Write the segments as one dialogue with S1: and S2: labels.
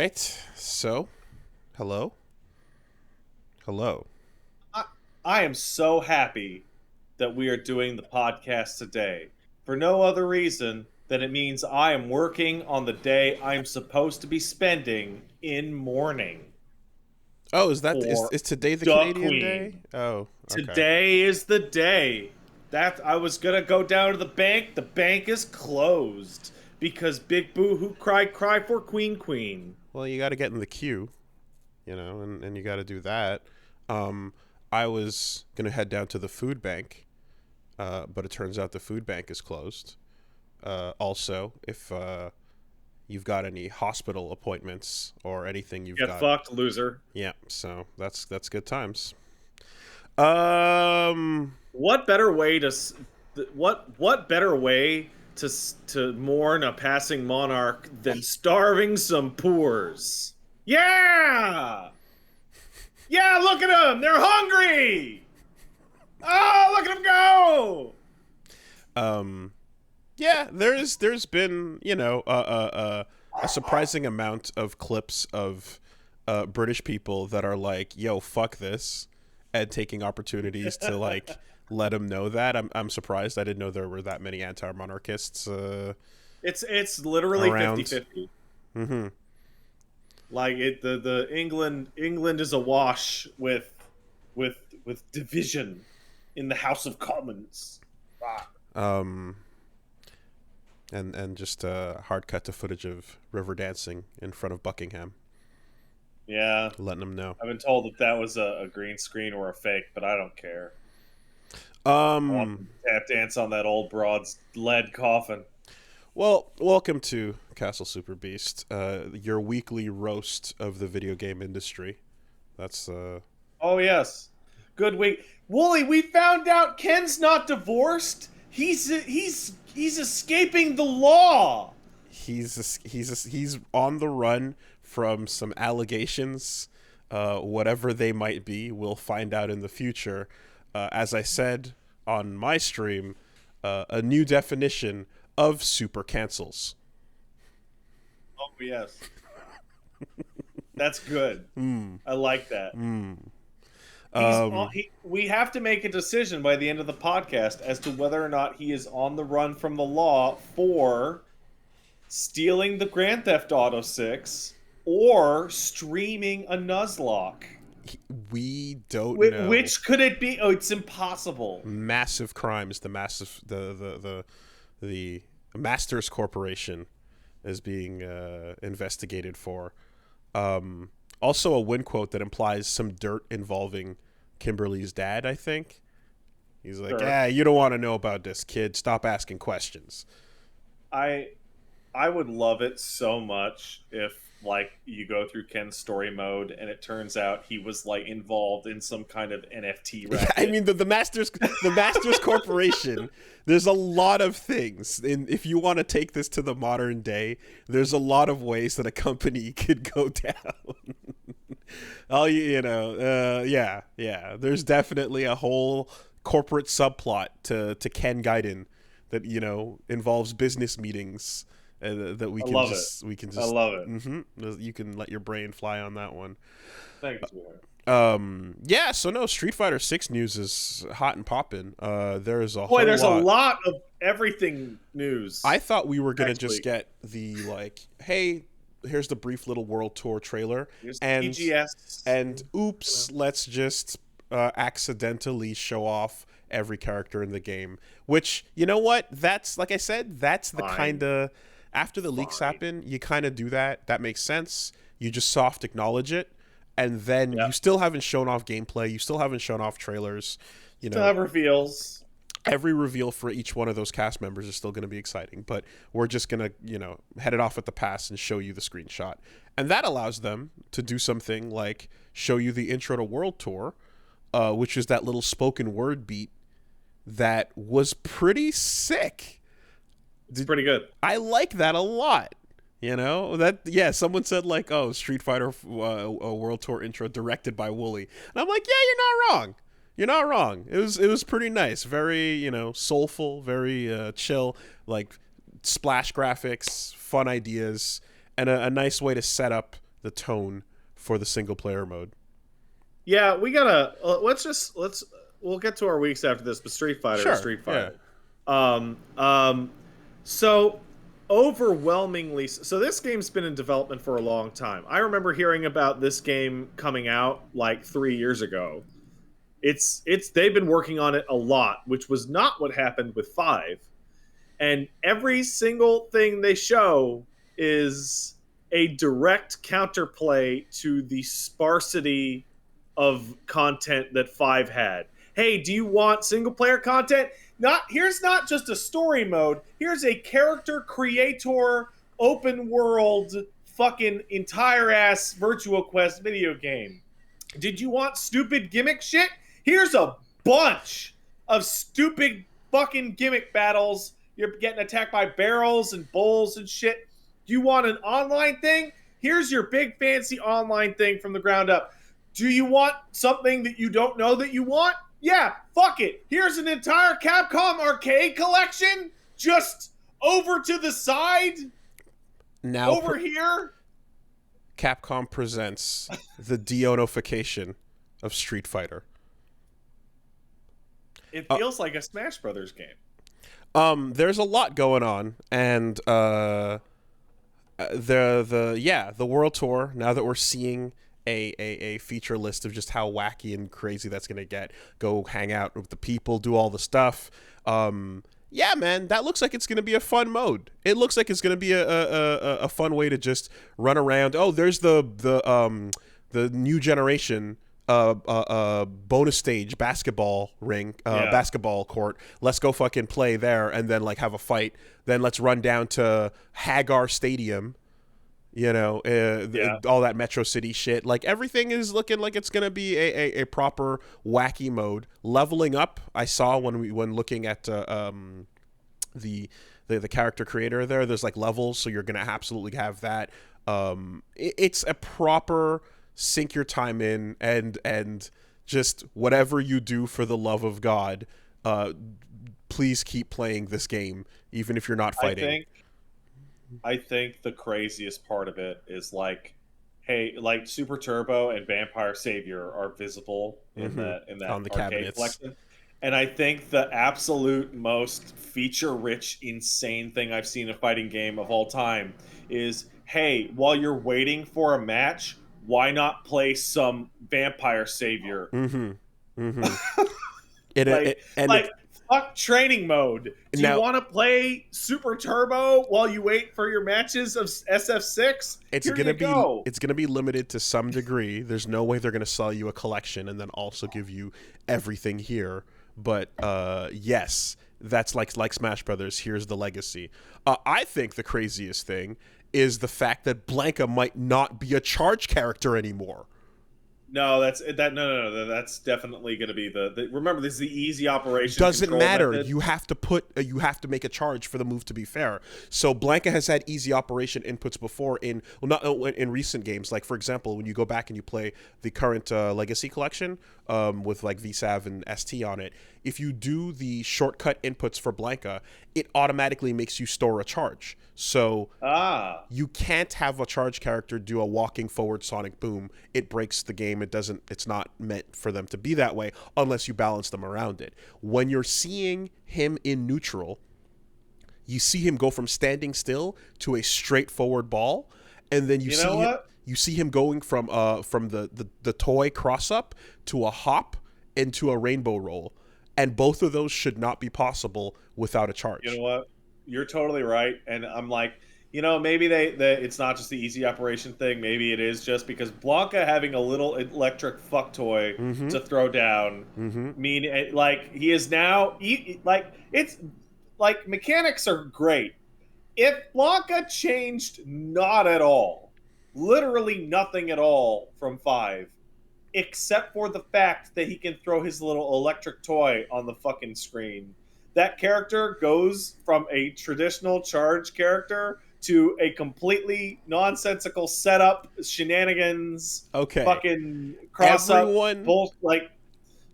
S1: right. So, hello. Hello.
S2: I, I am so happy that we are doing the podcast today for no other reason than it means I am working on the day I'm supposed to be spending in mourning
S1: Oh,
S2: for
S1: is today the
S2: the
S1: Canadian Day?
S2: Queen.
S1: Oh, okay.
S2: Today is the day that I was gonna go down to the bank. The bank is closed because Big Boo Hoo cry for Queen.
S1: Well, you got to get in the queue, and you got to do that. Um, I was gonna head down to the food bank, but it turns out the food bank is closed. Also, if you've got any hospital appointments or anything, you've
S2: Get
S1: got
S2: fucked, loser.
S1: yeah. So that's good times. Um,
S2: What better way to what better way to mourn a passing monarch than starving some poors? Yeah! Yeah, look at them. They're hungry. Oh, look at them go.
S1: um, Yeah, there's been a surprising amount of clips of British people that are like, "Yo, fuck this," and taking opportunities to like let them know that. I'm surprised. I didn't know there were that many anti-monarchists
S2: It's literally
S1: around.
S2: 50-50.
S1: Mm-hmm.
S2: Like the England is awash with division in the House of Commons. Ah.
S1: Um, and just a hard cut to footage of River dancing in front of Buckingham,
S2: Yeah.
S1: letting them know.
S2: I've been told that was a green screen or a fake, but I don't care. I want
S1: Um,
S2: them to tap dance on that old broad's lead coffin.
S1: Well, welcome to Castle Super Beast, your weekly roast of the video game industry. That's
S2: Oh yes, good week, Wooly. We found out Ken's not divorced. He's escaping the law.
S1: he's on the run from some allegations, whatever they might be. We'll find out in the future. As I said on my stream, a new definition of super cancels.
S2: Oh yes, that's good. I like that. We have to make a decision by the end of the podcast as to whether or not he is on the run from the law for stealing the Grand Theft Auto 6 or streaming a Nuzlocke.
S1: We don't know.
S2: Which could it be? Oh, it's impossible.
S1: Massive crimes. The Masters Corporation is being investigated for. Also, a win quote that implies some dirt involving Kimberly's dad. I think he's like,
S2: Sure.
S1: "Yeah, you don't want to know about this, kid. Stop asking questions."
S2: I would love it so much if like you go through Ken's story mode and it turns out he was like involved in some kind of NFT racket.
S1: I mean, the Masters Corporation. There's a lot of things, and if you want to take this to the modern day, there's a lot of ways that a company could go down. Yeah. There's definitely a whole corporate subplot to Ken Gaiden that involves business meetings. That we can just
S2: I love it.
S1: Mm-hmm, you can let your brain fly on that one.
S2: Thanks.
S1: Yeah. So no, Street Fighter 6 news is hot and popping. There's a
S2: Boy, there's a lot of everything news.
S1: I thought we were gonna just get the hey, here's the brief little world tour trailer,
S2: Here's
S1: and
S2: EGS.
S1: and oops, let's just accidentally show off every character in the game. Which, you know what? That's, like I said, that's the kind of, after the leaks happen, you kind of do that. That makes sense. You just soft acknowledge it, and then you still haven't shown off gameplay. You still haven't shown off trailers.
S2: Still have reveals.
S1: Every reveal for each one of those cast members is still going to be exciting, but we're just going to, head it off at the pass and show you the screenshot. And that allows them to do something like show you the intro to World Tour, which is that little spoken word beat that was pretty sick.
S2: It's pretty good.
S1: I like that a lot. Someone said oh, Street Fighter World Tour intro directed by Wooly. And I'm like, yeah, you're not wrong. You're not wrong. It was pretty nice. Very, soulful, very chill, like splash graphics, fun ideas, and a nice way to set up the tone for the single player mode.
S2: Yeah, we gotta we'll get to our weeks after this, but Street Fighter
S1: Sure,
S2: is Street Fighter.
S1: yeah.
S2: So overwhelmingly, so this game's been in development for a long time. I remember hearing about this game coming out like 3 years ago. They've been working on it a lot, which was not what happened with 5. And every single thing they show is a direct counterplay to the sparsity of content that 5 had. Hey, do you want single player content? Here's not just a story mode. Here's a character creator open world fucking entire ass Virtual Quest video game. Did you want stupid gimmick shit? Here's a bunch of stupid fucking gimmick battles. You're getting attacked by barrels and bowls and shit. Do you want an online thing? Here's your big fancy online thing from the ground up. Do you want something that you don't know that you want? Yeah, fuck it. Here's an entire Capcom arcade collection just over to the side.
S1: Now
S2: over here.
S1: Capcom presents the de-onification of Street Fighter.
S2: It feels like a Smash Brothers game.
S1: There's a lot going on, and the World Tour. Now that we're seeing a feature list of just how wacky and crazy that's gonna get, go hang out with the people, do all the stuff. Yeah, man, that looks like it's gonna be a fun mode. It looks like it's gonna be a fun way to just run around. Oh, there's the new generation bonus stage basketball ring, basketball court. Let's go fucking play there, and then like have a fight. Then let's run down to Hagar Stadium. You know, all that Metro City shit. Like everything is looking like it's gonna be a proper wacky mode. Leveling up, I saw when looking at the character creator there. There's like levels, so you're gonna absolutely have that. It's a proper sink your time in and just whatever you do for the love of God, please keep playing this game, even if you're not fighting.
S2: I think the craziest part of it is like, hey, like Super Turbo and Vampire Savior are visible in that
S1: on the
S2: arcade
S1: cabinets.
S2: collection. And I think the absolute most feature-rich, insane thing I've seen in a fighting game of all time is, hey, while you're waiting for a match, why not play some Vampire Savior? Fuck training mode. Do you want to play Super Turbo while you wait for your matches of SF6?
S1: It's gonna be limited to some degree. There's no way they're gonna sell you a collection and then also give you everything here. But yes, that's like Smash Brothers. Here's the legacy. I think the craziest thing is the fact that Blanka might not be a charge character anymore.
S2: No, that's definitely going to be the. Remember, this is the easy operation.
S1: Doesn't matter.
S2: Method.
S1: You have to make a charge for the move to be fair. So Blanka has had easy operation inputs before in recent games. Like for example, when you go back and you play the current Legacy Collection with like VSAV and ST on it, if you do the shortcut inputs for Blanka, it automatically makes you store a charge. So you can't have a charge character do a walking forward sonic boom. It breaks the game. It's not meant for them to be that way unless you balance them around it. When you're seeing him in neutral, you see him go from standing still to a straightforward ball, and then you see him going from the toy cross up to a hop into a rainbow roll. And both of those should not be possible without a charge.
S2: You know what? You're totally right. And I'm like, maybe it's not just the easy operation thing. Maybe it is just because Blanka having a little electric fuck toy to throw down. Like he is now it's like mechanics are great. If Blanka changed not at all, literally nothing at all from 5, except for the fact that he can throw his little electric toy on the fucking screen, that character goes from a traditional charge character to a completely nonsensical setup, shenanigans, fucking cross-up,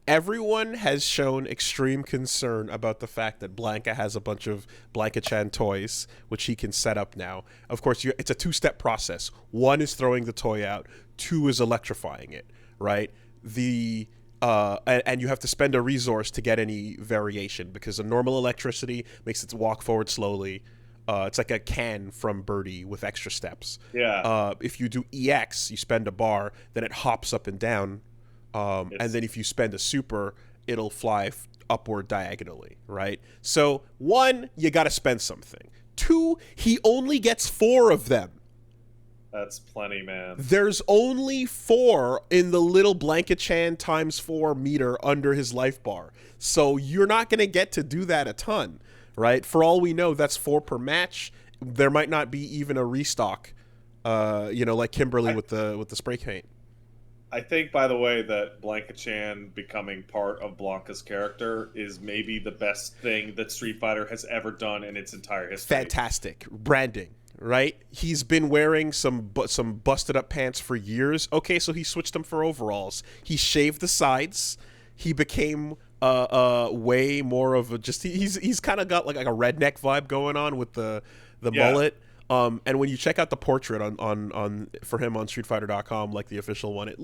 S1: everyone has shown extreme concern about the fact that Blanka has a bunch of Blanka-chan toys, which he can set up now. Of course, it's a two-step process. One is throwing the toy out. Two is electrifying it, right? And you have to spend a resource to get any variation, because a normal electricity makes it walk forward slowly. It's like a can from Birdie with extra steps.
S2: Yeah.
S1: If you do EX, you spend a bar, then it hops up and down. And then if you spend a super, it'll fly upward diagonally, right? So 1, you got to spend something. 2, he only gets 4 of them.
S2: That's plenty, man.
S1: There's only 4 in the little Blanka-chan times 4 meter under his life bar. So you're not going to get to do that a ton, right? For all we know, that's 4 per match. There might not be even a restock, like Kimberly with the spray paint.
S2: I think, by the way, that Blanka-chan becoming part of Blanka's character is maybe the best thing that Street Fighter has ever done in its entire history.
S1: Fantastic. Branding, right? He's been wearing some busted up pants for years. Okay, so he switched them for overalls. He shaved the sides. He became way more of a he's kind of got like a redneck vibe going on with the mullet. And when you check out the portrait on for him on StreetFighter.com, like the official one,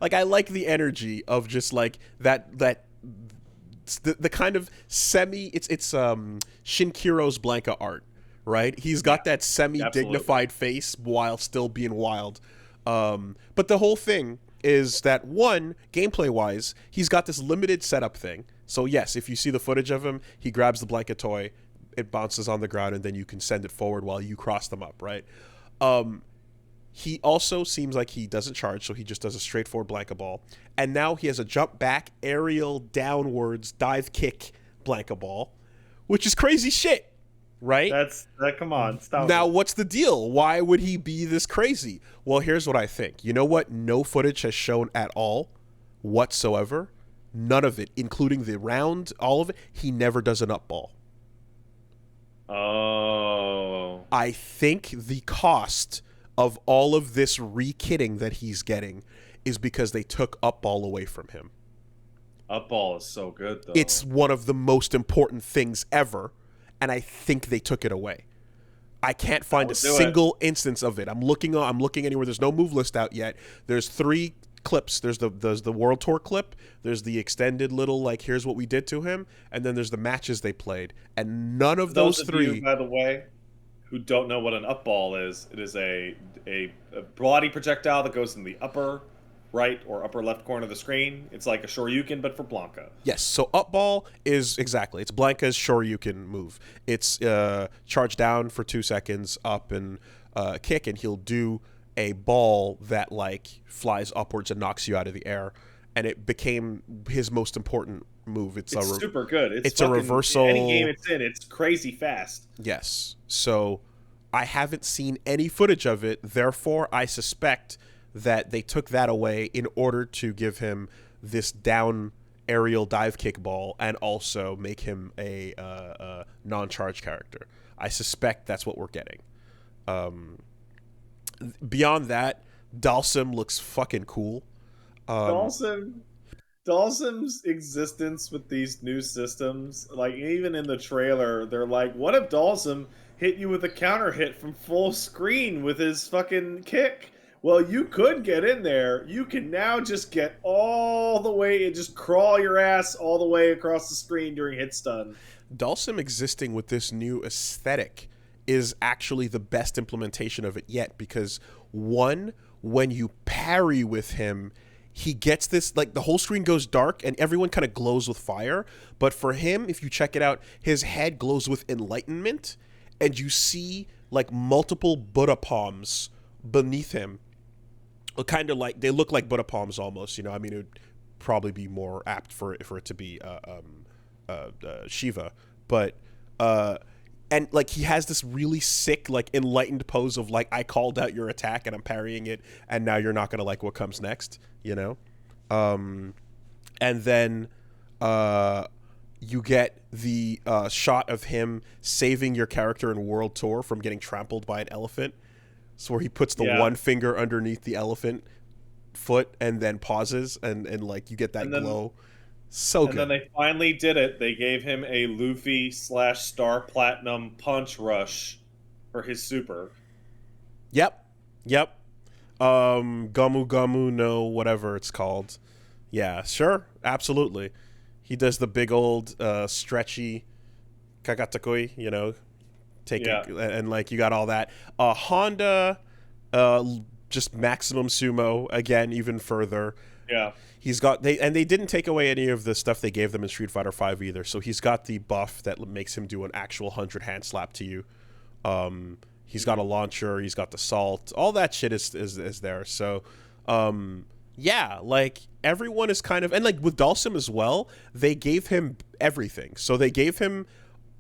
S1: I like the energy of just like that the kind of it's Shinkiro's Blanka art, right? He's got that semi-dignified face while still being wild. But the whole thing is that, 1, gameplay-wise, he's got this limited setup thing. So yes, if you see the footage of him, he grabs the Blanka toy, it bounces on the ground, and then you can send it forward while you cross them up, right? He also seems like he doesn't charge, so he just does a straightforward Blanka ball. And now he has a jump back, aerial, downwards, dive kick Blanka ball, which is crazy shit, right?
S2: Come on, stop.
S1: Now, what's the deal? Why would he be this crazy? Well, here's what I think. You know what no footage has shown at all whatsoever? None of it, including the round, all of it. He never does an up ball.
S2: Oh.
S1: I think the cost of all of this re-kitting that he's getting is because they took up ball away from him.
S2: Up ball is so good, though.
S1: It's one of the most important things ever, and I think they took it away. I can't find a single instance of it. I'm looking anywhere. There's no move list out yet. There's 3 clips. There's the World Tour clip. There's the extended little, like, here's what we did to him, and then there's the matches they played. And none of those 3.
S2: You, by the way, who don't know what an up ball is, it is a body projectile that goes in the upper right or upper left corner of the screen. It's like a Shoryuken, but for Blanka.
S1: Yes, so up ball is it's Blanka's Shoryuken move. It's charge down for 2 seconds, up and kick, and he'll do a ball that like flies upwards and knocks you out of the air, and it became his most important move. It's
S2: super good.
S1: It's a reversal.
S2: Any game it's in, it's crazy fast.
S1: Yes. So I haven't seen any footage of it. Therefore, I suspect that they took that away in order to give him this down aerial dive kick ball and also make him a non-charge character. I suspect that's what we're getting. Beyond that, Dalsim looks fucking cool.
S2: Dalsim's existence with these new systems, like even in the trailer, they're like, what if Dalsim hit you with a counter hit from full screen with his fucking kick? Well, you could get in there. You can now just get all the way and just crawl your ass all the way across the screen during hit stun.
S1: Dalsim existing with this new aesthetic is actually the best implementation of it yet, because 1, when you parry with him, he gets this, like, the whole screen goes dark and everyone kind of glows with fire. But for him, if you check it out, his head glows with enlightenment, and you see like multiple Buddha palms beneath him. Kind of like, they look like Buddha palms almost, you know. I mean, it would probably be more apt for it to be Shiva, but and like he has this really sick, like, enlightened pose of like, I called out your attack and I'm parrying it, and now you're not gonna like what comes next, you know. And then you get the shot of him saving your character in World Tour from getting trampled by an elephant. So where he puts the one finger underneath the elephant foot and then pauses, and like you get that glow. So
S2: And then
S1: good.
S2: they finally did it. They gave him a Luffy / Star Platinum punch rush for his super.
S1: Yep. Yep. Gumu Gumu no whatever it's called. Yeah, sure. Absolutely. He does the big old stretchy kagatakoi, taking
S2: Yeah,
S1: and like you got all that. Honda just maximum sumo again even further.
S2: yeah.
S1: He's got they didn't take away any of the stuff they gave them in Street Fighter 5 either. So he's got the buff that makes him do an actual 100 hand slap to you. He's got a launcher, he's got the salt. All that shit is there. So yeah, like everyone is kind of, and like with Dalsim as well, they gave him everything. So they gave him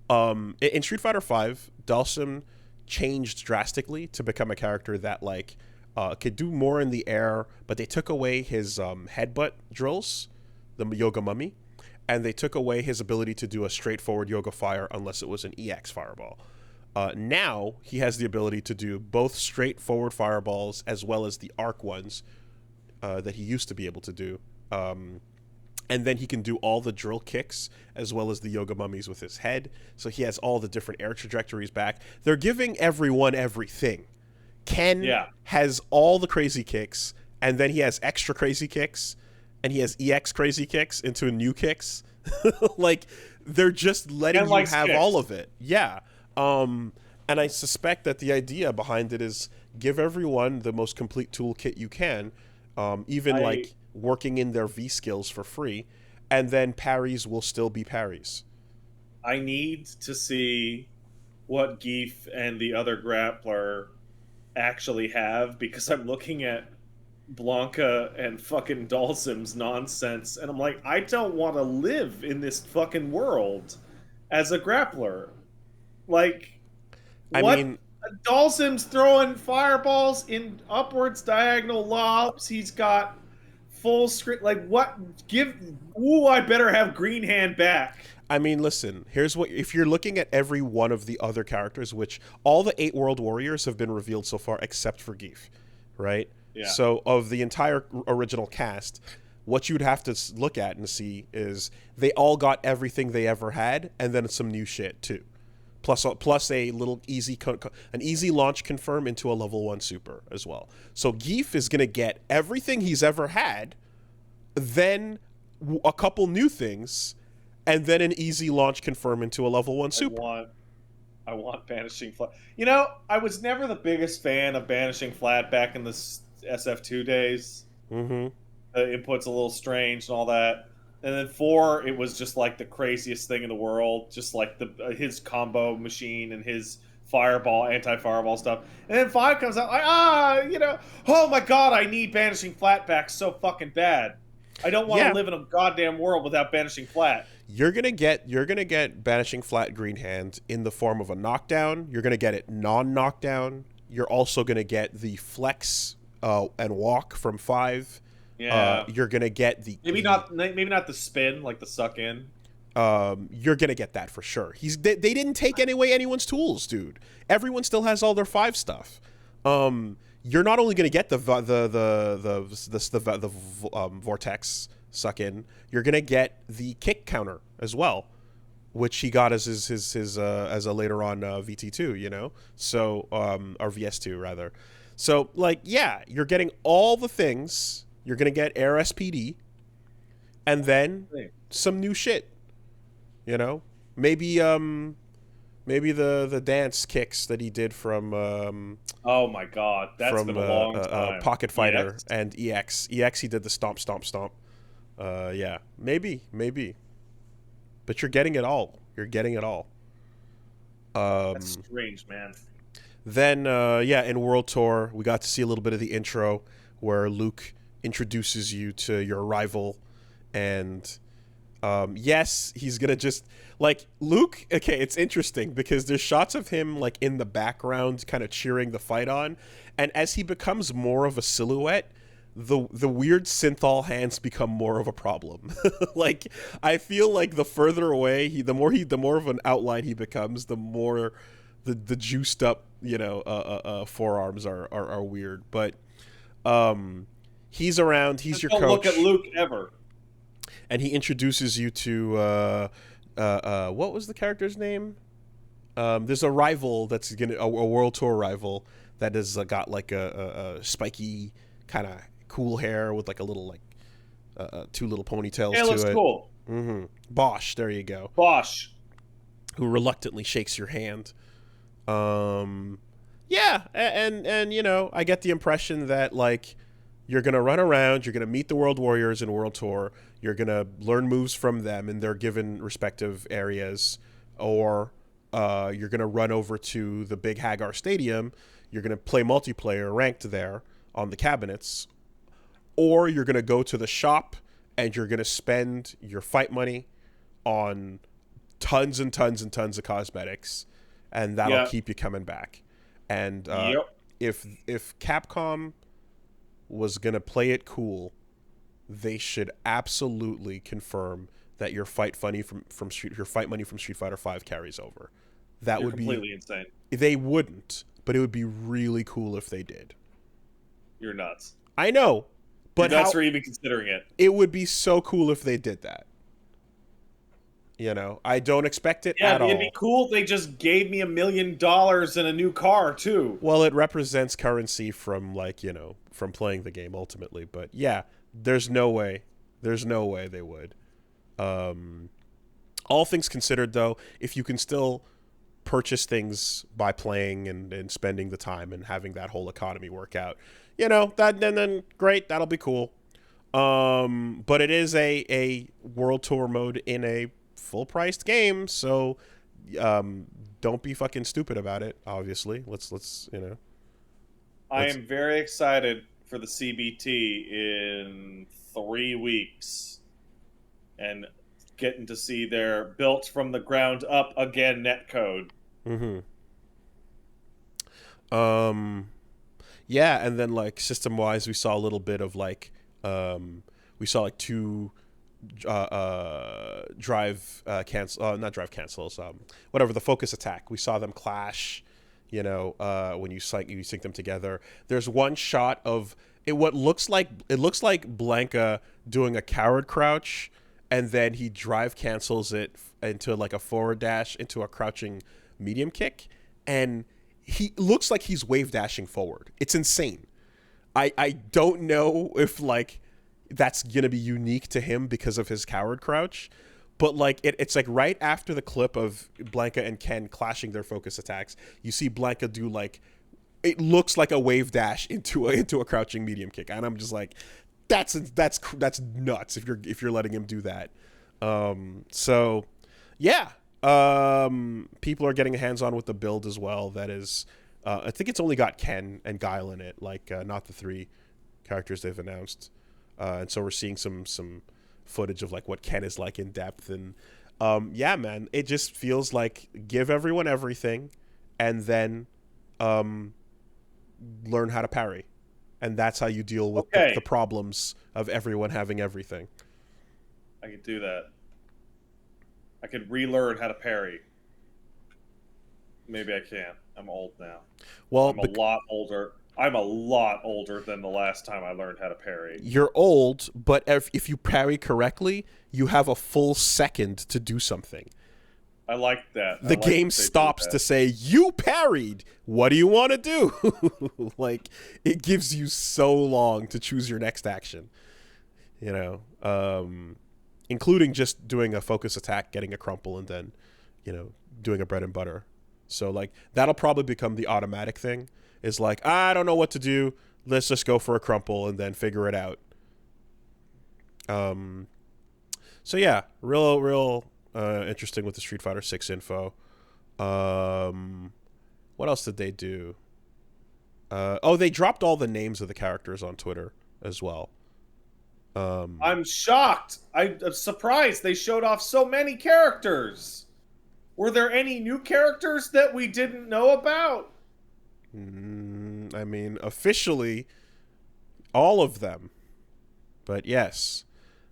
S1: in Street Fighter 5, Dalsim changed drastically to become a character that like could do more in the air, but they took away his headbutt drills, the Yoga Mummy, and they took away his ability to do a straightforward Yoga Fire unless it was an EX Fireball. Now he has the ability to do both straightforward fireballs as well as the arc ones that he used to be able to do. And then he can do all the drill kicks as well as the Yoga Mummies with his head. So he has all the different air trajectories back. They're giving everyone everything. Ken has all the crazy kicks, and then he has extra crazy kicks, and he has EX crazy kicks into new kicks. Like, they're just letting you have all of it. Yeah. And I suspect that the idea behind it is give everyone the most complete toolkit you can, even like working in their V skills for free, and then parries will still be parries.
S2: I need to see what Geef and the other grappler actually have, because I'm looking at Blanka and fucking Dalsim's nonsense, and I'm like, I don't want to live in this fucking world as a grappler. Like,
S1: I
S2: what?
S1: mean,
S2: Dalsim's throwing fireballs in upwards diagonal lobs. He's got full screen. Like, what? I better have Green Hand back.
S1: I mean, listen, here's what, if you're looking at every one of the other characters, which all the 8 World Warriors have been revealed so far except for Geef, right?
S2: Yeah.
S1: So of the entire original cast, what you'd have to look at and see is they all got everything they ever had, and then some new shit too. Plus a little an easy launch confirm into a level 1 super as well. So Geef is going to get everything he's ever had, then a couple new things, and then an easy launch confirm into a level 1 super.
S2: I want Banishing Flat. You know, I was never the biggest fan of Banishing Flat back in the SF2 days.
S1: Mm-hmm.
S2: The input's a little strange and all that. And then 4, it was just like the craziest thing in the world. Just like his combo machine and his fireball, anti-fireball stuff. And then 5 comes out like, oh my god, I need Banishing Flat back so fucking bad. I don't want to live in a goddamn world without Banishing Flat.
S1: You're gonna get Banishing Flat Green Hand in the form of a knockdown. You're gonna get it non-knockdown. You're also gonna get the flex and walk from 5.
S2: Yeah.
S1: You're gonna get
S2: maybe not the spin, like the suck in.
S1: You're gonna get that for sure. They didn't take away anyone's tools, dude. Everyone still has all their 5 stuff. You're not only gonna get the vortex suck in, you're gonna get the kick counter as well, which he got as his as a later on VT2, so or VS2 rather. So like, yeah, you're getting all the things. You're gonna get Air SPD, and then some new shit. Maybe the dance kicks that he did from
S2: oh my god, that's been a long time.
S1: Pocket Fighter EX? And EX. He did the stomp. Yeah, maybe. But you're getting it all.
S2: That's strange, man.
S1: Then in World Tour, we got to see a little bit of the intro where Luke introduces you to your rival, and yes, he's gonna just like Luke. Okay, it's interesting because there's shots of him like in the background kind of cheering the fight on, and as he becomes more of a silhouette, the weird synthol hands become more of a problem. Like, I feel like the further away the more of an outline he becomes, the more the juiced up forearms are weird. But he's around. He's your coach.
S2: Don't look at Luke ever.
S1: and he introduces you to what was the character's name? There's a rival that's a world tour rival that has got like a spiky kind of cool hair with like a little like two little ponytails
S2: It
S1: to
S2: looks
S1: it.
S2: cool.
S1: Mm-hmm. Bosch, there you go.
S2: Bosch,
S1: who reluctantly shakes your hand. Yeah, and you know, I get the impression that like you're gonna run around, you're gonna meet the World Warriors in World Tour, you're gonna learn moves from them in their given respective areas, or you're gonna run over to the big Hagar Stadium, you're gonna play multiplayer ranked there on the cabinets, or you're gonna go to the shop and you're gonna spend your fight money on tons and tons and tons of cosmetics, and that'll keep you coming back. And if Capcom was gonna play it cool, they should absolutely confirm that your fight money from Street Fighter V carries over. That would be
S2: completely insane.
S1: They wouldn't, but it would be really cool if they did.
S2: You're nuts.
S1: I know, but
S2: You're nuts for even considering it.
S1: It would be so cool if they did that. You know, I don't expect it at all.
S2: Yeah, it'd be cool if they just gave me $1 million and a new car, too.
S1: Well, it represents currency from, like, you know, from playing the game, ultimately. But, yeah, there's no way. There's no way they would. All things considered, though, if you can still purchase things by playing and spending the time and having that whole economy work out, you know, then great, that'll be cool. But it is a World Tour mode in a full-priced game, so don't be fucking stupid about it. Obviously, let's you know.
S2: I am very excited for the CBT in 3 weeks, and getting to see their built from the ground up again netcode.
S1: Mm-hmm. Yeah, and then like system-wise, we saw a little bit of like we saw like two not drive cancels, whatever, the focus attack. We saw them clash, you know, when you sync them together. There's one shot of it looks like Blanka doing a coward crouch, and then he drive cancels it into like a forward dash into a crouching medium kick, and he looks like he's wave dashing forward. It's insane. I don't know if like that's gonna be unique to him because of his coward crouch, but like it's like right after the clip of Blanka and Ken clashing their focus attacks, you see Blanka do like, it looks like a wave dash into a crouching medium kick, and I'm just like, that's nuts if you're letting him do that. So yeah, people are getting hands on with the build as well. That is, I think it's only got Ken and Guile in it, like not the 3 characters they've announced. And so we're seeing some footage of like what Ken is like in depth, and yeah, man, it just feels like give everyone everything, and then learn how to parry, and that's how you deal with the problems of everyone having everything.
S2: I could do that. I could relearn how to parry. Maybe I can't. I'm old now.
S1: Well,
S2: I'm a lot older. I'm a lot older than the last time I learned how to parry.
S1: You're old, but if you parry correctly, you have a full second to do something.
S2: I like that.
S1: The game stops to say, you parried. What do you want to do? Like, it gives you so long to choose your next action. You know, including just doing a focus attack, getting a crumple, and then, you know, doing a bread and butter. So, like, that'll probably become the automatic thing. Is like, I don't know what to do. Let's just go for a crumple and then figure it out. So yeah, real interesting with the Street Fighter 6 info. What else did they do? They dropped all the names of the characters on Twitter as well.
S2: I'm shocked. I'm surprised they showed off so many characters. Were there any new characters that we didn't know about?
S1: I mean, officially, all of them. But yes.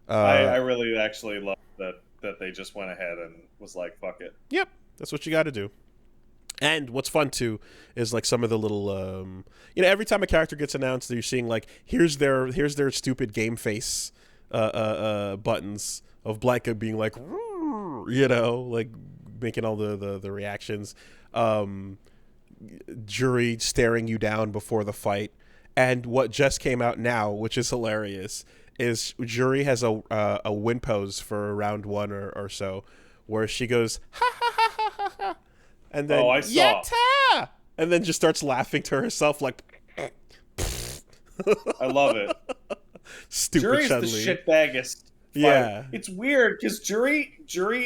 S2: I really actually love that they just went ahead and was like, fuck it.
S1: Yep, that's what you got to do. And what's fun, too, is like some of the little, every time a character gets announced, you're seeing like, here's their stupid game face buttons of Blanka being like, you know, like making all the reactions. Jury staring you down before the fight. And what just came out now, which is hilarious, is Jury has a win pose for round 1 or so, where she goes ha ha ha ha ha ha, and then
S2: I saw.
S1: Yatta! And then just starts laughing to herself like.
S2: I love it.
S1: Stupid
S2: Jury's
S1: Chun-Li.
S2: the shitbaggest.
S1: Yeah,
S2: it's weird because Jury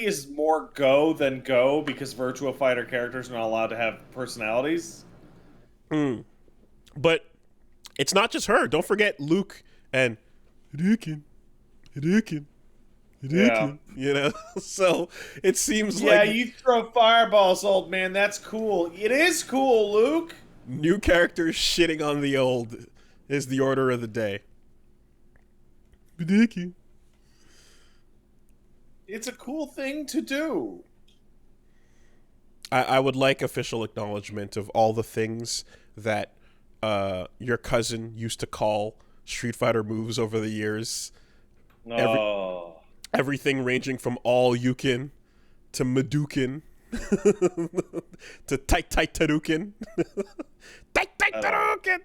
S2: is more Go than Go because Virtua Fighter characters are not allowed to have personalities.
S1: But it's not just her. Don't forget Luke and Hadouken.
S2: Yeah.
S1: You know, so it seems
S2: Yeah,
S1: like
S2: you throw fireballs, old man. That's cool. It is cool, Luke.
S1: new characters shitting on the old is the order of the day. Hadouken.
S2: It's a cool thing to do.
S1: I would like official acknowledgement of all the things that your cousin used to call Street Fighter moves over the years. Everything ranging from all Yukin to Madukin to tight Tarukin. tight Tarukin.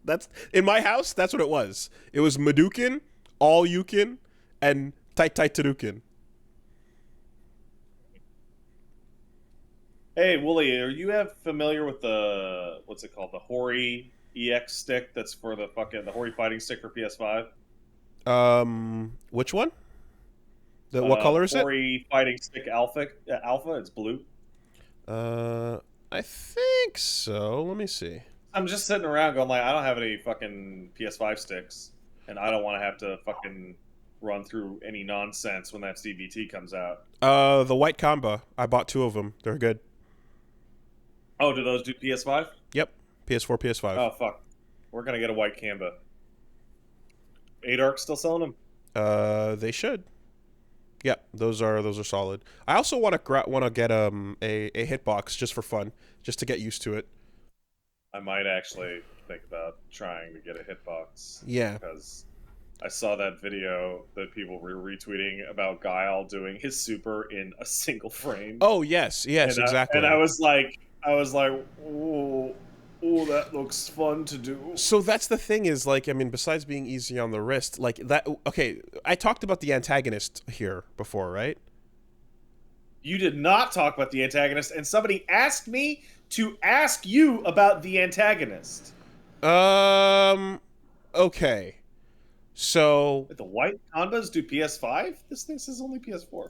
S1: That's in my house. That's what it was. It was Madukin, all Yukin, and tight Tarukin.
S2: Hey, Wooly, are you familiar with the what's it called? The Hori EX stick that's for the Hori fighting stick for PS5?
S1: Which one? What color is it?
S2: Hori fighting stick alpha. It's blue.
S1: I think so. Let me see.
S2: I'm just sitting around going like, I don't have any fucking PS5 sticks, and I don't want to have to fucking run through any nonsense when that CBT comes out.
S1: The white combo. I bought 2 of them. They're good.
S2: Oh, do those do PS5?
S1: Yep. PS4, PS5.
S2: Oh, fuck. We're going to get a white Canva. 8ARC still selling them?
S1: They should. Yep, those are solid. I also want to get a hitbox just for fun, just to get used to it.
S2: I might actually think about trying to get a hitbox.
S1: Yeah.
S2: Because I saw that video that people were retweeting about Guile doing his super in a single frame.
S1: Oh, yes, exactly.
S2: And I was like, ooh, that looks fun to do.
S1: So that's the thing is, like, I mean, besides being easy on the wrist, like that, okay, I talked about the antagonist here before, right?
S2: You did not talk about the antagonist, and somebody asked me to ask you about the antagonist.
S1: Okay. So
S2: The white Hondas do PS5? This thing says only PS4.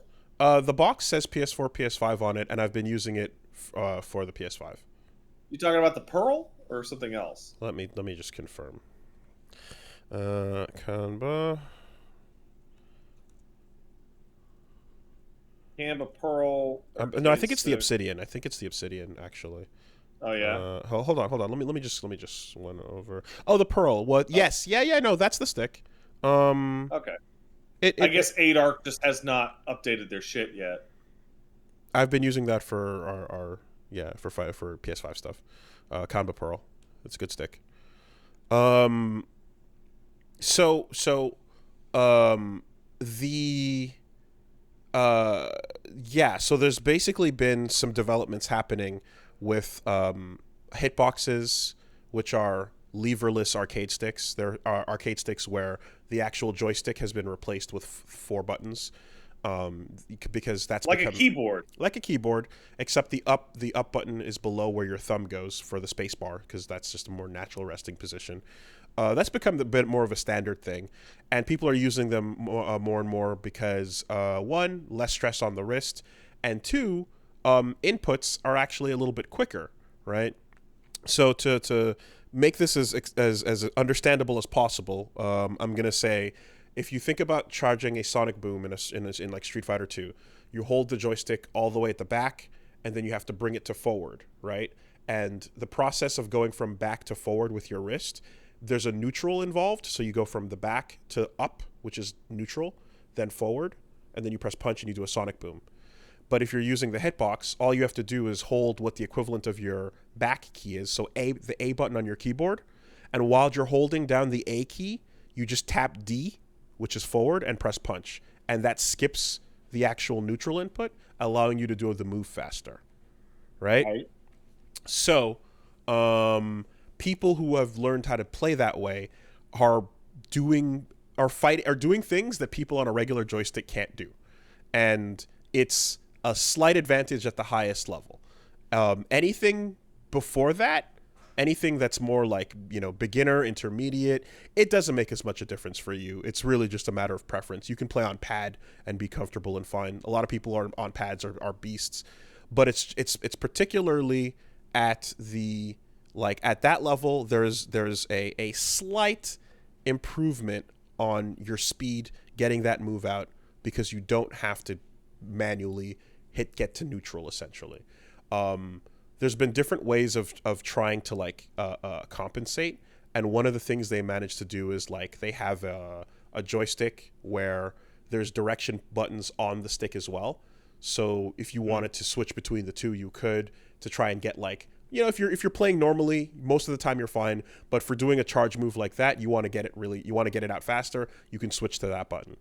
S1: The box says PS4, PS5 on it, and I've been using it for the PS5.
S2: You talking about the Pearl or something else?
S1: Let me just confirm. Canva.
S2: Canva Pearl.
S1: No, I think it's the Obsidian. I think it's the Obsidian, actually.
S2: Oh yeah.
S1: Hold on. Let me just went over. Oh, the Pearl. What? Oh. Yes. Yeah. No, that's the stick.
S2: Okay. I guess 8ARC just has not updated their shit yet.
S1: I've been using that for our for PS5 stuff. Canva Pearl. It's a good stick. So there's basically been some developments happening with hitboxes, which are leverless arcade sticks. There are arcade sticks where the actual joystick has been replaced with 4 buttons, because that's
S2: like a keyboard.
S1: Like a keyboard, except the up button is below where your thumb goes for the space bar, because that's just a more natural resting position. That's become a bit more of a standard thing, and people are using them more and more because 1, less stress on the wrist, and 2, inputs are actually a little bit quicker, right? So to make this as understandable as possible, I'm gonna say, if you think about charging a sonic boom in like Street Fighter 2, you hold the joystick all the way at the back, and then you have to bring it to forward, right? And the process of going from back to forward with your wrist, there's a neutral involved, so you go from the back to up, which is neutral, then forward, and then you press punch and you do a sonic boom. But if you're using the hitbox, all you have to do is hold what the equivalent of your back key is, so the A button on your keyboard, and while you're holding down the A key, you just tap D, which is forward, and press punch, and that skips the actual neutral input, allowing you to do the move faster, right? So people who have learned how to play that way are doing things that people on a regular joystick can't do, and it's a slight advantage at the highest level. Anything before that, anything that's more like, beginner, intermediate, it doesn't make as much a difference for you. It's really just a matter of preference. You can play on pad and be comfortable and fine. A lot of people on pads are beasts, but it's particularly at the at that level. There's a slight improvement on your speed getting that move out, because you don't have to manually get to neutral essentially. There's been different ways of trying to compensate, and one of the things they managed to do is they have a joystick where there's direction buttons on the stick as well. So if you wanted to switch between the two, you could, to try and get if you're playing normally, most of the time you're fine, but for doing a charge move like that, you want to get it out faster, you can switch to that button.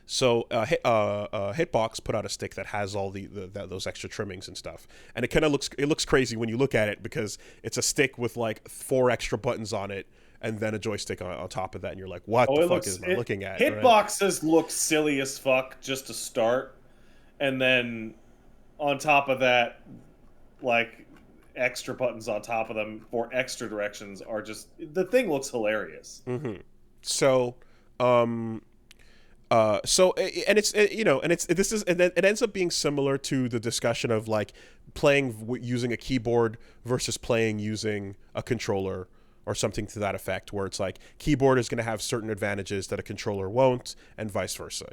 S1: So Hitbox put out a stick that has all those extra trimmings and stuff, and it looks crazy when you look at it, because it's a stick with 4 extra buttons on it, and then a joystick on top of that, and you're like, what the fuck am I looking at?
S2: Hitboxes look silly as fuck just to start, and then on top of that, extra buttons on top of them for extra directions are just, the thing looks hilarious.
S1: Mm-hmm. So it ends up being similar to the discussion of playing using a keyboard versus playing using a controller or something to that effect, where it's keyboard is going to have certain advantages that a controller won't, and vice versa,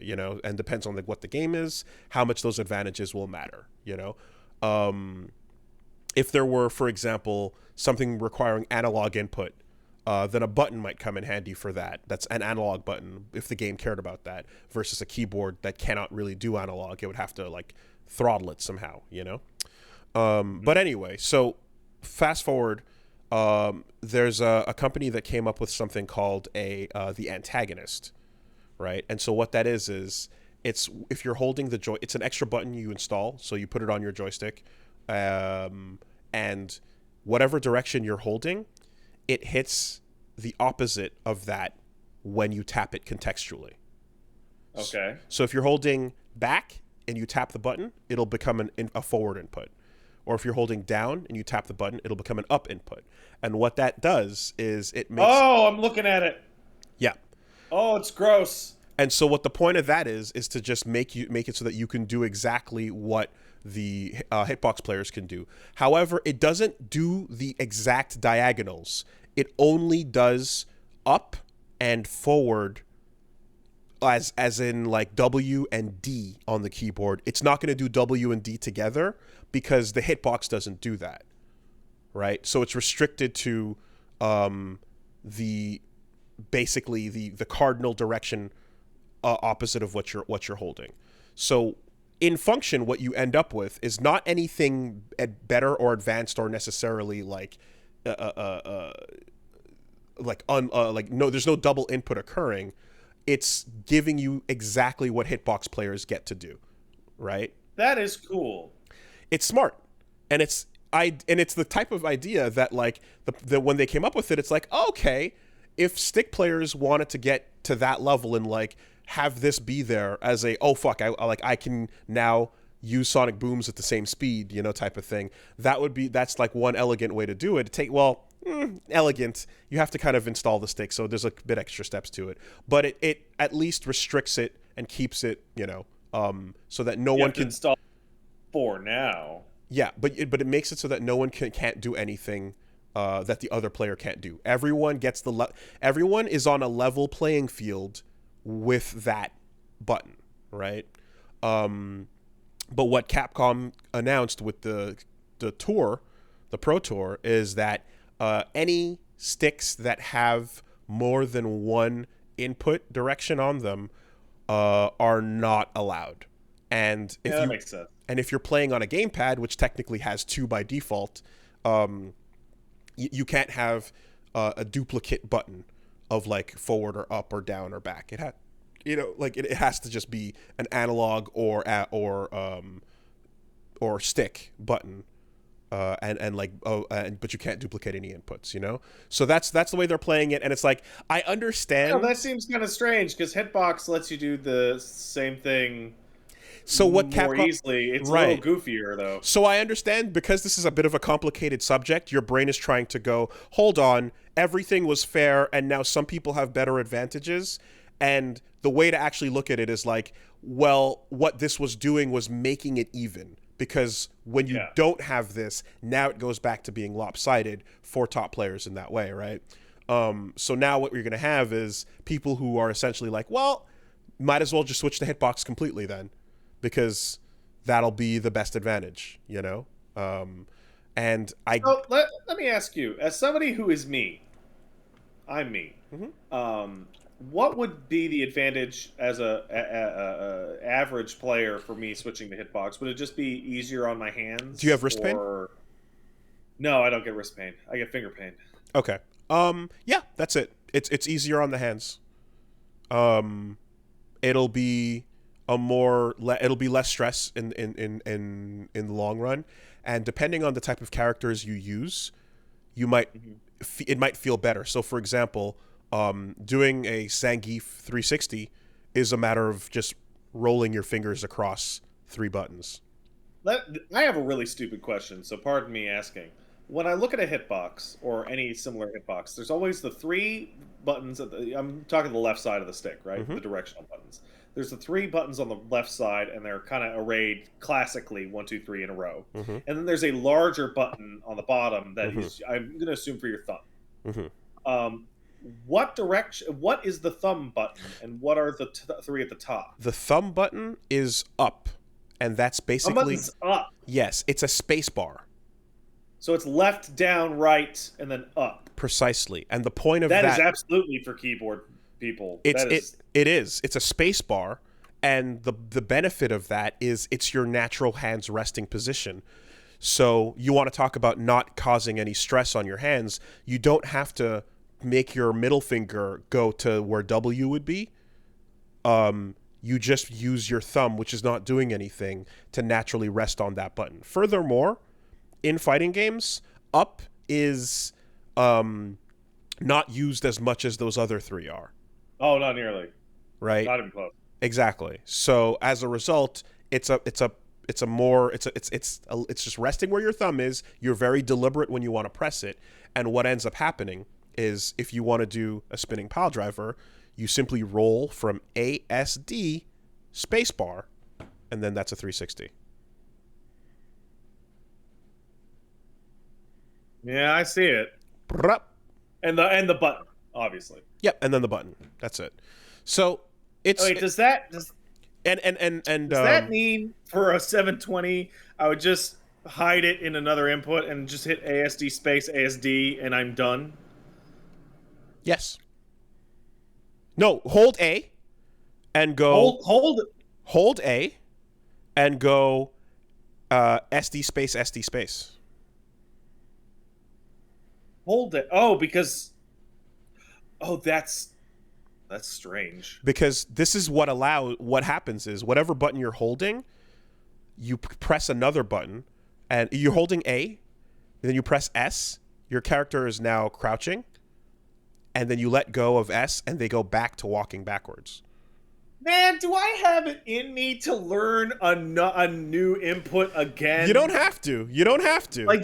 S1: and depends on what the game is, how much those advantages will matter, if there were, for example, something requiring analog input, then a button might come in handy for that. That's an analog button, if the game cared about that, versus a keyboard that cannot really do analog. It would have to throttle it somehow, But anyway, so fast forward, there's a company that came up with something called the antagonist, right? And so what that is it's, if you're holding it's an extra button you install, so you put it on your joystick, and whatever direction you're holding, it hits the opposite of that when you tap it contextually.
S2: Okay.
S1: So if you're holding back and you tap the button, it'll become a forward input. Or if you're holding down and you tap the button, it'll become an up input. And what that does is it makes...
S2: Oh, I'm looking at it.
S1: Yeah.
S2: Oh, it's gross.
S1: And so what the point of that is to just make it so that you can do exactly what the hitbox players can do. However, it doesn't do the exact diagonals. It only does up and forward, as in W and D on the keyboard. It's not going to do W and D together, because the hitbox doesn't do that, right? So it's restricted to the cardinal direction opposite of what you're holding. So in function, what you end up with is not anything better or advanced or necessarily there's no double input occurring. It's giving you exactly what hitbox players get to do, right?
S2: That is cool.
S1: It's smart, and it's the type of idea that when they came up with it, it's okay, if stick players wanted to get to that level and have this be there as I can now use sonic booms at the same speed, type of thing. That's one elegant way to do it. Elegant. You have to kind of install the stick, so there's a bit extra steps to it. But it at least restricts it and keeps it, so that no one can
S2: install for now.
S1: Yeah, but it makes it so that no one can't do anything that the other player can't do. Everyone gets everyone is on a level playing field with that button, right? But what Capcom announced with the tour, the Pro Tour, is that any sticks that have more than one input direction on them are not allowed. And
S2: that makes sense.
S1: And if you're playing on a gamepad, which technically has 2 by default, you can't have a duplicate button of like forward or up or down or back. It had, like it has to just be an analog or stick button. But you can't duplicate any inputs, So that's the way they're playing it, and it's like I understand.
S2: That seems kind of strange because Hitbox lets you do the same thing.
S1: So what
S2: more
S1: Capcom
S2: easily? It's
S1: right.
S2: a little goofier though.
S1: So I understand because this is a bit of a complicated subject. Your brain is trying to go, hold on, everything was fair, and now some people have better advantages. And the way to actually look at it is like, well, what this was doing was making it even. Because when you don't have this, now it goes back to being lopsided for top players in that way, right? So now what you're going to have is people who are essentially like, well, might as well just switch to hitbox completely then, because that'll be the best advantage, And I...
S2: So let me ask you, as somebody who is me, I'm me, what would be the advantage as a average player for me switching to hitbox? Would it just be easier on my hands?
S1: Do you have wrist pain?
S2: No, I don't get wrist pain. I get finger pain.
S1: Okay. Yeah, that's it. It's easier on the hands. It'll be it'll be less stress in the long run, and depending on the type of characters you use, you might it might feel better. So, for example, doing a Zangief 360 is a matter of just rolling your fingers across 3 buttons.
S2: I have a really stupid question, so pardon me asking. When I look at a hitbox or any similar hitbox, there's always the 3 buttons. I'm talking the left side of the stick, right? The directional buttons. There's the 3 buttons on the left side, and they're kind of arrayed classically 1, 2, 3 in a row. And then there's a larger button on the bottom that I'm going to assume for your thumb. What is the thumb button, and what are the 3 at the top?
S1: The thumb button is up, and that's basically...
S2: Thumb button's up.
S1: Yes, it's a space bar.
S2: So it's left, down, right, and then up.
S1: Precisely. And the point of that...
S2: That is absolutely for keyboard people.
S1: It is. It's a space bar, and the benefit of that is it's your natural hands resting position. So you want to talk about not causing any stress on your hands. You don't have to make your middle finger go to where W would be. You just use your thumb, which is not doing anything, to naturally rest on that button. Furthermore, in fighting games, up is not used as much as those other 3 are.
S2: Oh, not nearly.
S1: Right?
S2: Not even close.
S1: Exactly. So as a result, it's just resting where your thumb is. You're very deliberate when you want to press it, and what ends up happening is if you want to do a spinning pile driver, you simply roll from ASD spacebar, and then that's a 360.
S2: Yeah, I see it. And the button, obviously.
S1: Yep, and then the button. That's it. So it's...
S2: Wait, does that mean for a 720 I would just hide it in another input and just hit ASD space ASD and I'm done?
S1: Yes. No, hold A and go... Hold A and go SD space SD space.
S2: Hold it. Oh, because... Oh, that's strange.
S1: Because this is what happens is whatever button you're holding, you press another button, and you're holding A, and then you press S, your character is now crouching, and then you let go of S, and they go back to walking backwards.
S2: Man, do I have it in me to learn a new input again?
S1: You don't have to.
S2: Like,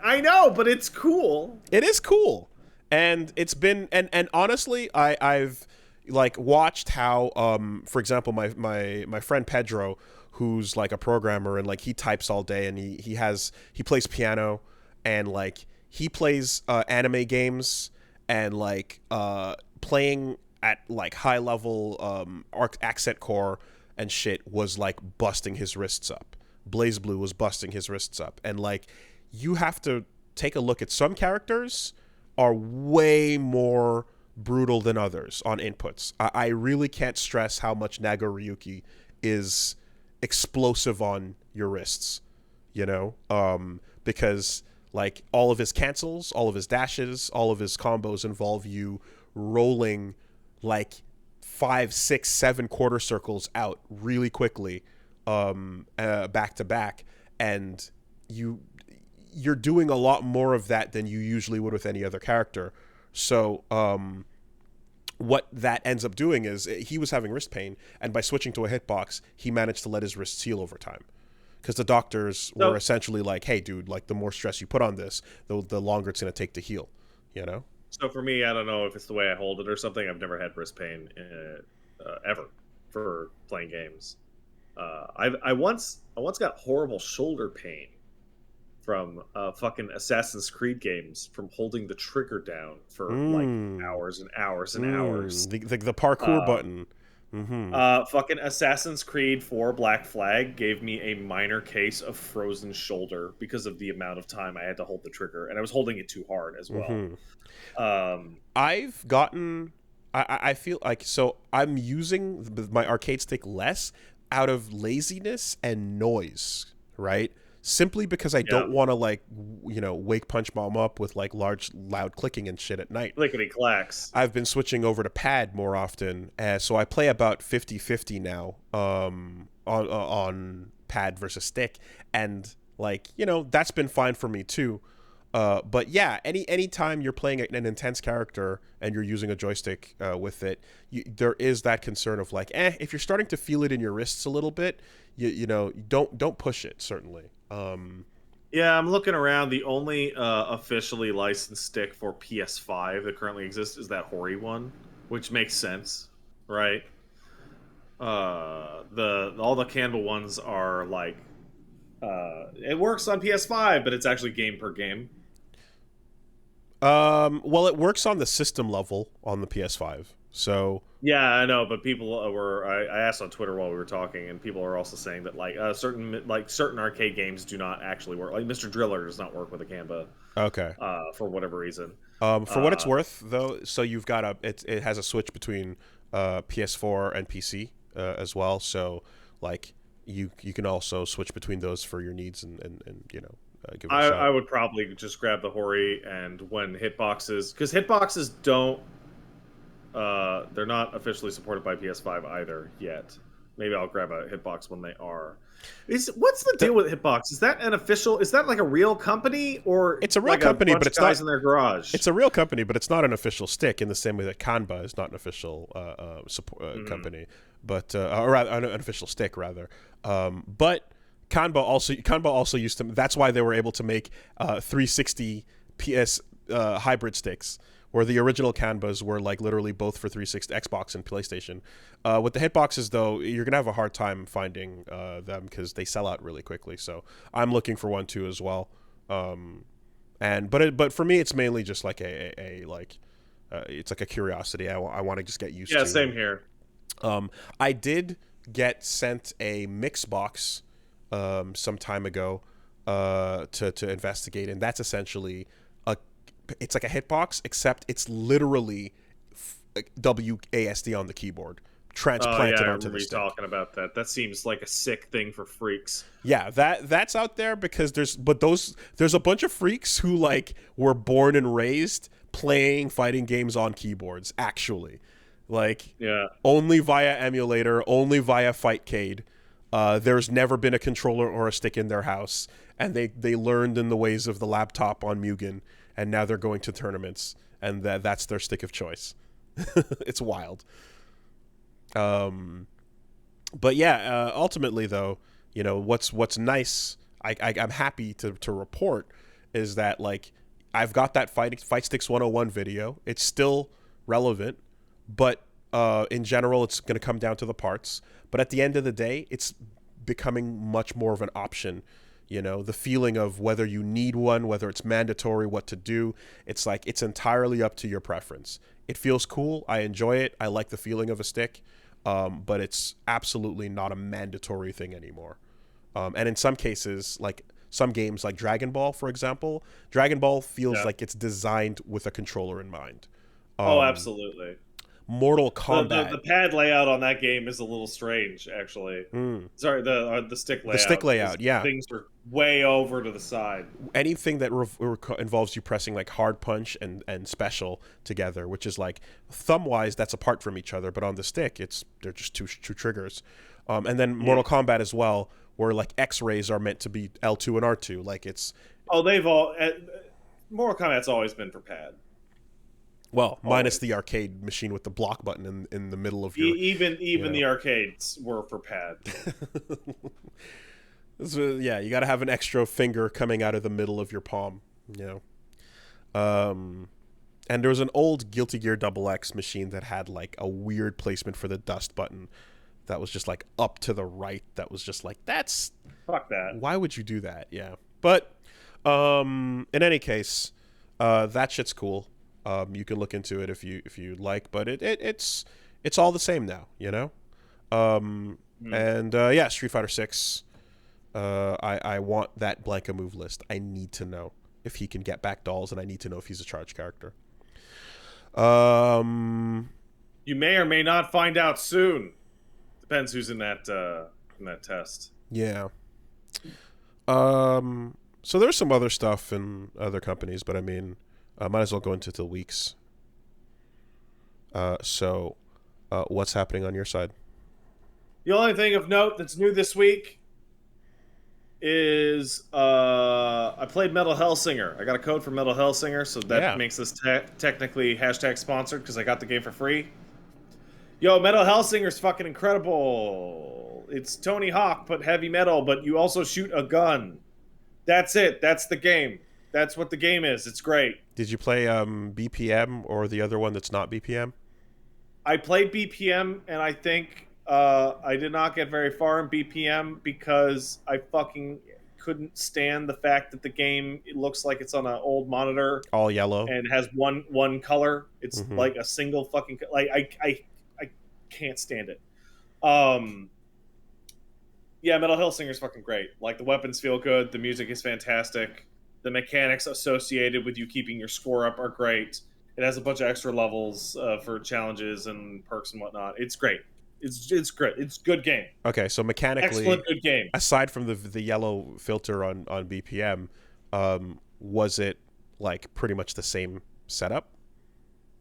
S2: I know, but it's cool.
S1: It is cool. And it's been, and honestly, I've like watched how, for example, my friend Pedro, who's like a programmer and like he types all day and he plays piano and like he plays anime games and like playing at like high level accent core and shit was like busting his wrists up. BlazBlue was busting his wrists up, and like you have to take a look at some characters are way more brutal than others on inputs. I really can't stress how much Nagaryuki is explosive on your wrists, because like all of his cancels, all of his dashes, all of his combos involve you rolling like 5, 6, 7 quarter circles out really quickly, back to back, and you're doing a lot more of that than you usually would with any other character. So what that ends up doing is he was having wrist pain, and by switching to a hitbox, he managed to let his wrists heal over time. Because the doctors were essentially like, hey, dude, like the more stress you put on this, the longer it's going to take to heal, you know?
S2: So for me, I don't know if it's the way I hold it or something. I've never had wrist pain ever for playing games. I once got horrible shoulder pain from fucking Assassin's Creed games from holding the trigger down for like hours and hours and hours.
S1: The parkour button.
S2: Fucking Assassin's Creed 4 Black Flag gave me a minor case of frozen shoulder because of the amount of time I had to hold the trigger, and I was holding it too hard as well.
S1: I've gotten, I feel like, so I'm using my arcade stick less out of laziness and noise, right? Simply because I don't want to, like, wake Punch Mom up with like large loud clicking and shit at night.
S2: Clickety clacks.
S1: I've been switching over to pad more often, so I play about 50-50 now on pad versus stick, and like, that's been fine for me too. But yeah, any time you're playing an intense character and you're using a joystick with it, there is that concern of like, if you're starting to feel it in your wrists a little bit, don't push it, certainly.
S2: Yeah, I'm looking around. The only officially licensed stick for PS5 that currently exists is that Hori one, which makes sense, right? All the Canva ones are like, it works on PS5, but it's actually game per game.
S1: Well, it works on the system level on the PS5. So
S2: yeah, I know, but people were. I asked on Twitter while we were talking, and people are also saying that like certain arcade games do not actually work. Like Mr. Driller does not work with a Canva.
S1: Okay.
S2: For whatever reason.
S1: For what it's worth, though, so you've got it has a switch between PS4 and PC as well. So like you can also switch between those for your needs and give it a shot.
S2: I would probably just grab the Hori, and when hitboxes, because hitboxes don't. They're not officially supported by PS5 either yet. Maybe I'll grab a hitbox when they are. What's the deal with hitbox? Is that an official? Is that like a real company, or
S1: it's a real company, but it's not
S2: in their garage?
S1: It's a real company, but it's not an official stick in the same way that Kanba is not an official company, but or rather an official stick rather. But Kanba also used to. That's why they were able to make 360 PS hybrid sticks, where the original Canvas were like literally both for 360 Xbox and PlayStation. With the hitboxes, though, you're gonna have a hard time finding them because they sell out really quickly. So I'm looking for one too as well. But for me, it's mainly just like it's like a curiosity. I want to just get used to.
S2: Yeah, same here.
S1: I did get sent a mix box some time ago to investigate, and that's essentially it's like a hitbox, except it's literally WASD on the keyboard transplanted onto the stick.
S2: Talking about that. That seems like a sick thing for freaks.
S1: Yeah, that's out there because there's a bunch of freaks who like were born and raised playing fighting games on keyboards, actually. Like, only via emulator, only via Fightcade. There's never been a controller or a stick in their house, and they learned in the ways of the laptop on Mugen, and now they're going to tournaments, and that's their stick of choice. It's wild. But yeah, ultimately though, what's nice, I'm happy to report is that like I've got that Fight Sticks 101 video. It's still relevant, but in general, it's going to come down to the parts. But at the end of the day, it's becoming much more of an option. The feeling of whether you need one, whether it's mandatory, what to do. It's like it's entirely up to your preference. It feels cool. I enjoy it. I like the feeling of a stick, but it's absolutely not a mandatory thing anymore. And in some cases, like some games like Dragon Ball, for example, Dragon Ball feels like it's designed with a controller in mind.
S2: Oh, absolutely.
S1: Mortal Kombat.
S2: The pad layout on that game is a little strange, actually. Sorry, the stick layout.
S1: The stick layout, yeah.
S2: Things are way over to the side.
S1: Anything that involves you pressing like hard punch and special together, which is like thumb-wise, that's apart from each other, but on the stick, they're just two triggers. And then Mortal Kombat as well, where like X-rays are meant to be L2 and R2. Like it's...
S2: Oh, Mortal Kombat's always been for pad.
S1: Well, minus the arcade machine with the block button in the middle of your...
S2: Even the arcades were for pad.
S1: So, yeah, you got to have an extra finger coming out of the middle of your palm, you know. And there was an old Guilty Gear XX machine that had like a weird placement for the dust button that was just like up to the right. That was just like, that's...
S2: Fuck that.
S1: Why would you do that? Yeah. But in any case, that shit's cool. You can look into it if you like, but it's all the same now, you know. And yeah, Street Fighter 6. I want that Blanka move list. I need to know if he can get back dolls, and I need to know if he's a charge character.
S2: You may or may not find out soon. Depends who's in that test.
S1: Yeah. So there's some other stuff in other companies, but I mean, might as well go into the weeks. So what's happening on your side?
S2: The only thing of note that's new this week is I played Metal Hellsinger. I got a code for Metal Hellsinger, so that makes this technically hashtag sponsored because I got the game for free. Yo, Metal Hellsinger's fucking incredible. It's Tony Hawk, but heavy metal, but you also shoot a gun. That's it. That's the game. That's what the game is. It's great.
S1: Did you play BPM or the other one that's not BPM?
S2: I played BPM, and I think I did not get very far in BPM because I fucking couldn't stand the fact that the game, it looks like it's on an old monitor,
S1: all yellow,
S2: and has one color. It's like a single fucking like I can't stand it. Yeah, Metal Hellsinger's fucking great. Like, the weapons feel good, the music is fantastic, the mechanics associated with you keeping your score up are great. It has a bunch of extra levels for challenges and perks and whatnot. It's great. It's great. It's a good game.
S1: Okay, so mechanically,
S2: excellent good game.
S1: Aside from the yellow filter on BPM, was it like pretty much the same setup?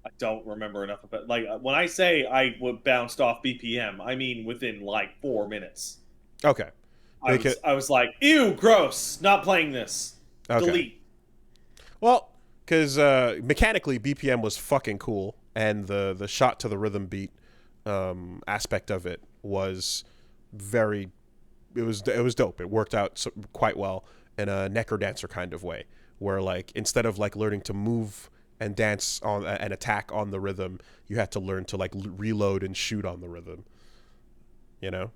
S2: I don't remember enough about, like, when I say I bounced off BPM, I mean within like 4 minutes.
S1: Okay.
S2: I was like, ew, gross, not playing this.
S1: Okay.
S2: Delete.
S1: Well, because mechanically BPM was fucking cool, and the shot to the rhythm beat aspect of it was it was dope. It worked out quite well in a Necrodancer kind of way, where like instead of like learning to move and dance on and attack on the rhythm, you had to learn to like reload and shoot on the rhythm, you know.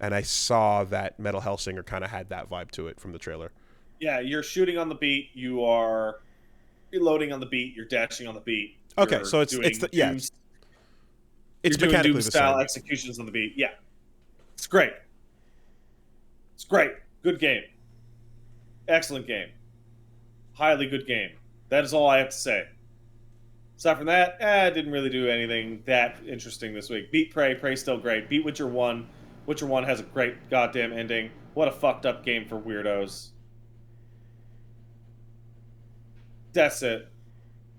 S1: And I saw that Metal Hellsinger kind of had that vibe to it from the trailer.
S2: Yeah, you're shooting on the beat, you are reloading on the beat, you're dashing on the beat.
S1: Okay, so it's
S2: doing Doom style executions on the beat. Yeah, it's great. It's great. Good game. Excellent game. Highly good game. That is all I have to say. Aside from that, I didn't really do anything that interesting this week. Beat Prey. Prey's still great. Beat Witcher 1. Witcher 1 has a great goddamn ending. What a fucked up game for weirdos. That's it.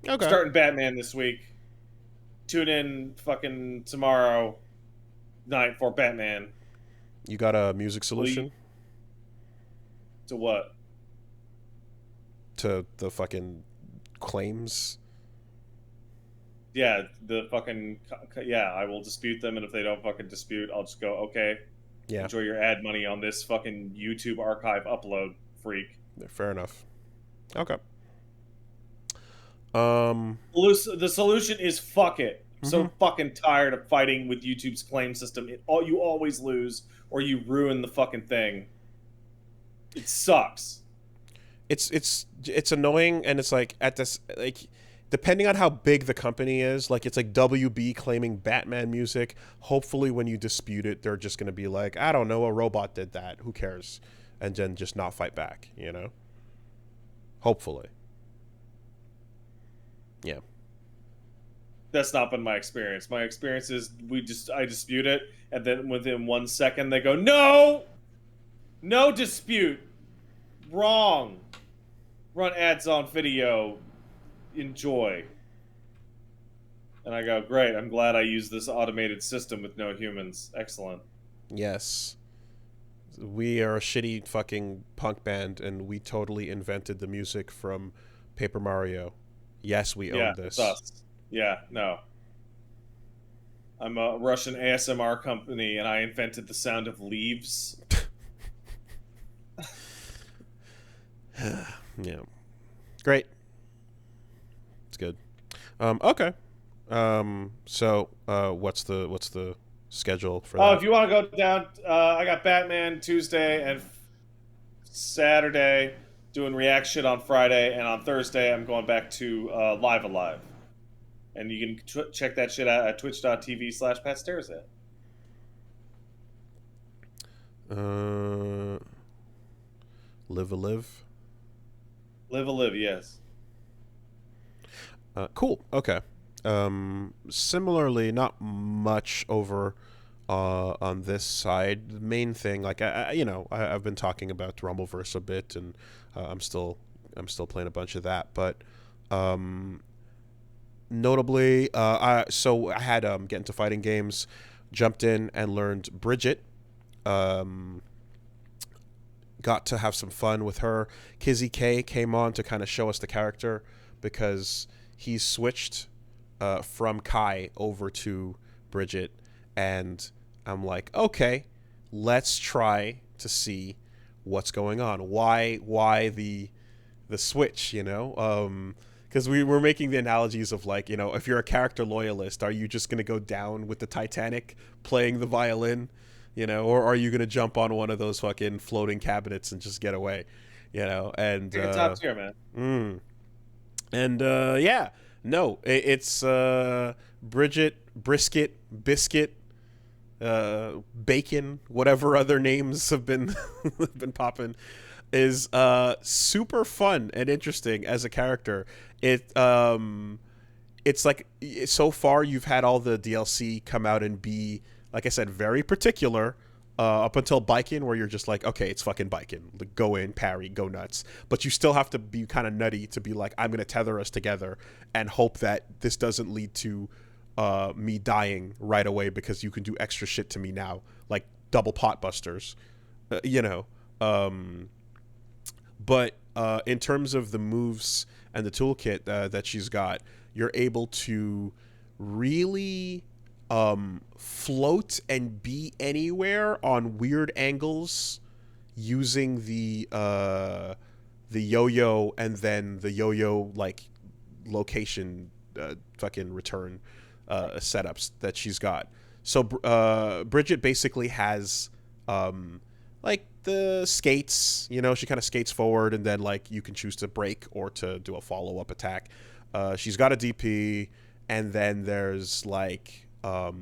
S1: Okay.
S2: Starting Batman this week. Tune in fucking tomorrow night for Batman.
S1: You got a music solution?
S2: To what?
S1: To the fucking claims?
S2: Yeah, I will dispute them, and if they don't fucking dispute, I'll just go, okay.
S1: Yeah.
S2: Enjoy your ad money on this fucking YouTube archive upload, freak.
S1: Fair enough. Okay.
S2: The solution is fuck it. I'm so fucking tired of fighting with YouTube's claim system. You always lose, or you ruin the fucking thing. It sucks.
S1: It's annoying, and it's like at this, like, depending on how big the company is, like it's like WB claiming Batman music. Hopefully when you dispute it, they're just going to be like, I don't know, a robot did that, who cares, and then just not fight back, you know. Hopefully. Yeah.
S2: That's not been my experience. My experience is I dispute it, and then within 1 second they go, no, no dispute, wrong, run ads on video, enjoy. And I go, great, I'm glad I used this automated system with no humans. Excellent.
S1: Yes. We are a shitty fucking punk band, and we totally invented the music from Paper Mario. Yes, we own
S2: It's
S1: this.
S2: us. Yeah, no. I'm a Russian ASMR company, and I invented the sound of leaves.
S1: Yeah. Great. It's good. Okay. So, what's the schedule for that?
S2: Oh, if you want to go down, I got Batman Tuesday and Saturday, doing react shit on Friday, and on Thursday I'm going back to Live Alive. And you can check that shit out at twitch.tv/PatStaresAt.
S1: Live a live.
S2: Live a live, yes.
S1: Cool. Okay. Similarly, not much over on this side. The main thing, like I've been talking about Rumbleverse a bit, and I'm still playing a bunch of that. But notably, I had get into fighting games, jumped in and learned Bridget. Got to have some fun with her. Kizzy K came on to kind of show us the character because he's switched from Kai over to Bridget, and I'm like, okay, let's try to see what's going on. Why the switch? Because we were making the analogies of, like, if you're a character loyalist, are you just gonna go down with the Titanic playing the violin, or are you gonna jump on one of those fucking floating cabinets and just get away, And
S2: Top tier, man.
S1: And yeah, no, it's Bridget, Brisket, Biscuit, Bacon, whatever other names have been been popping, is super fun and interesting as a character. It's like, so far you've had all the DLC come out and be, like I said, very particular. Up until Bikin, where you're just like, okay, it's fucking Bikin. Like, go in, parry, go nuts. But you still have to be kind of nutty to be like, I'm going to tether us together and hope that this doesn't lead to me dying right away because you can do extra shit to me now, like double pot busters, But in terms of the moves and the toolkit that she's got, you're able to really float and be anywhere on weird angles using the yo-yo, and then the yo-yo like location fucking return setups that she's got. So Bridget basically has like the skates, she kind of skates forward, and then like you can choose to break or to do a follow-up attack. She's got a DP, and then there's like a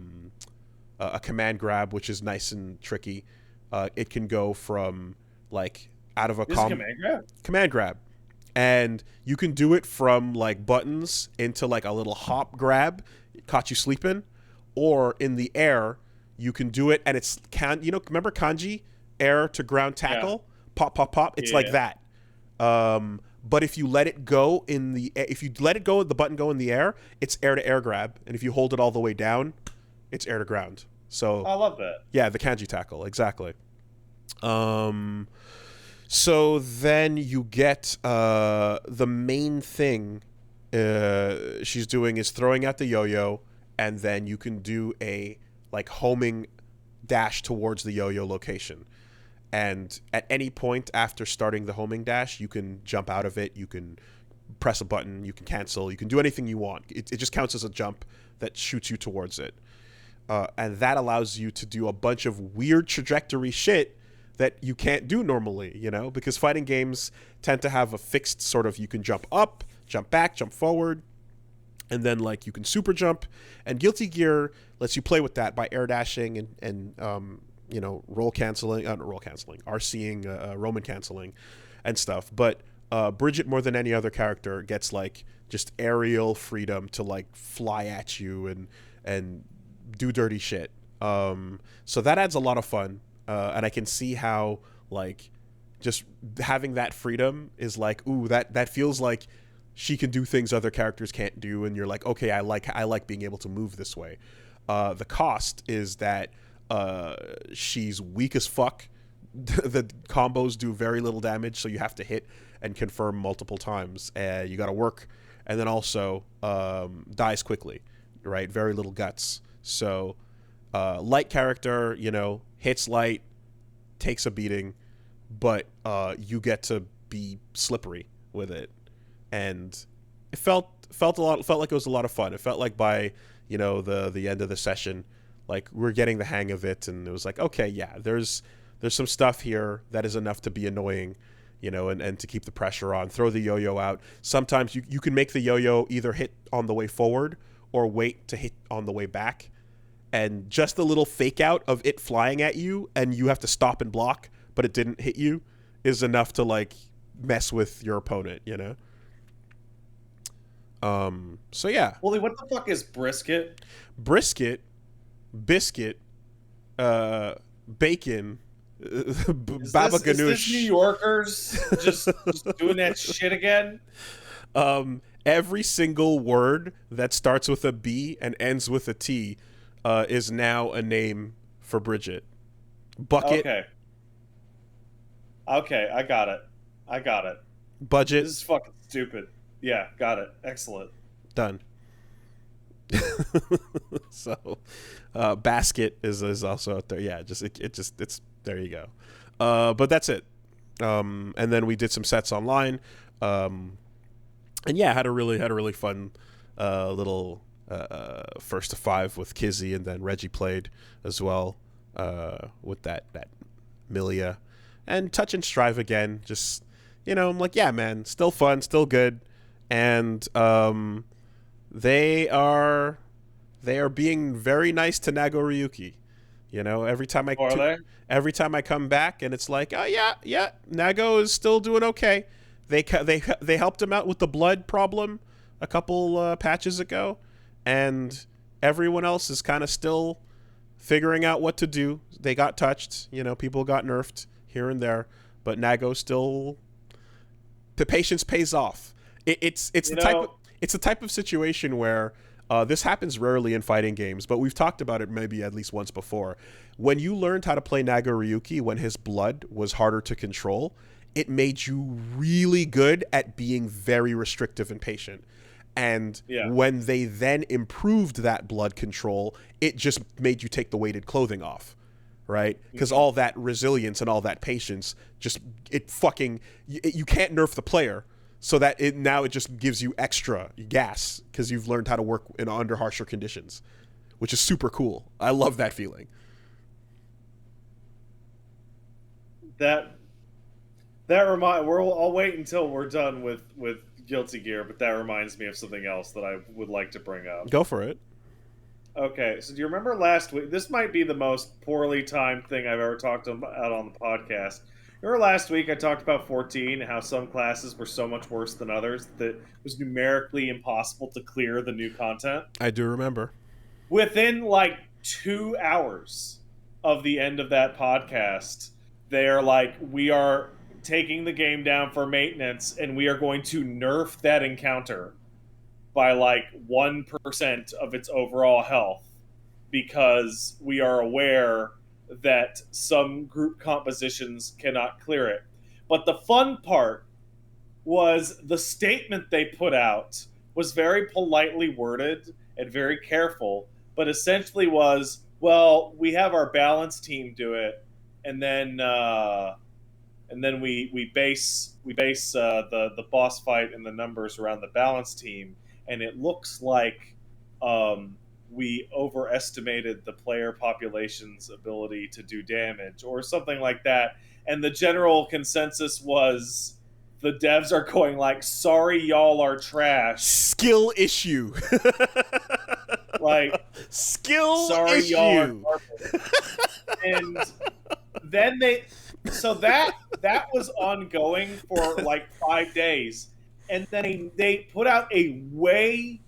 S1: command grab, which is nice and tricky. It can go from like out of a command grab, and you can do it from like buttons into like a little hop grab, caught you sleeping, or in the air you can do it, and it's remember kanji, air to ground tackle, pop pop pop. It's like that. But if you let it go the button go in the air, it's air to air grab, and if you hold it all the way down, it's air to ground. So
S2: I love that.
S1: Yeah, the kanji tackle, exactly. So then you get the main thing she's doing is throwing out the yo-yo, and then you can do a like homing dash towards the yo-yo location. And at any point after starting the homing dash, you can jump out of it, you can press a button, you can cancel, you can do anything you want. It just counts as a jump that shoots you towards it. And that allows you to do a bunch of weird trajectory shit that you can't do normally, because fighting games tend to have a fixed sort of, you can jump up, jump back, jump forward, and then like you can super jump. And Guilty Gear lets you play with that by air dashing and RCing, Roman canceling and stuff. But Bridget, more than any other character, gets like just aerial freedom to like fly at you and do dirty shit. So that adds a lot of fun, and I can see how like just having that freedom is like, ooh, that feels like she can do things other characters can't do, and you're like, okay, I like being able to move this way. The cost is that she's weak as fuck. The combos do very little damage, so you have to hit and confirm multiple times. You got to work, and then also dies quickly, right? Very little guts. So light character, you know, hits light, takes a beating, but you get to be slippery with it, and it felt like it was a lot of fun. It felt like by, you know, the end of the session, like we're getting the hang of it, and it was like, okay, yeah, there's some stuff here that is enough to be annoying, you know, and to keep the pressure on. Throw the yo-yo out. Sometimes you can make the yo-yo either hit on the way forward or wait to hit on the way back, and just the little fake out of it flying at you and you have to stop and block, but it didn't hit you, is enough to like mess with your opponent, you know? So yeah.
S2: Wooly, what the fuck is brisket?
S1: Brisket, biscuit, bacon, baba ganoush.
S2: Is this New Yorkers just doing that shit again?
S1: Every single word that starts with a B and ends with a T is now a name for Bridget. Bucket.
S2: Okay, I got it.
S1: Budget.
S2: This is fucking stupid. Yeah, got it. Excellent.
S1: Done. So, basket is also out there. Yeah, it's there you go. But that's it. And then we did some sets online. And yeah, had a really fun little first to 5 with Kizzy, and then Reggie played as well with that Milia, and Touch and Strive again. Just, you know, I'm like, yeah, man, still fun, still good, and they are being very nice to Nago Ryuki. You know, every time I come back, and it's like, oh yeah, Nago is still doing okay. They helped him out with the blood problem a couple patches ago, and everyone else is kind of still figuring out what to do. They got touched, you know, people got nerfed here and there, but Nago still, the patience pays off. It's the type of situation where this happens rarely in fighting games, but we've talked about it maybe at least once before. When you learned how to play Nago Ryuki when his blood was harder to control, it made you really good at being very restrictive and patient. And when they then improved that blood control, it just made you take the weighted clothing off, right? Because all that resilience and all that patience, you can't nerf the player, so that it just gives you extra gas because you've learned how to work under harsher conditions, which is super cool. I love that feeling.
S2: I'll wait until we're done with Guilty Gear, but that reminds me of something else that I would like to bring up.
S1: Go for it.
S2: Okay, so do you remember last week? This might be the most poorly timed thing I've ever talked about on the podcast. Remember last week I talked about 14, how some classes were so much worse than others that it was numerically impossible to clear the new content?
S1: I do remember.
S2: Within like 2 hours of the end of that podcast, they're like, we are taking the game down for maintenance, and we are going to nerf that encounter by like 1% of its overall health, because we are aware that some group compositions cannot clear it. But the fun part was the statement they put out was very politely worded and very careful, but essentially was, well, we have our balance team do it, and then we base the boss fight and the numbers around the balance team, and it looks like we overestimated the player population's ability to do damage or something like that. And the general consensus was the devs are going like, sorry, y'all are trash.
S1: Skill issue.
S2: Like,
S1: skill
S2: sorry,
S1: issue.
S2: Y'all are garbage. And then so that That was ongoing for like 5 days, and then they put out a way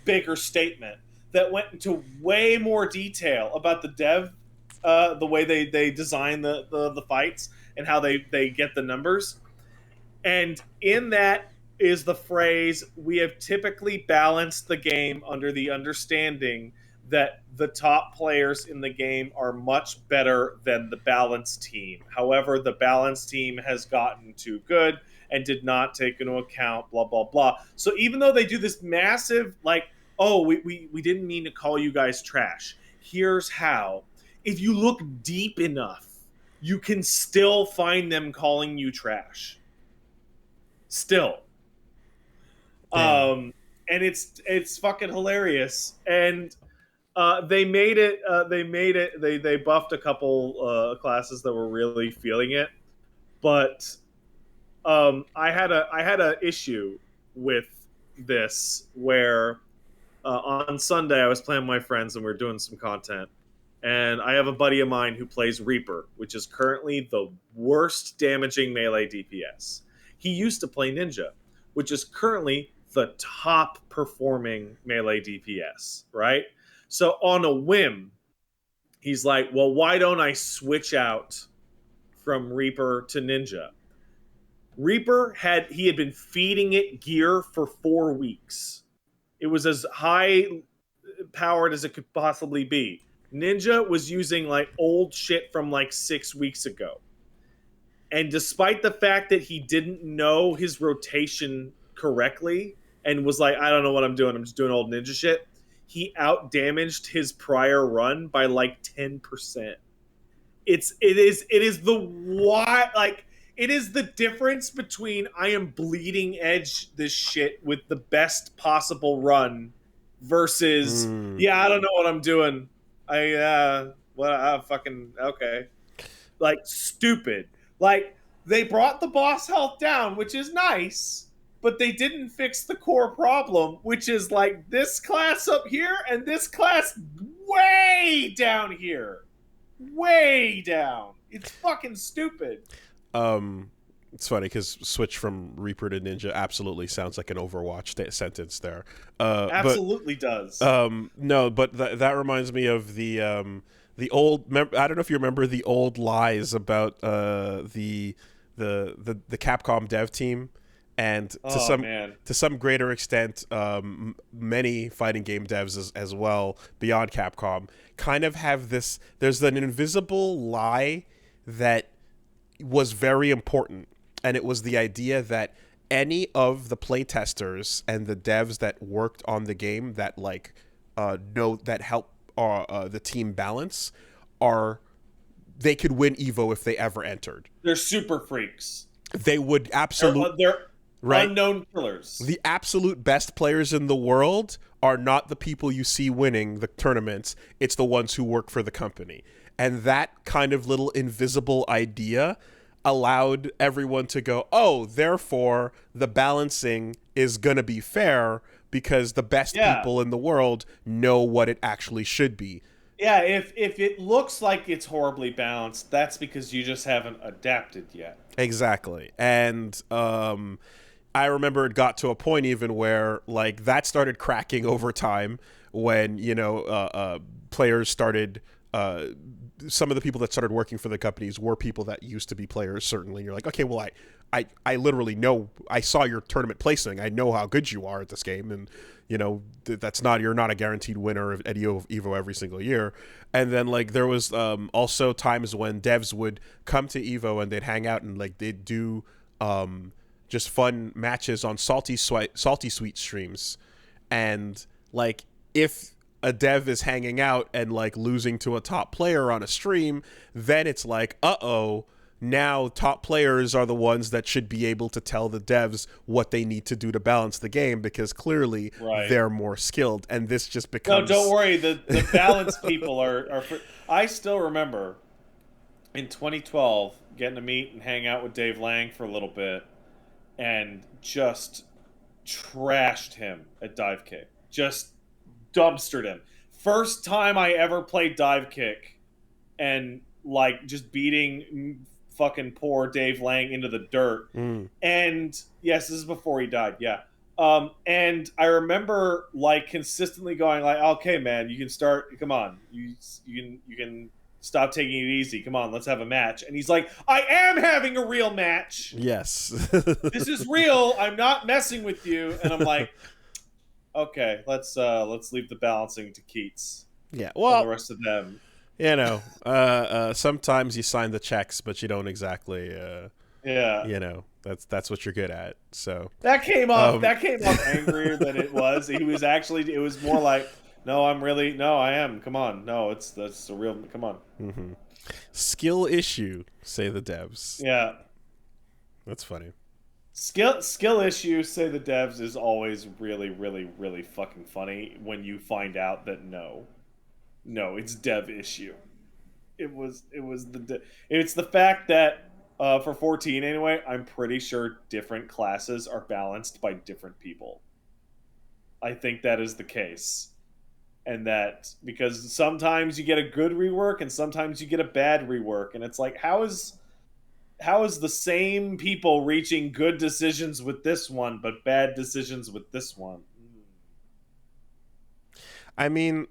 S2: bigger statement that went into way more detail about the the way they design the fights and how they get the numbers. And in that is the phrase, we have typically balanced the game under the understanding that the top players in the game are much better than the balanced team. However, the balanced team has gotten too good and did not take into account blah, blah, blah. So even though they do this massive, like, oh, we didn't mean to call you guys trash. Here's how. If you look deep enough, you can still find them calling you trash. Still. And it's fucking hilarious. And they made it. They buffed a couple classes that were really feeling it, but I had a issue with this where on Sunday I was playing with my friends and we were doing some content, and I have a buddy of mine who plays Reaper, which is currently the worst damaging melee DPS. He used to play Ninja, which is currently the top performing melee DPS, right? So on a whim, he's like, well, why don't I switch out from Reaper to Ninja? Reaper had been feeding it gear for 4 weeks. It was as high powered as it could possibly be. Ninja was using like old shit from like 6 weeks ago. And despite the fact that he didn't know his rotation correctly and was like, I don't know what I'm doing, I'm just doing old Ninja shit, he out damaged his prior run by like 10%. It is the why, like, it is the difference between I am bleeding edge this shit with the best possible run versus I don't know what I'm doing. Fucking okay. Like, stupid. Like, they brought the boss health down, which is nice, but they didn't fix the core problem, which is like this class up here and this class way down here. Way down. It's fucking stupid.
S1: It's funny because switch from Reaper to Ninja absolutely sounds like an Overwatch sentence there.
S2: Absolutely does.
S1: No, but that reminds me of the old. I don't know if you remember the old lies about the Capcom dev team, and to some greater extent, many fighting game devs as well beyond Capcom kind of have this. There's an invisible lie that was very important, and it was the idea that any of the playtesters and the devs that worked on the game that help the team balance they could win Evo if they ever entered.
S2: They're super freaks.
S1: They would absolutely.
S2: They're
S1: right?
S2: Unknown killers.
S1: The absolute best players in the world are not the people you see winning the tournaments. It's the ones who work for the company. And that kind of little invisible idea allowed everyone to go, oh, therefore the balancing is going to be fair because the best people in the world know what it actually should be.
S2: Yeah, if it looks like it's horribly balanced, that's because you just haven't adapted yet.
S1: Exactly. And I remember it got to a point even where like that started cracking over time when, players started some of the people that started working for the companies were people that used to be players, certainly. And you're like, okay, well, I literally know, I saw your tournament placing. I know how good you are at this game. And, you're not a guaranteed winner at Evo every single year. And then, like, there was also times when devs would come to Evo and they'd hang out and, like, they'd do just fun matches on Salty Sweet streams. And, like, if a dev is hanging out and like losing to a top player on a stream, then it's like, now top players are the ones that should be able to tell the devs what they need to do to balance the game because clearly they're more skilled. And this just becomes...
S2: No, don't worry. The balanced people are I still remember in 2012 getting to meet and hang out with Dave Lang for a little bit and just trashed him at Dive Kick. Just dumpstered him. First time I ever played Dive Kick and like just beating fucking poor Dave Lang into the dirt. And yes, this is before he died. Yeah. And I remember like consistently going like, okay, man, you can start. Come on, you can stop taking it easy. Come on, let's have a match. And he's like, I am having a real match.
S1: Yes.
S2: This is real. I'm not messing with you. And I'm like, okay, let's leave the balancing to Keats.
S1: Yeah. Well,
S2: and the rest of them.
S1: You know, sometimes you sign the checks, but you don't exactly.
S2: Yeah.
S1: You know, that's what you're good at. So
S2: that came off angrier than it was. He was actually. It was more like, no, I am. Come on, no, that's a real. Come on.
S1: Mm-hmm. Skill issue, say the devs.
S2: Yeah,
S1: that's funny.
S2: Skill issue, say the devs, is always really, really, really fucking funny when you find out that no, it's dev issue. It's the fact that for 14 anyway, I'm pretty sure different classes are balanced by different people. I think that is the case. And that because sometimes you get a good rework and sometimes you get a bad rework, and it's like, how is the same people reaching good decisions with this one but bad decisions with this one?
S1: I mean,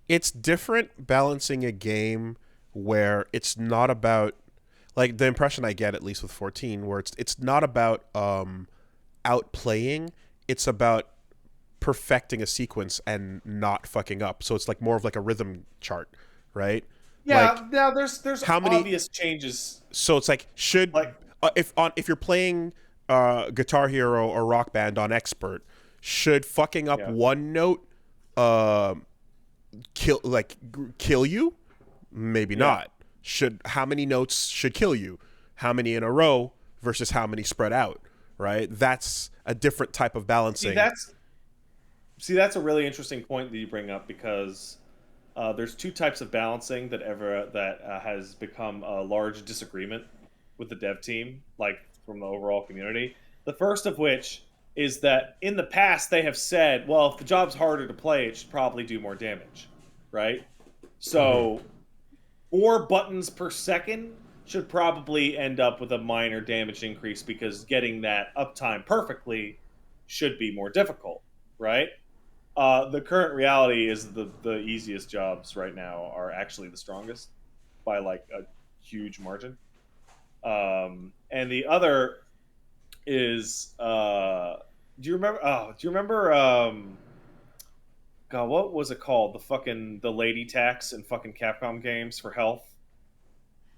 S1: it's different balancing a game where it's not about, like, the impression I get, at least with 14, where it's not about outplaying, it's about perfecting a sequence and not fucking up. So it's like more of like a rhythm chart, right?
S2: Yeah,
S1: like,
S2: now there's how many obvious changes.
S1: So it's like, should like if you're playing Guitar Hero or Rock Band on expert, should fucking up one note kill you? Maybe not. How many notes should kill you? How many in a row versus how many spread out, right? That's a different type of balancing.
S2: That's a really interesting point that you bring up, because there's two types of balancing that has become a large disagreement with the dev team, like from the overall community. The first of which is that in the past they have said, well, if the job's harder to play, it should probably do more damage, right? So 4 buttons per second should probably end up with a minor damage increase, because getting that uptime perfectly should be more difficult, right? The current reality is the easiest jobs right now are actually the strongest by like a huge margin. And the other is do you remember God, what was it called? The lady tax in fucking Capcom games for health,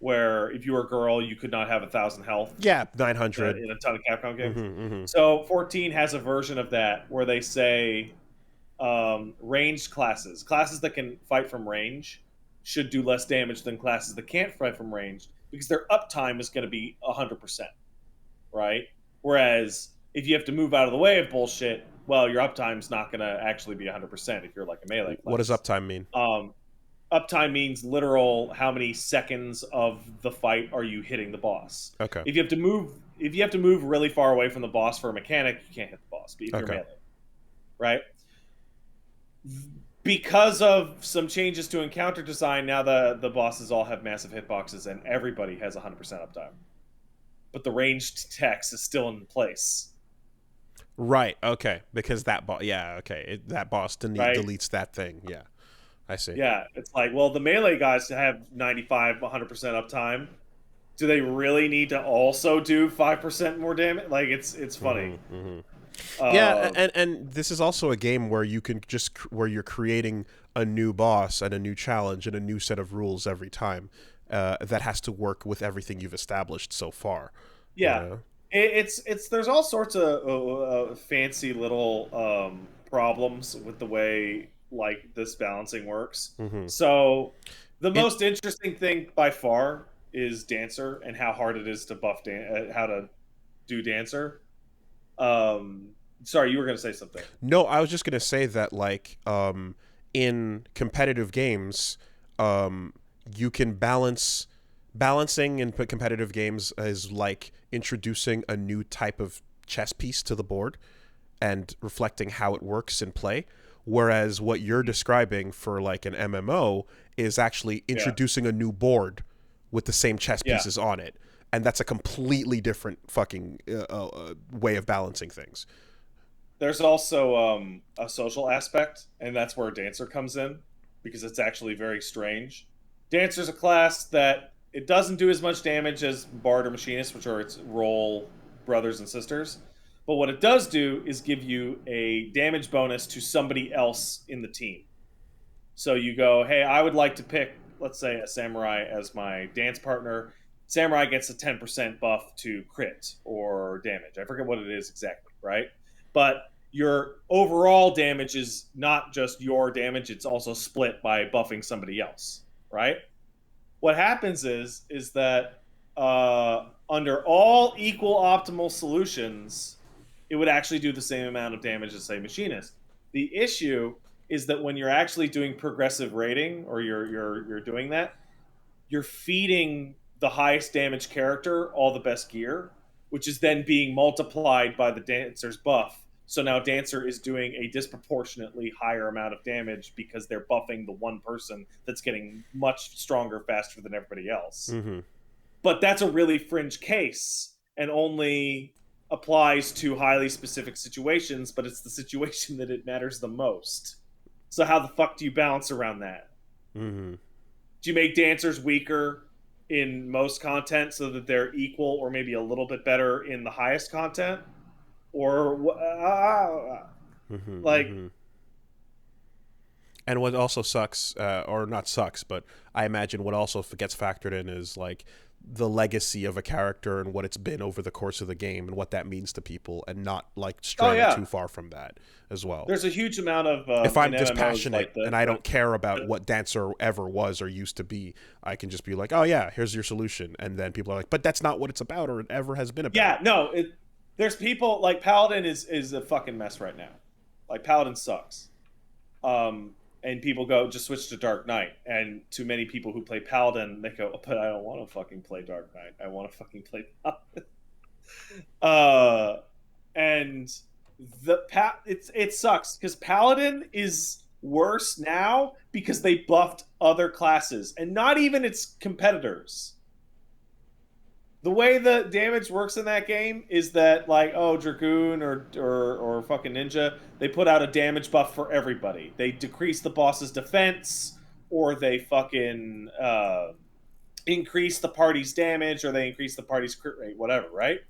S2: where if you were a girl, you could not have 1,000 health.
S1: Yeah, 900
S2: in a ton of Capcom games. So 14 has a version of that where they say ranged classes that can fight from range should do less damage than classes that can't fight from range, because their uptime is going to be 100%, right? Whereas if you have to move out of the way of bullshit, well, your uptime's not going to actually be 100% if you're like a melee class.
S1: What does uptime mean?
S2: Uptime means literal how many seconds of the fight are you hitting the boss.
S1: Okay.
S2: If you have to move really far away from the boss for a mechanic, you can't hit the boss. But if you're melee, right? Because of some changes to encounter design, now the bosses all have massive hitboxes and everybody has 100% uptime. But the ranged text is still in place.
S1: Right, okay. Because that boss, that boss deletes that thing, yeah. I see.
S2: Yeah, it's like, well, the melee guys have 95, 100% uptime. Do they really need to also do 5% more damage? Like, it's funny.
S1: Yeah, and this is also a game where where you're creating a new boss and a new challenge and a new set of rules every time that has to work with everything you've established so far.
S2: Yeah, you know? It's there's all sorts of fancy little problems with the way like this balancing works. So the most interesting thing by far is Dancer and how hard it is to buff how to do Dancer. Sorry, you were going to say something.
S1: No, I was just going to say that, like, in competitive games, you can balancing in competitive games is like introducing a new type of chess piece to the board and reflecting how it works in play. Whereas what you're describing for like an MMO is actually introducing a new board with the same chess
S2: Yeah.
S1: pieces on it, and that's a completely different fucking way of balancing things.
S2: There's also a social aspect, and that's where Dancer comes in, because it's actually very strange. Dancer's a class that it doesn't do as much damage as Bard or Machinist, which are its role brothers and sisters. But what it does do is give you a damage bonus to somebody else in the team. So you go, hey, I would like to pick, let's say, a Samurai as my dance partner. Samurai gets a 10% buff to crit or damage. I forget what it is exactly, right? But your overall damage is not just your damage, it's also split by buffing somebody else, right? What happens is that under all equal optimal solutions, it would actually do the same amount of damage as, say, Machinist. The issue is that when you're actually doing progressive rating, or you're doing that, you're feeding the highest damage character all the best gear, which is then being multiplied by the Dancer's buff. So now Dancer is doing a disproportionately higher amount of damage because they're buffing the one person that's getting much stronger faster than everybody else.
S1: Mm-hmm.
S2: But that's a really fringe case and only applies to highly specific situations, but it's the situation that it matters the most. So how the fuck do you balance around that?
S1: Mm-hmm.
S2: Do you make Dancers weaker in most content so that they're equal or maybe a little bit better in the highest content? Or
S1: Mm-hmm.
S2: like,
S1: Mm-hmm. And what also sucks, or not sucks, but I imagine what also gets factored in is like the legacy of a character and what it's been over the course of the game and what that means to people, and not like straying too far from that as well.
S2: There's a huge amount of
S1: if I'm just
S2: MMOs,
S1: passionate
S2: like
S1: and I don't care about what Dancer ever was or used to be, I can just be like, oh yeah, here's your solution, and then people are like, but that's not what it's about or it ever has been about.
S2: Yeah, no, there's people like Paladin is a fucking mess right now. Like Paladin sucks. And people go, just switch to Dark Knight. And to many people who play Paladin, they go, but I don't want to fucking play Dark Knight. I want to fucking play Paladin. And it sucks because Paladin is worse now because they buffed other classes and not even its competitors. The way the damage works in that game is that, like, oh, Dragoon or fucking Ninja, they put out a damage buff for everybody. They decrease the boss's defense, or they fucking increase the party's damage, or they increase the party's crit rate, whatever, right?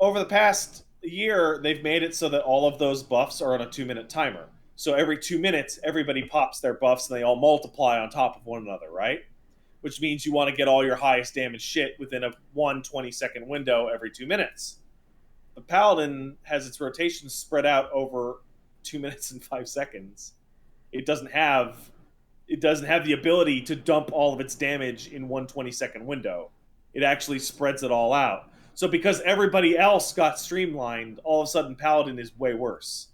S2: Over the past year, they've made it so that all of those buffs are on a 2-minute timer. So every 2 minutes, everybody pops their buffs and they all multiply on top of one another, right? Which means you want to get all your highest damage shit within a 20-second window every 2 minutes. The Paladin has its rotations spread out over 2 minutes and 5 seconds. It doesn't have the ability to dump all of its damage in 20-second window. It actually spreads it all out. So because everybody else got streamlined, all of a sudden Paladin is way worse.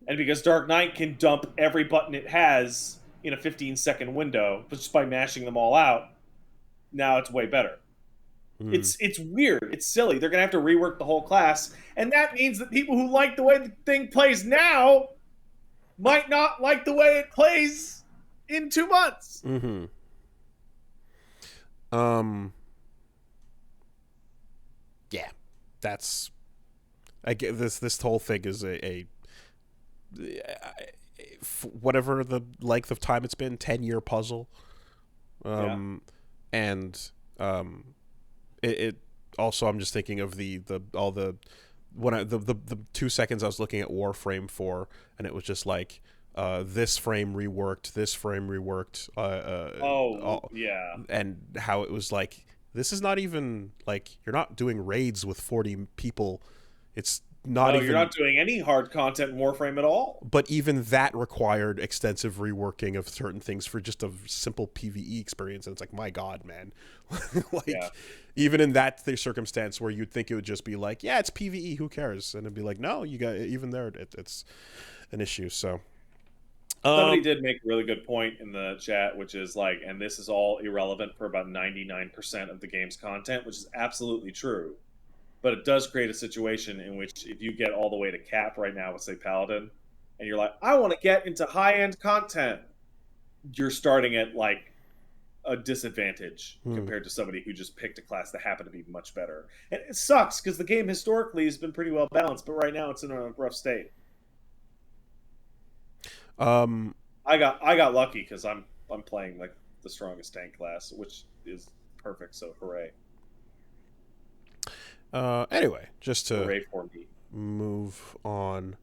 S2: And because Dark Knight can dump every button it has in a 15-second window, just by mashing them all out, now it's way better. It's weird. It's silly. They're going to have to rework the whole class. And that means that people who like the way the thing plays now might not like the way it plays in 2 months.
S1: Mm-hmm. Yeah. That's... I get this whole thing is a whatever the length of time it's been, 10-year puzzle. And it also, I'm just thinking of the 2 seconds I was looking at Warframe for, and it was just like this frame reworked, and how it was like, this is not even like, you're not doing raids with 40 people. It's not even...
S2: You're not doing any hard content in Warframe at all.
S1: But even that required extensive reworking of certain things for just a simple PvE experience. And it's like, my God, man. Even in that circumstance where you'd think it would just be like, yeah, it's PvE, who cares? And it'd be like, no, you got... Even there, it's an issue, so...
S2: Somebody did make a really good point in the chat, which is like, and this is all irrelevant for about 99% of the game's content, which is absolutely true. But it does create a situation in which if you get all the way to cap right now with, say, Paladin, and you're like, I want to get into high-end content, you're starting at, like, a disadvantage compared to somebody who just picked a class that happened to be much better. And it sucks because the game historically has been pretty well balanced, but right now it's in a rough state. I got lucky because I'm playing like the strongest tank class, which is perfect. So hooray!
S1: Anyway, just to
S2: hooray for me.
S1: Move on.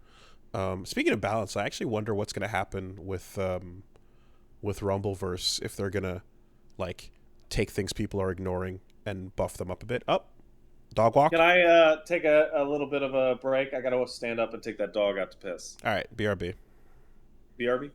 S1: Speaking of balance, I actually wonder what's going to happen with Rumbleverse, if they're going to like take things people are ignoring and buff them up a bit. Dog walk.
S2: Can I take a little bit of a break? I got to stand up and take that dog out to piss.
S1: All right, BRB.
S2: BRB.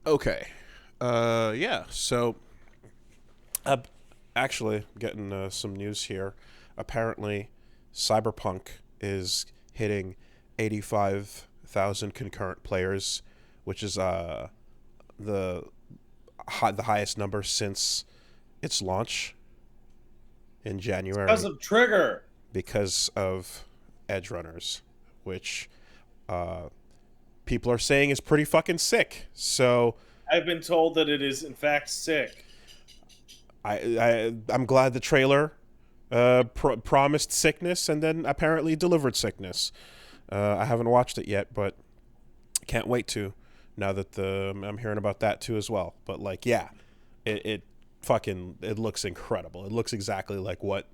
S1: Okay. Yeah. So Uh, Actually, getting some news here. Apparently, Cyberpunk is hitting 85,000 concurrent players, which is the the highest number since its launch in January.
S2: Because of Trigger.
S1: Because of Edge Runners, which people are saying is pretty fucking sick. So
S2: I've been told that it is in fact sick.
S1: I'm glad the trailer promised sickness and then apparently delivered sickness. I haven't watched it yet, but can't wait to. Now that I'm hearing about that too as well. But like, yeah, it looks incredible. It looks exactly like what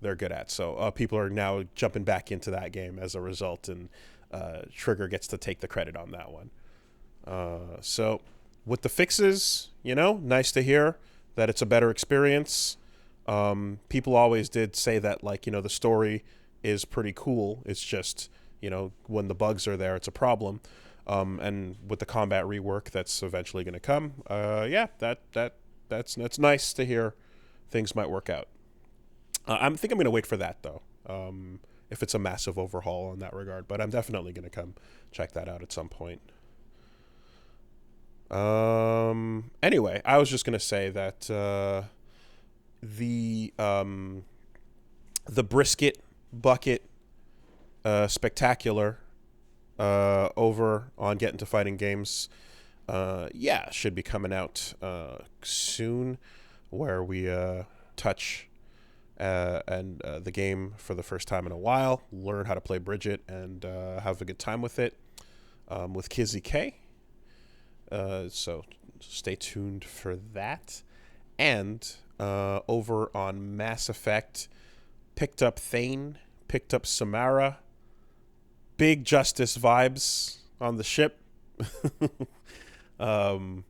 S1: they're good at. So people are now jumping back into that game as a result, and Trigger gets to take the credit on that one. So with the fixes, nice to hear that it's a better experience. People always did say that, like, the story is pretty cool. It's just, when the bugs are there, it's a problem. And with the combat rework that's eventually going to come, that's nice to hear things might work out. I think I'm going to wait for that, though, if it's a massive overhaul in that regard. But I'm definitely going to come check that out at some point. Anyway, I was just going to say that the brisket bucket spectacular over on Getting to Fighting Games, should be coming out soon, where we touch the game for the first time in a while, learn how to play Bridget, and have a good time with it with Kizzy K. So stay tuned for that. And over on Mass Effect, picked up Thane, picked up Samara. Big Justice vibes on the ship. The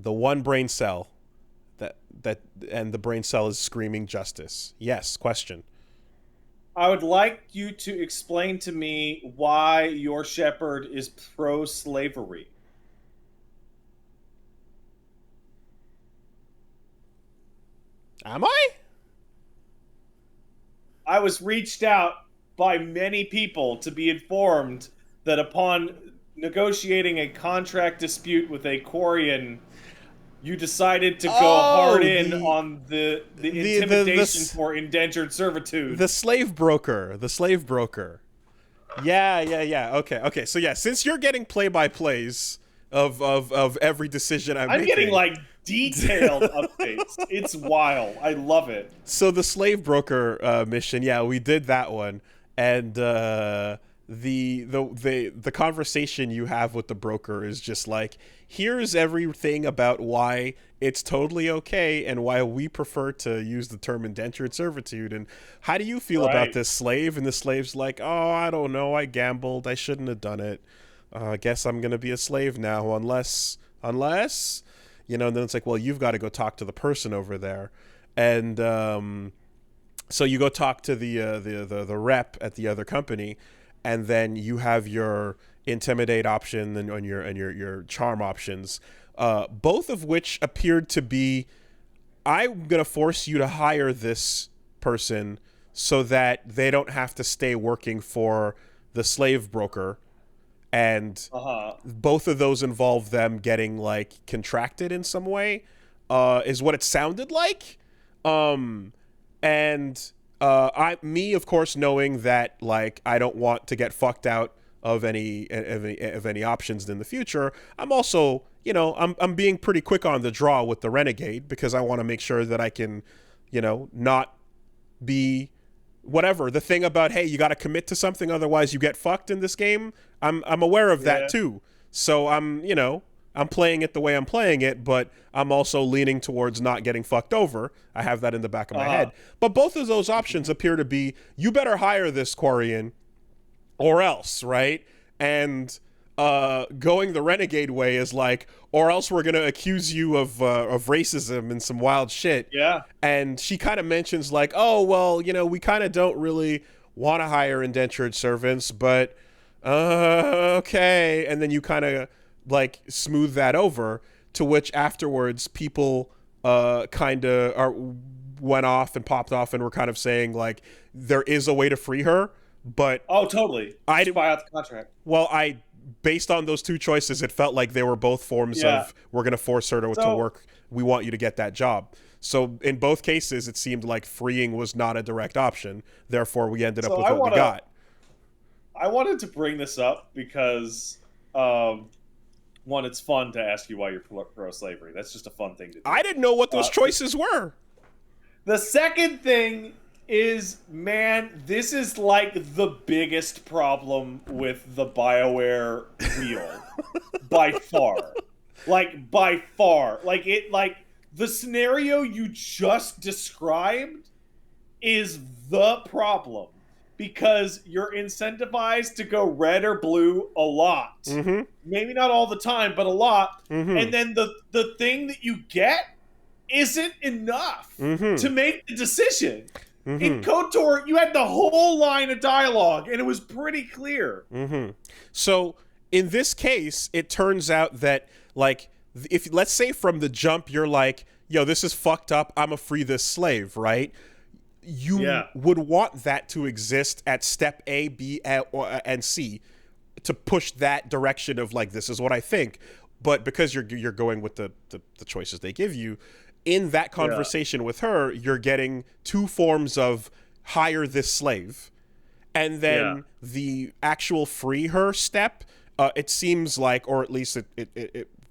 S1: one brain cell and the brain cell is screaming justice. Yes, question.
S2: I would like you to explain to me why your Shepard is pro-slavery.
S1: Am I?
S2: I was reached out by many people to be informed that upon negotiating a contract dispute with a Quarian, you decided to go hard in on the intimidation for indentured servitude.
S1: The slave broker. Yeah. Okay. So yeah, since you're getting play-by-plays of every decision I'm making.
S2: Getting like detailed updates. It's wild. I love it.
S1: So the slave broker mission, yeah, we did that one, and the conversation you have with the broker is just like, here's everything about why it's totally okay and why we prefer to use the term indentured servitude, and how do you feel about this slave? And the slave's like, oh, I don't know, I gambled, I shouldn't have done it. I guess I'm gonna be a slave now, unless and then it's like, well, you've got to go talk to the person over there, and so you go talk to the rep at the other company, and then you have your intimidate option and your charm options, both of which appeared to be, I'm gonna force you to hire this person so that they don't have to stay working for the slave broker. And both of those involve them getting like contracted in some way, is what it sounded like. Of course, knowing that like I don't want to get fucked out of any options in the future, I'm also, I'm being pretty quick on the draw with the Renegade, because I want to make sure that I can, not be whatever. The thing about, hey, you got to commit to something, otherwise you get fucked in this game. I'm aware of that too. So I'm playing it the way I'm playing it, but I'm also leaning towards not getting fucked over. I have that in the back of my head. But both of those options appear to be, you better hire this Quarian or else, right? And going the Renegade way is like, or else we're going to accuse you of racism and some wild shit.
S2: Yeah.
S1: And she kind of mentions like, oh, well, we kind of don't really want to hire indentured servants, but okay. And then you kind of like smooth that over, to which afterwards people kind of went off and popped off and were kind of saying like there is a way to free her, but
S2: totally. I didn't buy out the contract.
S1: Well, based on those two choices, it felt like they were both forms of we're gonna force her to work. We want you to get that job. So in both cases, it seemed like freeing was not a direct option. Therefore, we ended up with what we got.
S2: I wanted to bring this up because, one, it's fun to ask you why you're pro-slavery. That's just a fun thing to do.
S1: I didn't know what those choices were.
S2: The second thing is, man, this is like the biggest problem with the BioWare wheel. By far. Like, by far. Like, the scenario you just described is the problem. Because you're incentivized to go red or blue a lot.
S1: Mm-hmm.
S2: Maybe not all the time, but a lot.
S1: Mm-hmm.
S2: And then the thing that you get isn't enough to make the decision. Mm-hmm. In KOTOR, you had the whole line of dialogue, and it was pretty clear.
S1: Mm-hmm. So, in this case, it turns out that, like, if let's say from the jump, you're like, yo, this is fucked up, I'm gonna free this slave, right? You would want that to exist at step A, B, and C to push that direction of, like, this is what I think. But because you're going with the choices they give you, in that conversation with her, you're getting two forms of hire this slave. And then the actual free her step, it seems like, or at least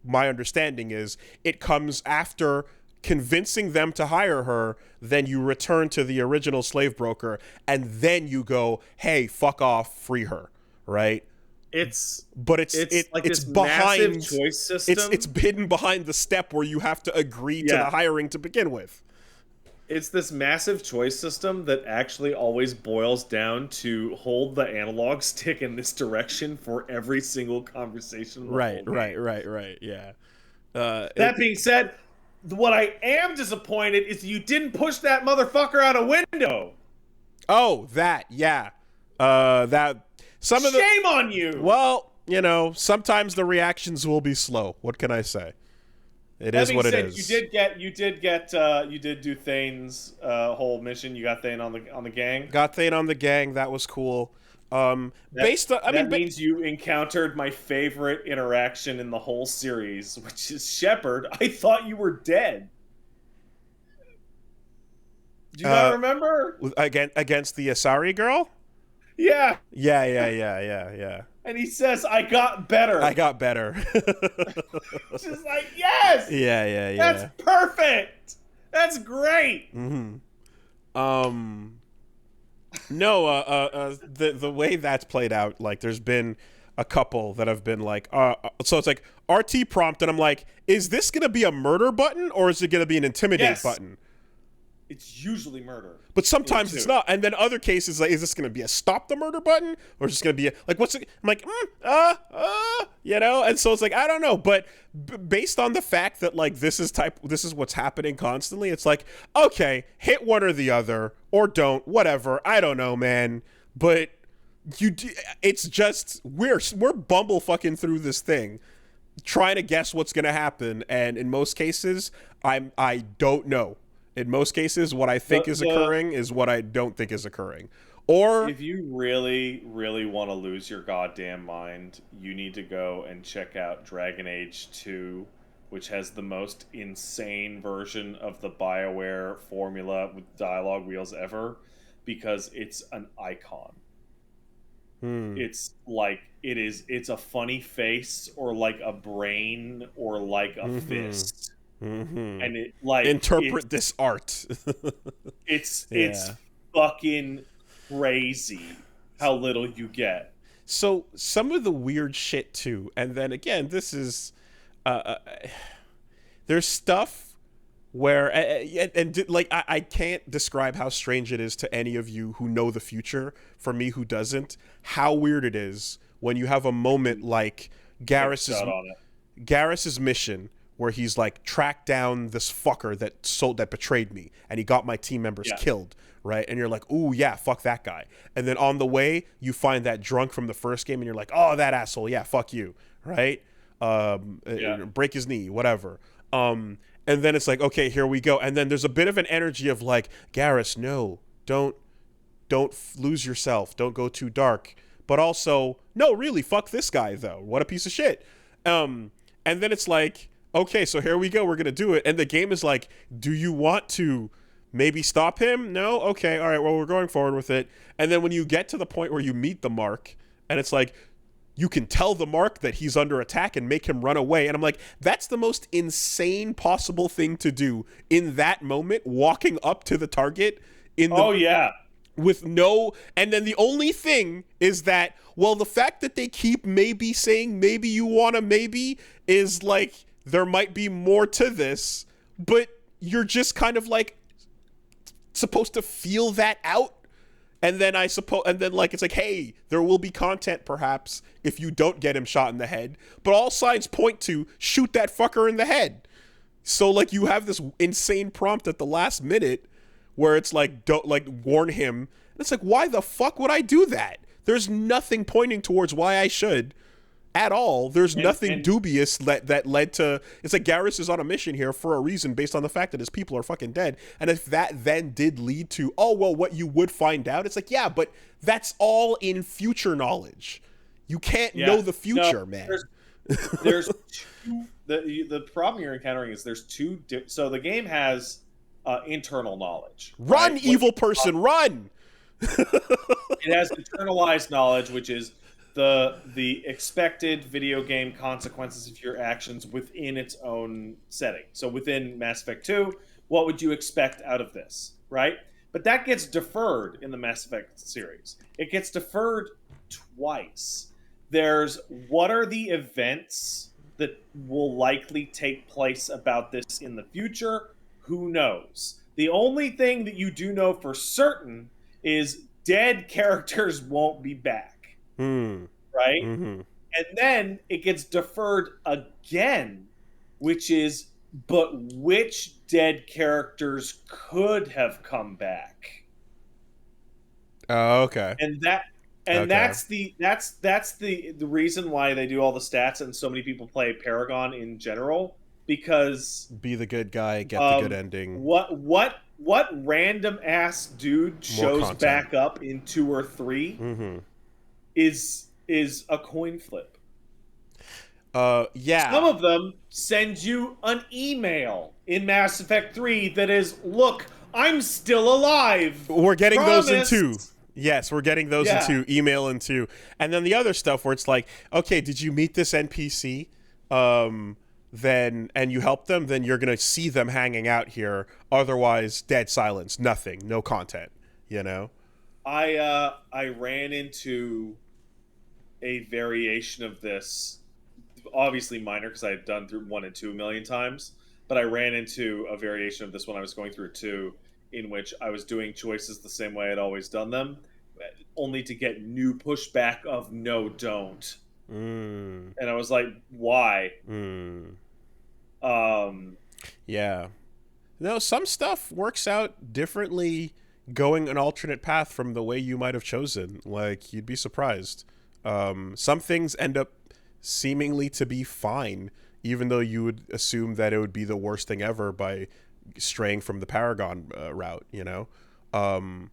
S1: my understanding is, it comes after convincing them to hire her, then you return to the original slave broker, and then you go, hey, fuck off, free her, right?
S2: It's like
S1: it's
S2: this
S1: behind
S2: massive choice system.
S1: It's hidden behind the step where you have to agree to the hiring to begin with.
S2: It's this massive choice system that actually always boils down to hold the analog stick in this direction for every single conversation.
S1: Right. Yeah.
S2: That being said, what I am disappointed is you didn't push that motherfucker out a window.
S1: Oh, that, yeah. Shame
S2: on you!
S1: Well, you know, sometimes the reactions will be slow. What can I say? It is what it is.
S2: You did do Thane's whole mission. You got Thane on the gang.
S1: Got Thane on the gang. That was cool.
S2: That means you encountered my favorite interaction in the whole series, which is Shepard. I thought you were dead. Do you not remember?
S1: Against the Asari girl?
S2: Yeah.
S1: Yeah.
S2: And he says, I got better. Just like, yes!
S1: Yeah.
S2: That's perfect! That's great!
S1: Mm-hmm. No, the way that's played out, like, there's been a couple that have been like, so it's like, RT prompt, and I'm like, is this going to be a murder button, or is it going to be an intimidate button?
S2: It's usually murder.
S1: But sometimes it's not. And then other cases, like, is this going to be a stop the murder button? Or is this going to be a, like, what's it? I'm like, you know? And so it's like, I don't know. But based on the fact that, like, this is what's happening constantly, it's like, okay, hit one or the other, or don't, whatever. I don't know, man. But it's just, we're bumble fucking through this thing, trying to guess what's going to happen. And in most cases, I don't know. In most cases, what I think is occurring is what I don't think is occurring. Or
S2: if you really, really want to lose your goddamn mind, you need to go and check out Dragon Age 2, which has the most insane version of the BioWare formula with dialogue wheels ever, because it's an icon. It's like, it's a funny face, or like a brain, or like a fist.
S1: Mm-hmm.
S2: And it, like,
S1: interpret this art.
S2: it's fucking crazy how little you get.
S1: So some of the weird shit too, and then again, this is there's stuff where I can't describe how strange it is to any of you who know the future. For me, who doesn't, how weird it is when you have a moment like Garrus's mission, where he's like, track down this fucker that betrayed me, and he got my team members killed, right? And you're like, ooh, yeah, fuck that guy. And then on the way, you find that drunk from the first game, and you're like, oh, that asshole, yeah, fuck you, right? Break his knee, whatever. And And then it's like, okay, here we go. And then there's a bit of an energy of like, Garrus, no, don't lose yourself. Don't go too dark. But also, no, really, fuck this guy, though. What a piece of shit. And then it's like, okay, so here we go. We're going to do it. And the game is like, do you want to maybe stop him? No? Okay, all right, well, we're going forward with it. And then when you get to the point where you meet the Mark, and it's like, you can tell the Mark that he's under attack and make him run away. And I'm like, that's the most insane possible thing to do in that moment, walking up to the target in the...
S2: Oh, yeah.
S1: With no, and then the only thing is that, well, the fact that they keep maybe saying maybe you wanna maybe is like, there might be more to this, but you're just kind of like supposed to feel that out. And then like, it's like, hey, there will be content perhaps if you don't get him shot in the head, but all signs point to shoot that fucker in the head. So like, you have this insane prompt at the last minute where it's like, don't, like, warn him. And it's like, why the fuck would I do that? There's nothing pointing towards why I should at all. There's nothing dubious that led to... It's like Garrus is on a mission here for a reason based on the fact that his people are fucking dead. And if that then did lead to, oh, well, what you would find out, it's like, yeah, but that's all in future knowledge. You can't know the future, man.
S2: There's two... The problem you're encountering is there's two... So the game has... internal knowledge.
S1: Run,
S2: right?
S1: evil person, run!
S2: It has internalized knowledge, which is the expected video game consequences of your actions within its own setting. So within Mass Effect 2, what would you expect out of this, right? But that gets deferred in the Mass Effect series. It gets deferred twice. There's what are the events that will likely take place about this in the future? Who knows? The only thing that you do know for certain is dead characters won't be back. Right? Mm-hmm. And then it gets deferred again, which is, but which dead characters could have come back?
S1: Oh, okay.
S2: That's the reason why they do all the stats and so many people play Paragon in general. Because
S1: be the good guy, get the good ending.
S2: What random ass dude shows back up in 2 or 3 is a coin flip.
S1: Yeah.
S2: Some of them send you an email in Mass Effect 3 that is, look, I'm still alive.
S1: We're getting those in 2. Yes, we're getting those in 2. Email in 2. And then the other stuff where it's like, okay, did you meet this NPC? Then and you help them, then you're gonna see them hanging out here. Otherwise, dead silence, nothing, no content. You know.
S2: I ran into a variation of this, obviously minor because I had done through 1 and 2 a million times, but I ran into a variation of this when I was going through 2, in which I was doing choices the same way I'd always done them, only to get new pushback of no, don't. And I was like, why?
S1: Yeah. No, some stuff works out differently going an alternate path from the way you might have chosen. Like, you'd be surprised. Some things end up seemingly to be fine, even though you would assume that it would be the worst thing ever by straying from the Paragon route, you know?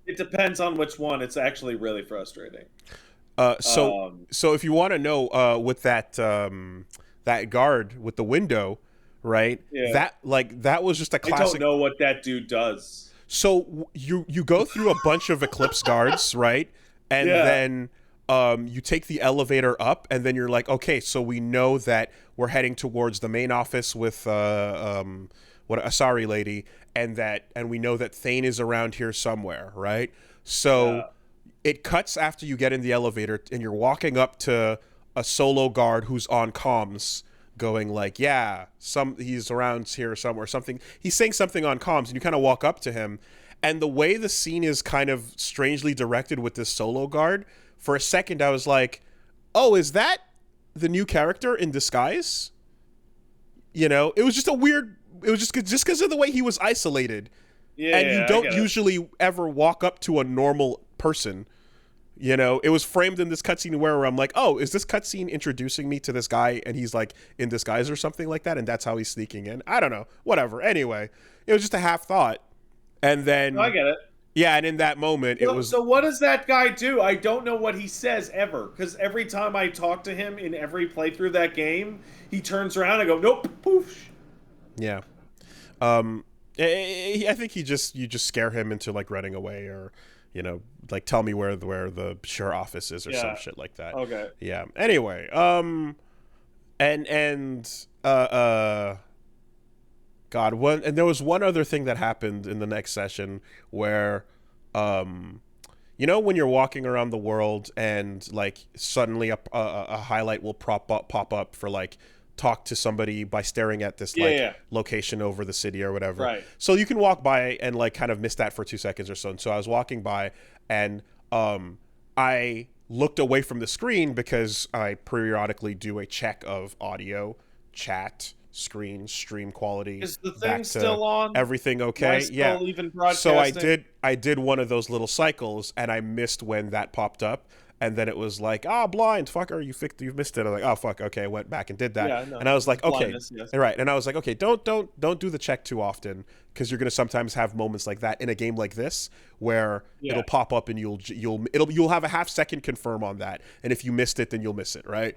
S2: It depends on which one. It's actually really frustrating.
S1: So if you want to know, with that guard with the window, right? Yeah. That was just a classic.
S2: I don't know what that dude does.
S1: So you go through a bunch of Eclipse guards, right? And then you take the elevator up, and then you're like, okay, so we know that we're heading towards the main office with Asari lady, and we know that Thane is around here somewhere, right? So it cuts after you get in the elevator, and you're walking up to a solo guard who's on comms, going like, he's around here somewhere, something. He's saying something on comms, and you kind of walk up to him, and the way the scene is kind of strangely directed with this solo guard, for a second I was like, oh, is that the new character in disguise? You know, it was just a weird, it was just because of the way he was isolated. And you don't usually ever walk up to a normal person, You know, it was framed in this cutscene where I'm like, oh, is this cutscene introducing me to this guy and he's like in disguise or something like that, and that's how he's sneaking in? I don't know. Whatever. Anyway, it was just a half thought, and
S2: No, I
S1: then
S2: get it.
S1: yeah, and in that moment, it was.
S2: So what does that guy do? I don't know what he says ever, because every time I talk to him in every playthrough of that game, he turns around and go, nope, poof.
S1: Yeah. I think you just scare him into like running away, or you know, like tell me where the sure office is or some shit like that.
S2: Okay.
S1: Yeah. Anyway, God, and there was one other thing that happened in the next session where, you know, when you're walking around the world and like suddenly a highlight will pop up for like talk to somebody by staring at this location over the city or whatever.
S2: Right.
S1: So you can walk by and like kind of miss that for 2 seconds or so. And so I was walking by and I looked away from the screen because I periodically do a check of audio, chat, screen, stream quality.
S2: Is the thing still on?
S1: Everything okay? Yeah.
S2: Even broadcasting?
S1: So I did one of those little cycles and I missed when that popped up. And then it was like, blind, fucker, you missed it. I'm like, oh fuck, okay, I went back and did that.
S2: Yeah, no,
S1: and I was like, okay,
S2: blindness, yes.
S1: right. And I was like, okay, don't do the check too often, because you're gonna sometimes have moments like that in a game like this where it'll pop up and you'll have a half second confirm on that, and if you missed it, then you'll miss it, right?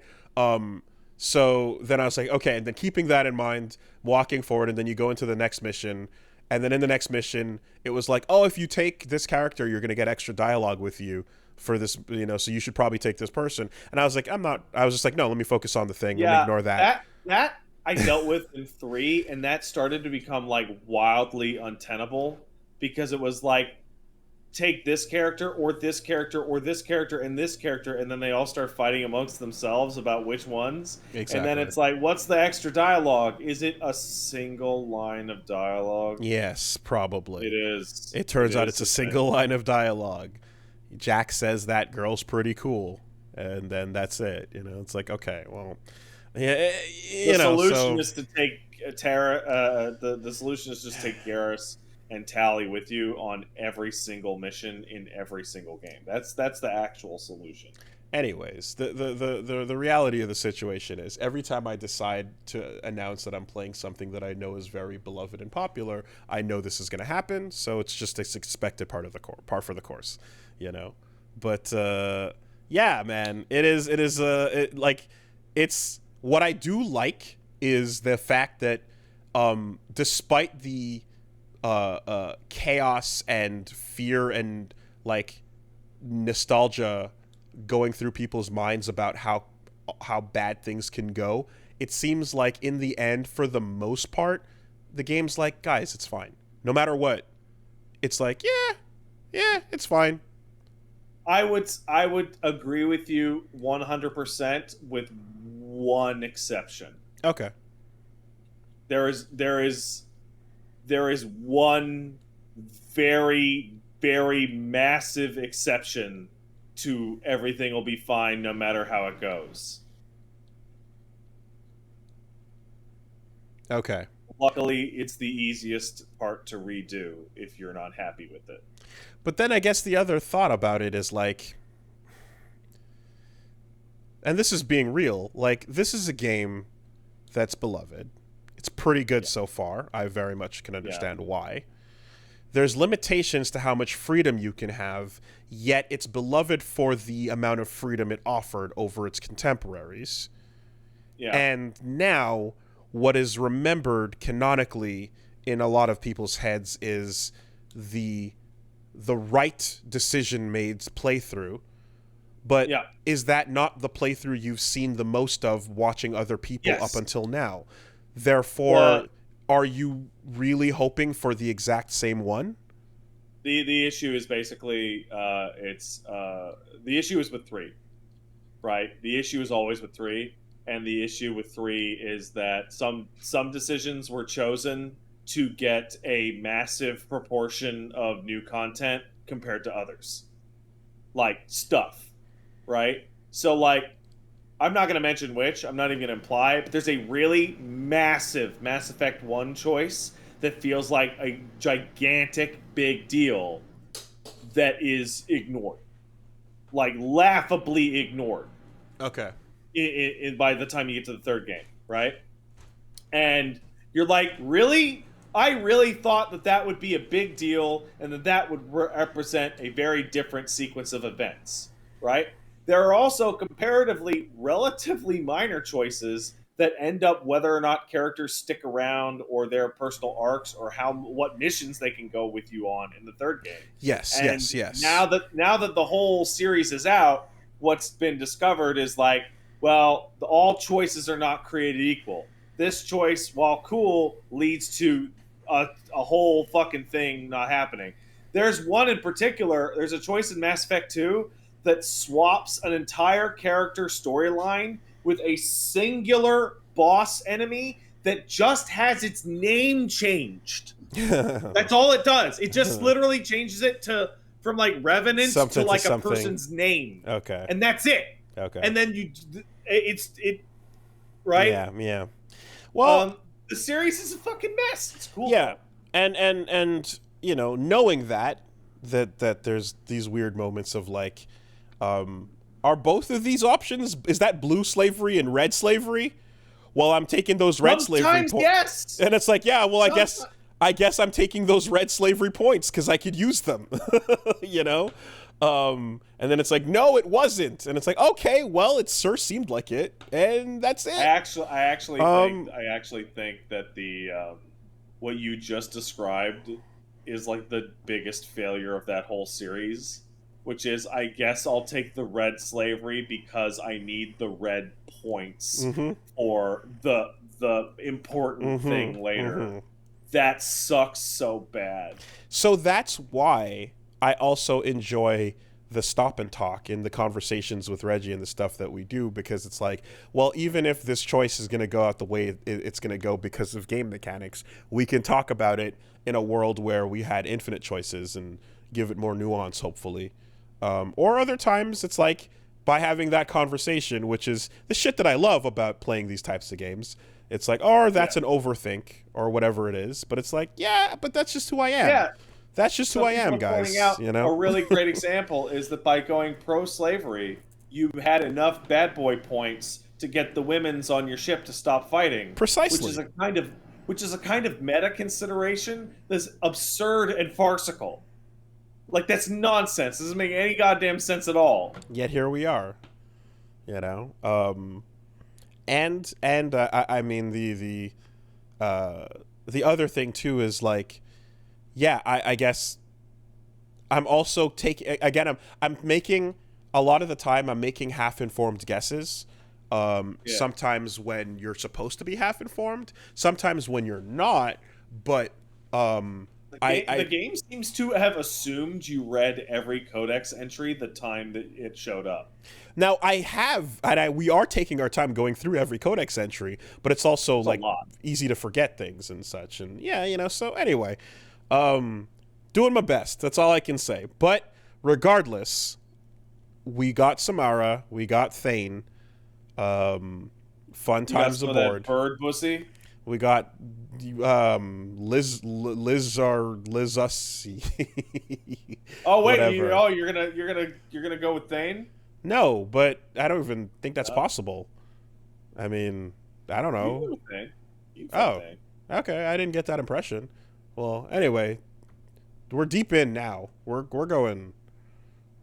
S1: So then I was like, okay, and then keeping that in mind, walking forward, and then you go into the next mission. And then in the next mission, it was like, oh, if you take this character, you're gonna get extra dialogue with you for this, you know, so you should probably take this person. And I was like, I was just like, no, let me focus on the thing. Let me ignore that.
S2: That I dealt with in 3, and that started to become like wildly untenable, because it was like, take this character or this character or this character and this character, and then they all start fighting amongst themselves about which ones. Exactly. And then it's like, what's the extra dialogue? Is it a single line of dialogue?
S1: Yes, probably.
S2: It is.
S1: It turns out it's a single line of dialogue. Jack says that girl's pretty cool, and then that's it. You know, it's like, okay, well, yeah,
S2: the solution is to take Tara. The solution is just take Garrus and Tally with you on every single mission in every single game. That's the actual solution.
S1: Anyways, the reality of the situation is every time I decide to announce that I'm playing something that I know is very beloved and popular, I know this is going to happen. So it's just this expected part for the course, you know. But yeah, man, it's what I do like is the fact that despite the chaos and fear and like nostalgia going through people's minds about how bad things can go, it seems like in the end, for the most part, the game's like, guys, it's fine. No matter what, it's like, yeah, it's fine.
S2: I would agree with you 100% with one exception.
S1: Okay.
S2: There is one very, very massive exception to everything will be fine no matter how it goes.
S1: Okay.
S2: Luckily, it's the easiest part to redo if you're not happy with it.
S1: But then I guess the other thought about it is like, and this is being real, like this is a game that's beloved. It's pretty good so far. I very much can understand why. There's limitations to how much freedom you can have, yet it's beloved for the amount of freedom it offered over its contemporaries. Yeah. And now, what is remembered canonically in a lot of people's heads is the right decision made playthrough. But is that not the playthrough you've seen the most of watching other people up until now? Therefore, are you really hoping for the exact same one?
S2: The issue is basically the issue is with 3, right? The issue is always with 3, and the issue with 3 is that some decisions were chosen to get a massive proportion of new content compared to others, like stuff, right? So like, I'm not going to mention which, I'm not even going to imply, but there's a really massive Mass Effect 1 choice that feels like a gigantic big deal that is ignored, like laughably ignored.
S1: Okay.
S2: By the time you get to the third game, right? And you're like, really? I really thought that would be a big deal and that would represent a very different sequence of events, right? There are also comparatively relatively minor choices that end up whether or not characters stick around or their personal arcs or what missions they can go with you on in the third game.
S1: Yes,
S2: and
S1: yes.
S2: Now that the whole series is out, what's been discovered is like, well, all choices are not created equal. This choice, while cool, leads to a whole fucking thing not happening. There's one in particular, there's a choice in Mass Effect 2 that swaps an entire character storyline with a singular boss enemy that just has its name changed. That's all it does. It just literally changes it from like Revenant
S1: something
S2: to like
S1: to
S2: a person's name.
S1: Okay.
S2: And that's it.
S1: Okay.
S2: And then right?
S1: Yeah. Well,
S2: the series is a fucking mess. It's cool.
S1: Yeah. And you know, knowing that there's these weird moments of like, are both of these options, is that blue slavery and red slavery? Well, I'm taking those red slavery points.
S2: Yes.
S1: And it's like, yeah, well, I guess I'm taking those red slavery points because I could use them. You know? And then it's like, no, it wasn't. And it's like, okay, well, it sure seemed like it, and that's it.
S2: I actually think that the what you just described is like the biggest failure of that whole series, which is, I guess I'll take the red slavery because I need the red points for the important thing later. That sucks so bad.
S1: So that's why I also enjoy the stop and talk in the conversations with Reggie and the stuff that we do, because it's like, well, even if this choice is going to go out the way it's going to go because of game mechanics, we can talk about it in a world where we had infinite choices and give it more nuance, hopefully. Or other times it's like, by having that conversation, which is the shit that I love about playing these types of games. It's like, oh, that's an overthink or whatever it is. But it's like, yeah, but that's just who I am. Yeah. That's just who I am, guys. You know?
S2: A really great example is that by going pro-slavery, you had enough bad boy points to get the women's on your ship to stop fighting.
S1: Precisely.
S2: Which is a kind of meta consideration that's absurd and farcical. Like, that's nonsense. Doesn't make any goddamn sense at all.
S1: Yet here we are. You know? I mean, the other thing too is like, yeah, I guess I'm also taking, again, I'm making, a lot of the time I'm making half-informed guesses. Sometimes when you're supposed to be half-informed, sometimes when you're not, but
S2: the game seems to have assumed you read every codex entry the time that it showed up.
S1: Now I have, and we are taking our time going through every codex entry, but it's also like easy to forget things and such, and yeah, you know. So anyway, doing my best. That's all I can say. But regardless, we got Samara, we got Thane. Fun times aboard.
S2: That bird pussy.
S1: We got Lizussi.
S2: Oh wait, you're gonna go with Thane?
S1: No, but I don't even think that's possible. I mean, I don't know. Thane. Okay, I didn't get that impression. Well, anyway, we're deep in now. We're going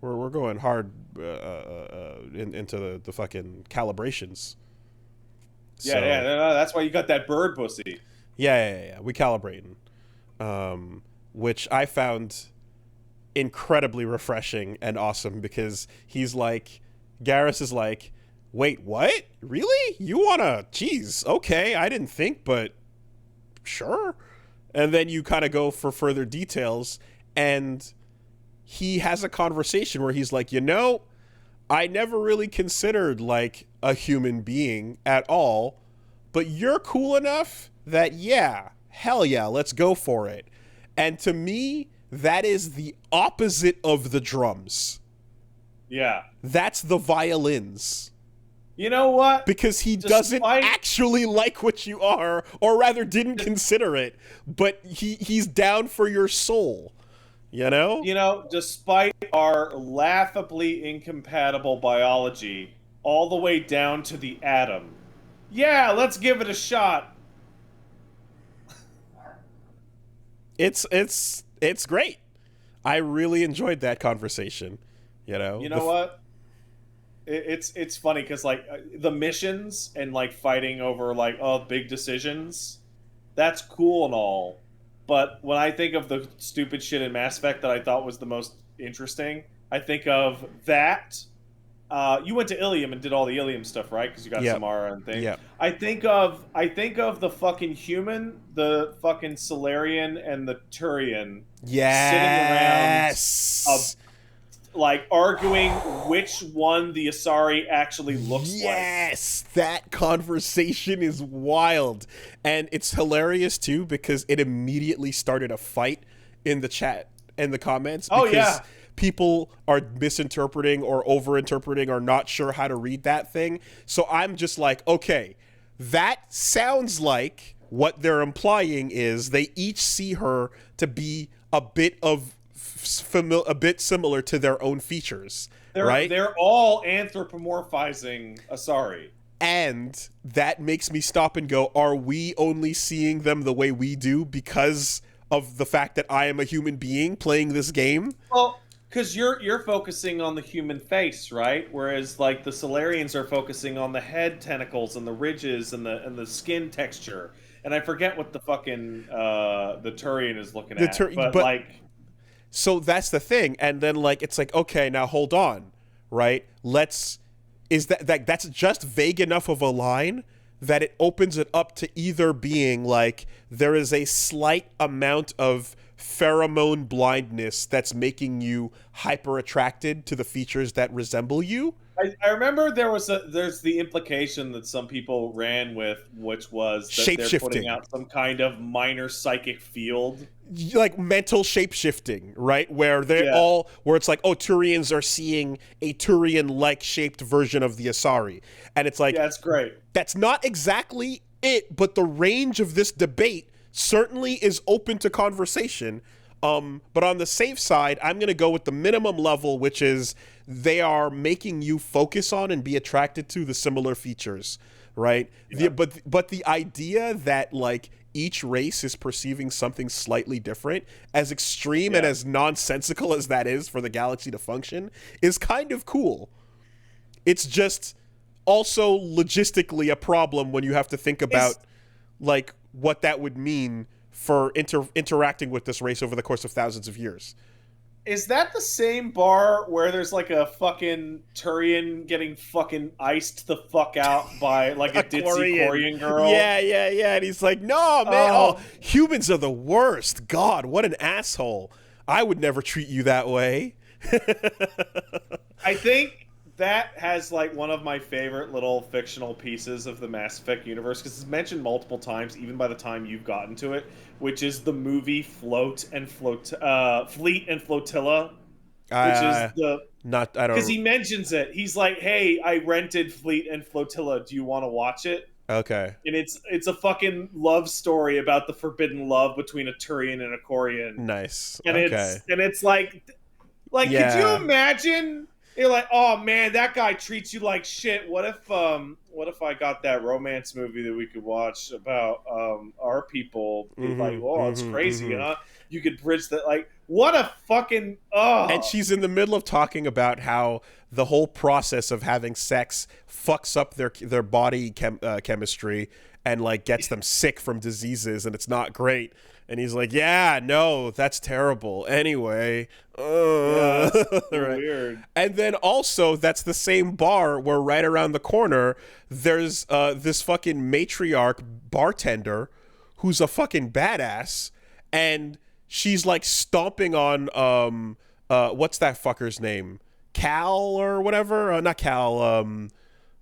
S1: hard into the fucking calibrations.
S2: Yeah, no, that's why you got that bird pussy.
S1: Yeah. We calibrating, which I found incredibly refreshing and awesome, because he's like, Garrus is like, wait, what? Really? You wanna? Jeez, okay, I didn't think, but sure. And then you kind of go for further details, and he has a conversation where he's like, you know, I never really considered like a human being at all, but you're cool enough that, yeah, hell yeah, let's go for it. And to me, that is the opposite of the drums.
S2: Yeah.
S1: That's the violins.
S2: You know what?
S1: Because he doesn't actually like what you are, or rather didn't consider it, but he's down for your soul. You know?
S2: Despite our laughably incompatible biology, all the way down to the atom. Yeah, let's give it a shot.
S1: It's great. I really enjoyed that conversation. You know?
S2: You know what? It's funny because like the missions and like fighting over like big decisions, that's cool and all, but when I think of the stupid shit in Mass Effect that I thought was the most interesting, I think of that. You went to Ilium and did all the Ilium stuff, right? Because you got Samara and things.
S1: Yeah.
S2: I think of the fucking human, the fucking Solarian, and the Turian
S1: Yes.
S2: sitting around, like arguing which one the Asari actually looks like.
S1: Yes, that conversation is wild, and it's hilarious too because it immediately started a fight in the chat and the comments. Because people are misinterpreting or overinterpreting or not sure how to read that thing. So I'm just like, okay, that sounds like what they're implying is they each see her to be a bit similar to their own features, right?
S2: They're all anthropomorphizing Asari.
S1: And that makes me stop and go, are we only seeing them the way we do because of the fact that I am a human being playing this game?
S2: Well, because you're focusing on the human face, right? Whereas like the Solarians are focusing on the head tentacles and the ridges and the skin texture. And I forget what the fucking the Turian is looking at. But like,
S1: so that's the thing. And then like it's like, okay, now hold on, right? That's just vague enough of a line that it opens it up to either being like there is a slight amount of pheromone blindness that's making you hyper attracted to the features that resemble you.
S2: I remember there's the implication that some people ran with, which was that they're putting out some kind of minor psychic field,
S1: like mental shape-shifting, right? Where where it's like, oh, Turians are seeing a Turian-like shaped version of the Asari, and it's like,
S2: that's great.
S1: That's not exactly it, but the range of this debate certainly is open to conversation. But on the safe side, I'm going to go with the minimum level, which is they are making you focus on and be attracted to the similar features, right?
S2: Yeah.
S1: But the idea that like each race is perceiving something slightly different, as extreme and as nonsensical as that is for the galaxy to function, is kind of cool. It's just also logistically a problem when you have to think about like what that would mean for interacting with this race over the course of thousands of years.
S2: Is that the same bar where there's like a fucking Turian getting fucking iced the fuck out by like a ditzy Korean girl?
S1: Yeah. And he's like, no, man, humans are the worst. God, what an asshole. I would never treat you that way.
S2: I think that has like one of my favorite little fictional pieces of the Mass Effect universe, because it's mentioned multiple times, even by the time you've gotten to it, which is the movie Fleet and Flotilla, which is because he mentions it. He's like, "Hey, I rented Fleet and Flotilla. Do you want to watch it?"
S1: Okay.
S2: And it's a fucking love story about the forbidden love between a Turian and a Korean.
S1: Nice.
S2: And it's like, could you imagine? You're like, oh man, that guy treats you like shit. What if I got that romance movie that we could watch about our people? Like, oh, it's crazy, huh? You could bridge that. Like, what a fucking
S1: And she's in the middle of talking about how the whole process of having sex fucks up their body chemistry and like gets them sick from diseases, and it's not great. And he's like, yeah, no, that's terrible. Anyway.
S2: Right. Weird.
S1: And then also, that's the same bar where right around the corner, there's this fucking matriarch bartender who's a fucking badass. And she's like stomping on, what's that fucker's name? Cal or whatever? Not Cal,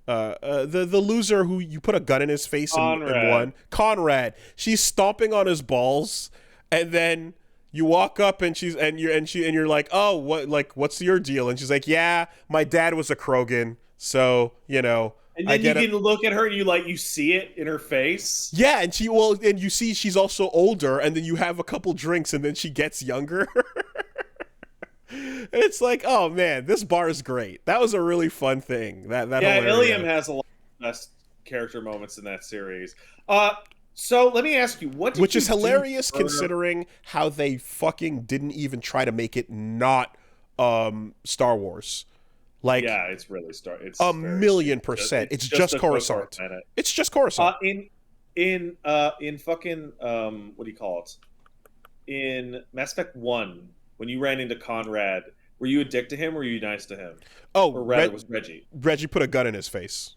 S1: the loser who you put a gun in his face and won. Conrad. She's stomping on his balls, and then you walk up and you're like, oh, what's your deal? And she's like, yeah, my dad was a Krogan, so you know.
S2: And then you can look at her and you see it in her face.
S1: Yeah, and you see she's also older, and then you have a couple drinks, and then she gets younger. It's like, oh man, this bar is great. That was a really fun thing. That
S2: Yeah,
S1: Hilaria.
S2: Ilium has a lot of best character moments in that series. So let me ask you, what did
S1: Which
S2: you
S1: is
S2: do
S1: hilarious
S2: for...
S1: considering how they fucking didn't even try to make it not Star Wars. Like
S2: Yeah, it's really
S1: a
S2: it's very
S1: million percent.
S2: it's
S1: It's
S2: just
S1: just
S2: a Kotor
S1: Coruscant.
S2: planet.
S1: It's just Coruscant.
S2: In fucking what do you call it? In Mass Effect 1, when you ran into Conrad, were you a dick to him or were you nice to him?
S1: Oh,
S2: Or rather was Reggie.
S1: Reggie put a gun in his face.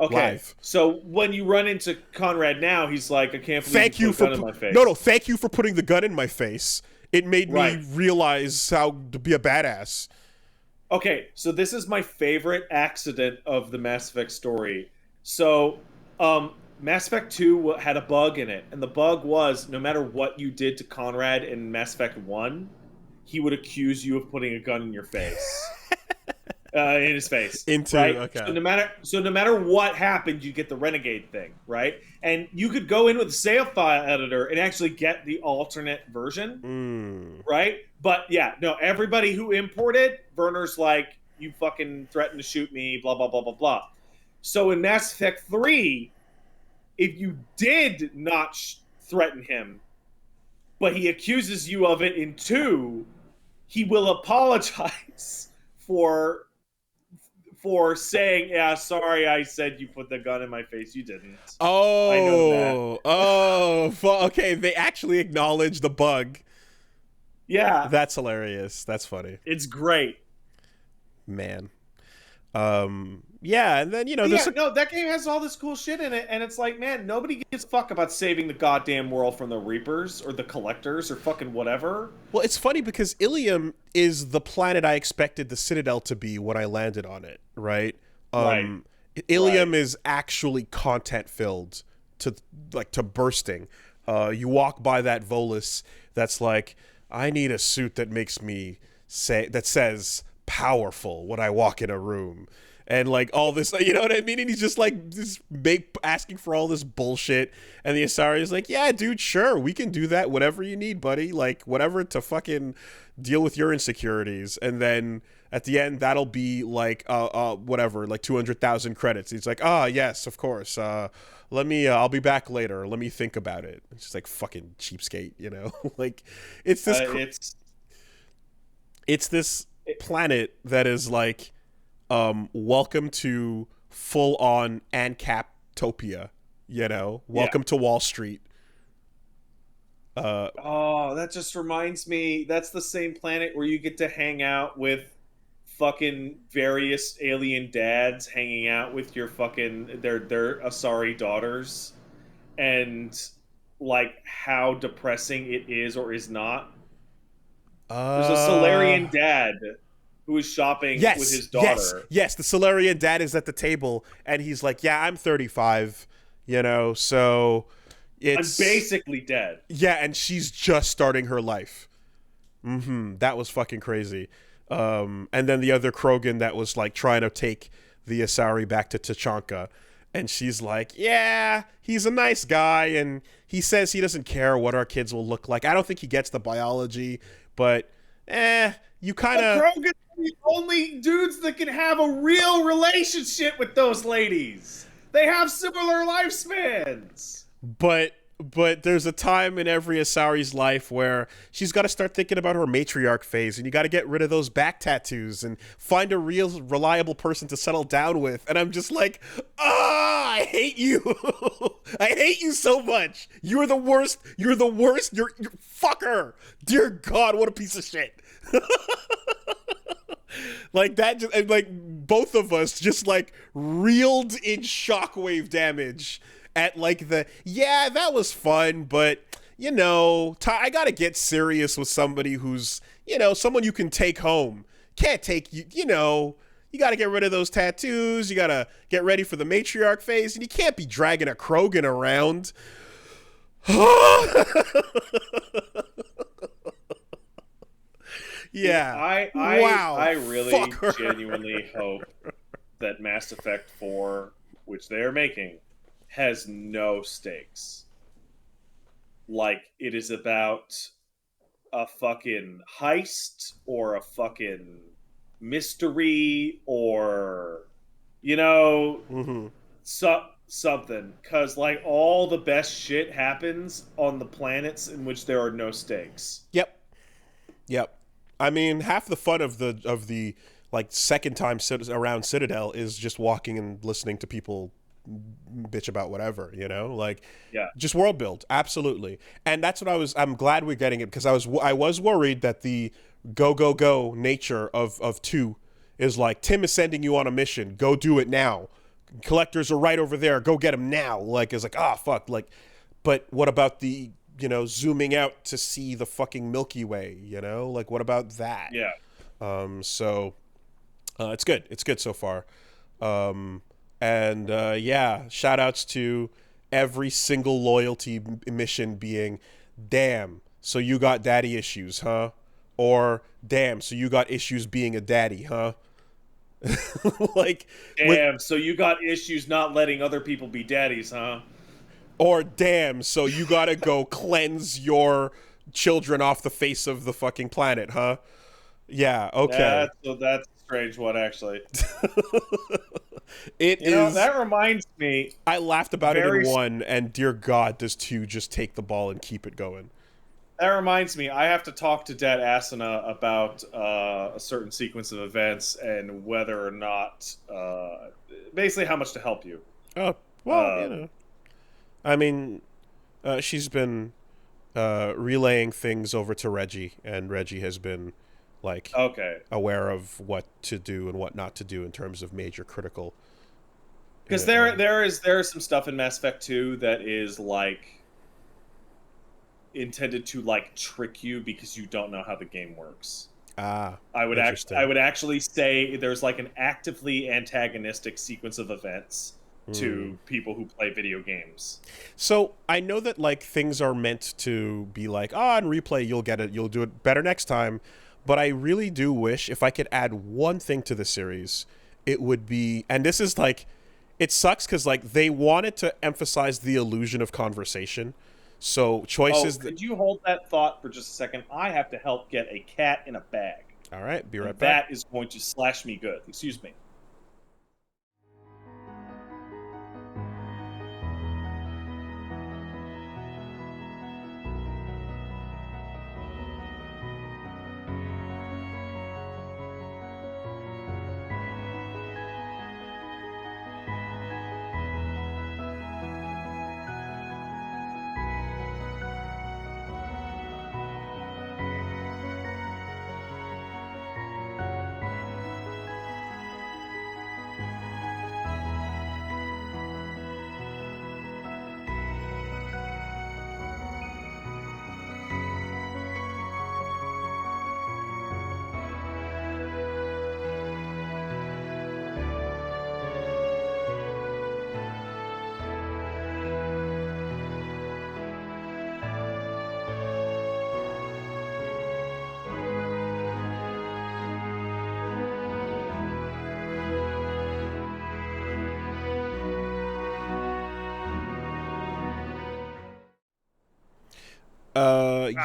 S2: Okay.
S1: Live.
S2: So when you run into Conrad now, he's like, I can't believe
S1: Thank
S2: you
S1: you
S2: put a
S1: for
S2: gun in my face.
S1: no. Thank you for putting the gun in my face. It made me
S2: Right.
S1: realize how to be a badass.
S2: Okay, so this is my favorite accident of the Mass Effect story. So, Mass Effect 2 had a bug in it, and the bug was no matter what you did to Conrad in Mass Effect 1, he would accuse you of putting a gun in your face. In his face. Right?
S1: Okay.
S2: So no matter what happened, you get the Renegade thing, right? And you could go in with the save file editor and actually get the alternate version. Right? But yeah, no, everybody who imported, Werner's like, you fucking threatened to shoot me, blah, blah, blah, blah, blah. So in Mass Effect 3, if you did not threaten him, but he accuses you of it in 2, he will apologize for saying, yeah, sorry, I said you put the gun in my face. You didn't.
S1: Oh,
S2: I know
S1: that. Okay, they actually acknowledge the bug.
S2: Yeah.
S1: That's hilarious. That's funny.
S2: It's great.
S1: Man. Yeah, and then,
S2: no, that game has all this cool shit in it, and it's like, man, nobody gives a fuck about saving the goddamn world from the Reapers, or the Collectors, or fucking whatever.
S1: Well, it's funny because Ilium is the planet I expected the Citadel to be when I landed on it, right?
S2: Right.
S1: Ilium is actually content-filled to bursting. You walk by that Volus that's like, I need a suit that makes me that says powerful when I walk in a room. And like all this, you know what I mean? And he's just like asking for all this bullshit. And the Asari is like, yeah, dude, sure, we can do that. Whatever you need, buddy. Like whatever to fucking deal with your insecurities. And then at the end, that'll be like whatever, like 200,000 credits. He's like, yes, of course. Let me. I'll be back later. Let me think about it. It's just like fucking cheapskate, you know? Like it's this. It's this planet that is like. Welcome to full-on ANCAPtopia, you know? Welcome to Wall Street.
S2: That just reminds me, that's the same planet where you get to hang out with fucking various alien dads hanging out with your fucking, their Asari daughters, and, like, how depressing it is or is not. There's a Solarian dad who is shopping with his daughter.
S1: Yes, the Solarian dad is at the table, and he's like, yeah, I'm 35, you know, so I'm
S2: basically dead.
S1: Yeah, and she's just starting her life. That was fucking crazy. And then the other Krogan that was, like, trying to take the Asari back to Tachanka, and she's like, yeah, he's a nice guy, and he says he doesn't care what our kids will look like. I don't think he gets the biology, but, you kind of...
S2: Krogan are the only dudes that can have a real relationship with those ladies. They have similar lifespans.
S1: But there's a time in every Asari's life where she's got to start thinking about her matriarch phase, and you got to get rid of those back tattoos and find a real reliable person to settle down with. And I'm just like, I hate you. I hate you so much. You're the worst. You're the worst. You're fucker. Dear God, what a piece of shit. Like that, just like both of us just like reeled in shockwave damage at like that was fun, but you know, I gotta get serious with somebody who's, you know, someone you can take home. Can't take you know, you gotta get rid of those tattoos, you gotta get ready for the matriarch phase, and you can't be dragging a Krogan around. Yeah.
S2: I really genuinely hope that Mass Effect 4, which they are making, has no stakes. Like, it is about a fucking heist or a fucking mystery or, you know, something. Because, like, all the best shit happens on the planets in which there are no stakes.
S1: Yep. I mean, half the fun of the like second time around Citadel is just walking and listening to people bitch about whatever, you know, like just world build. Absolutely. And that's what I'm glad we're getting it, because I was worried that the go nature of 2 is like, Tim is sending you on a mission, go do it now, collectors are right over there, go get them now. Like, it's like, fuck, like, but what about the, you know, zooming out to see the fucking Milky Way, you know, like, what about that? So it's good so far. And shout outs to every single loyalty mission being, damn, so you got daddy issues, huh? Or, damn, so you got issues being a daddy, huh? Like,
S2: damn, so you got issues not letting other people be daddies, huh?
S1: Or, damn, so you gotta go cleanse your children off the face of the fucking planet, huh? Yeah, okay.
S2: That's a strange one, actually.
S1: It is.
S2: Know, that reminds me.
S1: I laughed about it in 1, and dear God, does 2 just take the ball and keep it going.
S2: That reminds me, I have to talk to Dad Asuna about a certain sequence of events and whether or not, basically how much to help you.
S1: Oh, well, you know. I mean, she's been relaying things over to Reggie, and Reggie has been, like, aware of what to do and what not to do in terms of major critical.
S2: Because there is some stuff in Mass Effect 2 that is, like, intended to, like, trick you because you don't know how the game works. I would actually say there's, like, an actively antagonistic sequence of events to people who play video games.
S1: So I know that, like, things are meant to be like, on replay you'll get it, you'll do it better next time. But I really do wish, if I could add one thing to the series, it would be, and this is like, it sucks because, like, they wanted to emphasize the illusion of conversation. So choices.
S2: Could you hold that thought for just a second? I have to help get a cat in a bag.
S1: All right, be right back.
S2: That is going to slash me good. Excuse me.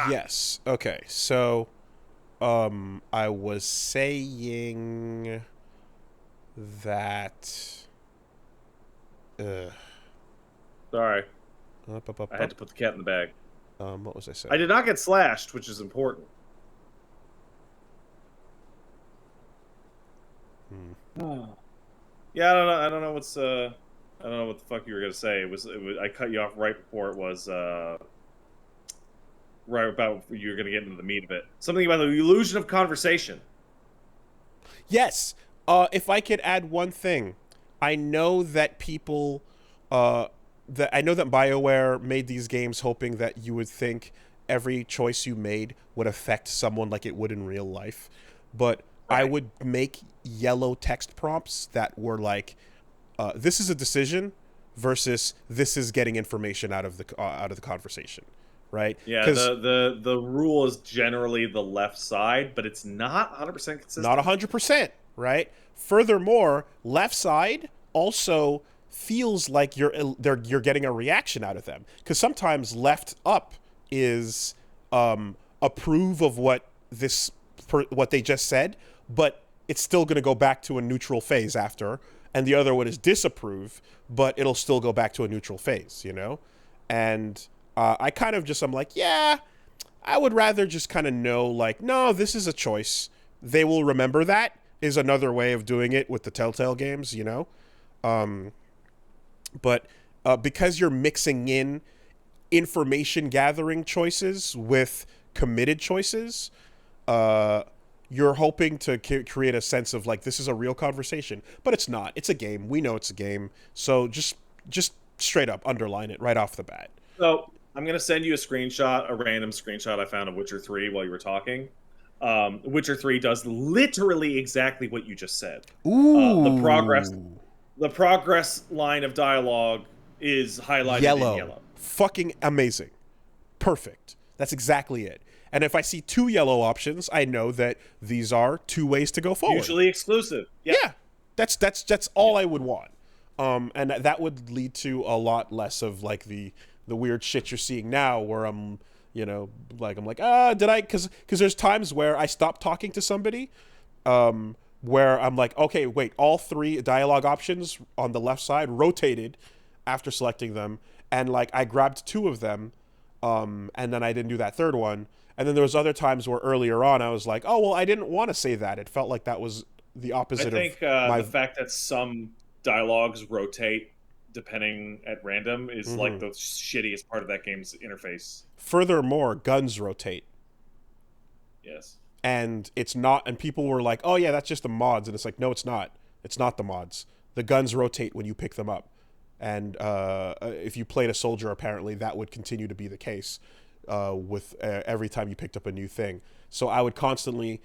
S1: Yes. Okay. So, I was saying that.
S2: Sorry. I had to put the cat in the bag.
S1: What was I saying?
S2: I did not get slashed, which is important. Yeah, I don't know what's. I don't know what the fuck you were gonna say. It was. I cut you off right before it was. Right about you're going to get into the meat of it. Something about the illusion of conversation.
S1: Yes. If I could add one thing, I know that people, I know that BioWare made these games hoping that you would think every choice you made would affect someone like it would in real life, but I would make yellow text prompts that were like, "This is a decision," versus "This is getting information out of the conversation." Right?
S2: Yeah, the rule is generally the left side, but it's not 100% consistent.
S1: Not 100%, right? Furthermore, left side also feels like you're getting a reaction out of them, because sometimes left up is approve of what what they just said, but it's still going to go back to a neutral phase after, and the other one is disapprove, but it'll still go back to a neutral phase, you know? And I kind of just, I'm like, yeah, I would rather just kind of know, like, no, this is a choice. They will remember that is another way of doing it with the Telltale games, you know? But because you're mixing in information gathering choices with committed choices, you're hoping to create a sense of, like, this is a real conversation, but it's not. It's a game. We know it's a game. So just straight up underline it right off the bat.
S2: So I'm going to send you a random screenshot I found of Witcher 3 while you were talking. Witcher 3 does literally exactly what you just said.
S1: Ooh.
S2: The progress line of dialogue is highlighted in yellow.
S1: Fucking amazing. Perfect. That's exactly it. And if I see 2 yellow options, I know that these are 2 ways to go forward.
S2: Mutually exclusive. Yep.
S1: Yeah. That's all I would want. And that would lead to a lot less of, like, the weird shit you're seeing now, where I'm like, did I? Because there's times where I stop talking to somebody, where I'm like, okay, wait, all 3 dialogue options on the left side rotated after selecting them, and, like, I grabbed 2 of them, and then I didn't do that 3rd one. And then there was other times where earlier on I was like, oh, well, I didn't want to say that. It felt like that was the opposite.
S2: I think the fact that some dialogues rotate depending at random is like the shittiest part of that game's interface.
S1: Furthermore, guns rotate.
S2: Yes.
S1: And it's not, and people were like, oh yeah, that's just the mods. And it's like, no, it's not. It's not the mods. The guns rotate when you pick them up. And if you played a soldier, apparently that would continue to be the case with every time you picked up a new thing. So I would constantly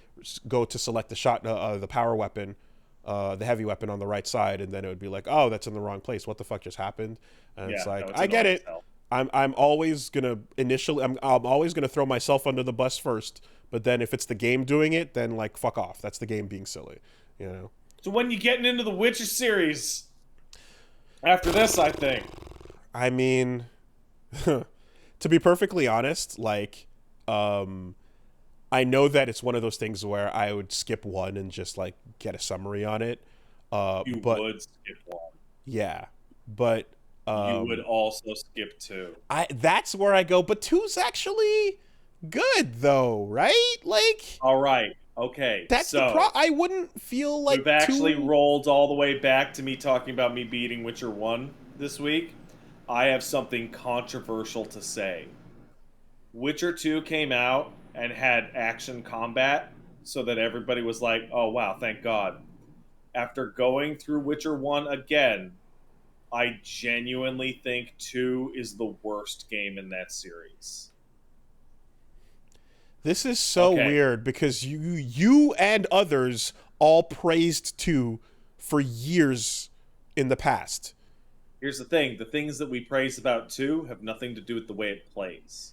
S1: go to select the power weapon, the heavy weapon on the right side, and then it would be like, oh, that's in the wrong place. What the fuck just happened? And it's like, I get it. I'm always gonna I'm always gonna throw myself under the bus first, but then if it's the game doing it, then, like, fuck off. That's the game being silly, you know. So
S2: when you getting into the Witcher series after this, I think.
S1: I mean, to be perfectly honest, like, I know that it's one of those things where I would skip 1 and just, like, get a summary on it.
S2: You would skip 1.
S1: Yeah, but
S2: you would also skip 2.
S1: That's where I go. But 2's actually good, though, right? Like,
S2: all right, okay.
S1: That's I wouldn't feel like
S2: we've actually rolled all the way back to me talking about me beating Witcher 1 this week. I have something controversial to say. Witcher 2 came out and had action combat, so that everybody was like, oh wow, thank God. After going through Witcher 1 again, I genuinely think 2 is the worst game in that series.
S1: This is so weird, because you and others all praised 2 for years in the past.
S2: Here's the thing. The things that we praise about 2 have nothing to do with the way it plays.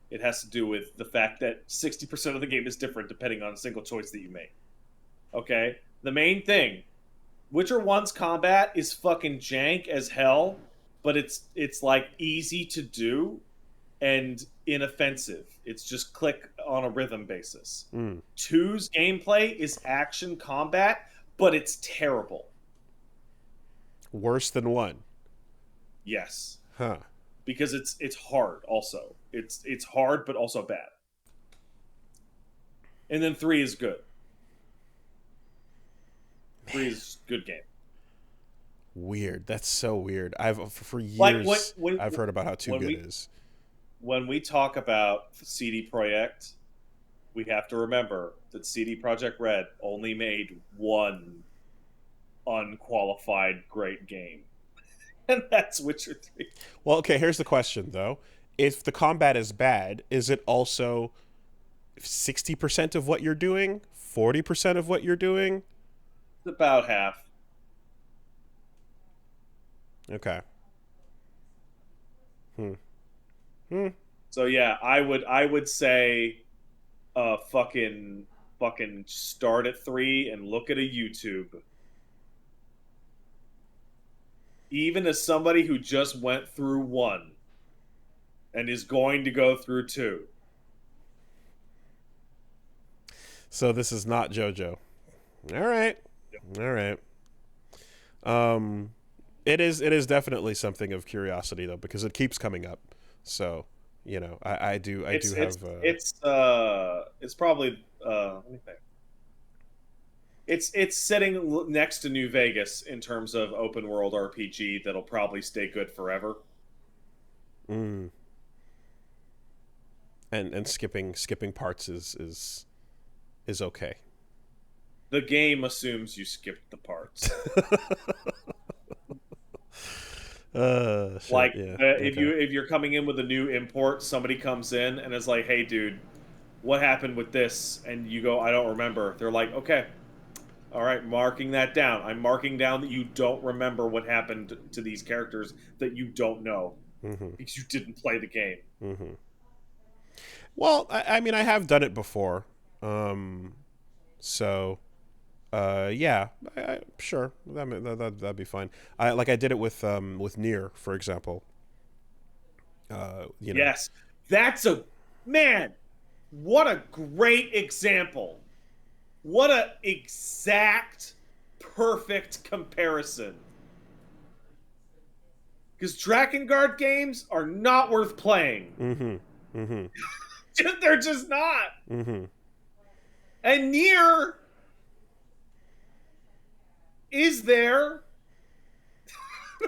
S2: It has to do with the fact that 60% of the game is different depending on a single choice that you make. Okay? The main thing, Witcher 1's combat is fucking jank as hell, but it's like easy to do and inoffensive. It's just click on a rhythm basis. 2's gameplay is action combat, but it's terrible.
S1: Worse than 1.
S2: Yes.
S1: Huh.
S2: Because it's hard also. It's hard but also bad. And then 3 is good. 3 is a good game.
S1: Weird. That's so weird. For years
S2: like
S1: I've heard about how 2 good is.
S2: When we talk about CD Projekt, we have to remember that CD Projekt Red only made 1 unqualified great game. And that's Witcher 3.
S1: Well, okay, here's the question, though. If the combat is bad, is it also 60% of what you're doing? 40% of what you're doing?
S2: It's about half.
S1: Okay.
S2: So yeah, I would say fucking start at 3 and look at a YouTube. Even as somebody who just went through 1 and is going to go through 2,
S1: So this is not JoJo. All right.
S2: Yep.
S1: All right. It is definitely something of curiosity though, because it keeps coming up. So, I do have
S2: it's probably let me think. It's sitting next to New Vegas in terms of open world RPG that'll probably stay good forever.
S1: mm, and skipping parts is okay.
S2: The game assumes you skipped the parts.
S1: Shit,
S2: Like
S1: yeah.
S2: if
S1: Okay.
S2: you're coming in with a new import, somebody comes in and is like, "Hey, dude, what happened with this?" And you go, "I don't remember." They're like, "Okay, all right, marking that down. I'm marking down that you don't remember what happened to these characters that you don't know
S1: Mhm.
S2: because you didn't play the game."
S1: Mhm. Well, I mean, I have done it before. So yeah, sure, that'd be fine. I did it with Nier, for example. You know.
S2: Yes, that's a man. What a great example. What a exact, perfect comparison. Because Drakengard games are not worth playing.
S1: Mm-hmm. Mm-hmm.
S2: They're just not.
S1: Mm-hmm.
S2: And Nier is there.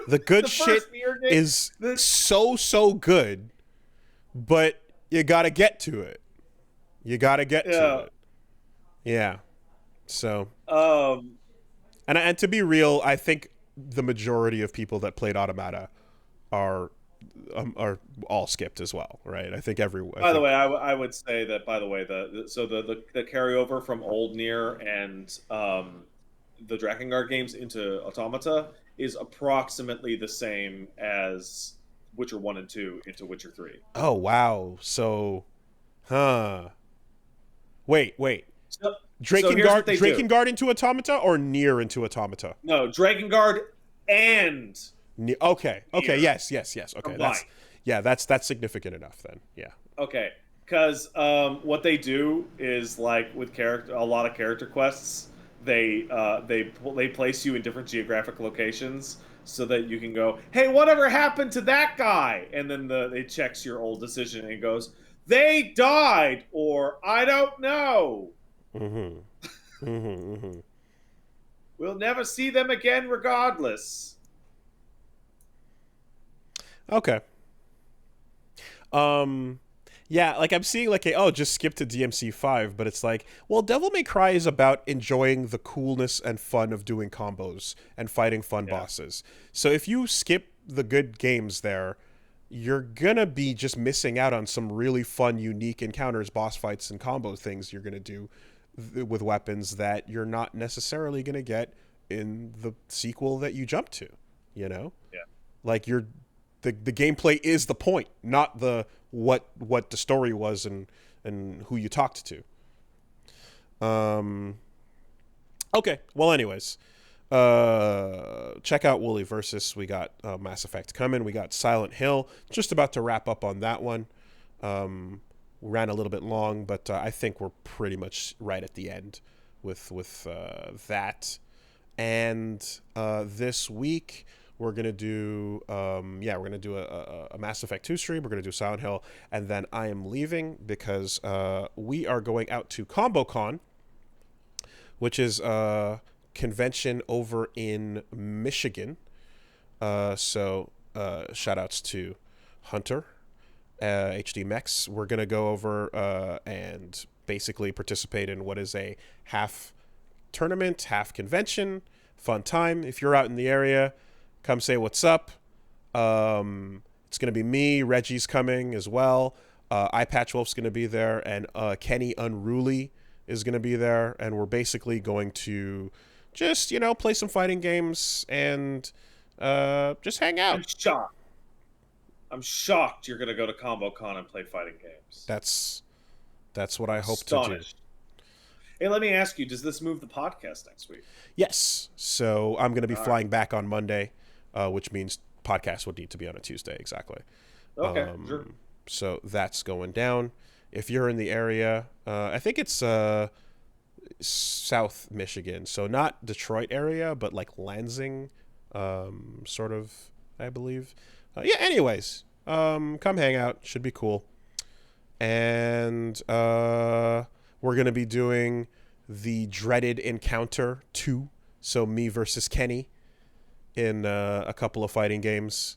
S1: The good
S2: The
S1: shit
S2: first Nier game.
S1: is so good, but you gotta get to it. You gotta get to
S2: Yeah.
S1: it. Yeah. So,
S2: Um.
S1: and to be real, I think the majority of people that played Automata are are all skipped as well, right? I think
S2: By the way, I would say that. By the way, the carryover from old Nier and the Drakengard games into Automata is approximately the same as Witcher 1 and 2 into Witcher 3.
S1: Oh wow. So, huh. Wait.
S2: So here's what they do.
S1: Drakengard into Automata or Nier into Automata?
S2: No, Drakengard and
S1: Okay. Okay.
S2: Nier
S1: Yes. Okay.
S2: combined.
S1: That's significant enough then. Yeah.
S2: Okay, because what they do is like with a lot of character quests, they place you in different geographic locations so that you can go, hey, whatever happened to that guy? And then it checks your old decision and goes, they died, or I don't know.
S1: Mm-hmm. Mm-hmm. Mm-hmm.
S2: We'll never see them again, regardless.
S1: Okay. Um. Yeah, like I'm seeing like just skip to DMC5, but it's like, well, Devil May Cry is about enjoying the coolness and fun of doing combos and fighting fun
S2: Yeah.
S1: bosses. So if you skip the good games there, you're gonna be just missing out on some really fun, unique encounters, boss fights, and combo things you're gonna do with weapons that you're not necessarily gonna get in the sequel that you jump to. You know,
S2: Yeah.
S1: like the gameplay is the point, not the what the story was and who you talked to. Okay. Well, anyways, check out Wooly Versus. We got Mass Effect coming. We got Silent Hill. Just about to wrap up on that one. We ran a little bit long, but I think we're pretty much right at the end with that. And this week we're gonna do we're gonna do a Mass Effect 2 stream. We're gonna do Silent Hill, and then I am leaving because we are going out to ComboCon, which is a convention over in Michigan. So shout outs to Hunter, HD Mex. We're gonna go over and basically participate in what is a half tournament, half convention, fun time. If you're out in the area, come say what's up. It's going to be me. Reggie's coming as well. Eyepatch Wolf's going to be there. And Kenny Unruly is going to be there. And we're basically going to just, play some fighting games and just hang out.
S2: I'm shocked you're going to go to ComboCon and play fighting games.
S1: That's what I hope to do.
S2: Hey, let me ask you, does this move the podcast next week?
S1: Yes. So I'm going to be flying back on Monday, which means podcast would need to be on a Tuesday. Exactly.
S2: Okay, sure.
S1: So that's going down. If you're in the area, I think it's South Michigan, so not Detroit area, but like Lansing, sort of, I believe. Yeah. Anyways, come hang out. Should be cool. And we're gonna be doing the dreaded Encounter 2. So me versus Kenny in a couple of fighting games.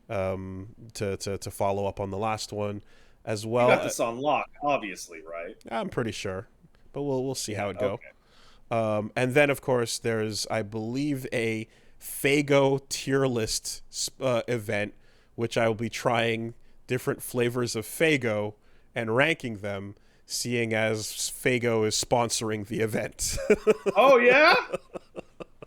S1: To follow up on the last one, as well.
S2: You got this on lock, obviously, right?
S1: I'm pretty sure, but we'll see how it go.
S2: Okay.
S1: And then, of course, there's, I believe, a Fago tier list event, which I will be trying different flavors of Fago and ranking them, seeing as Fago is sponsoring the event.
S2: Oh, yeah?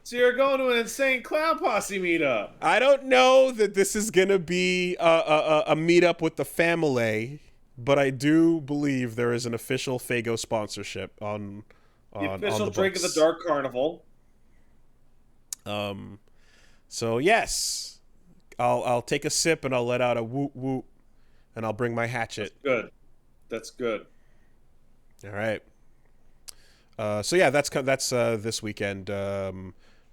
S2: So you're going to an insane clown posse meetup?
S1: I don't know that this is going to be a meetup with the family, but I do believe there is an official Fago sponsorship on
S2: the official
S1: the
S2: drink
S1: books.
S2: of the Dark Carnival.
S1: So yes, I'll take a sip and I'll let out a whoop whoop, and I'll bring my hatchet.
S2: That's good.
S1: All right. So yeah, that's this weekend.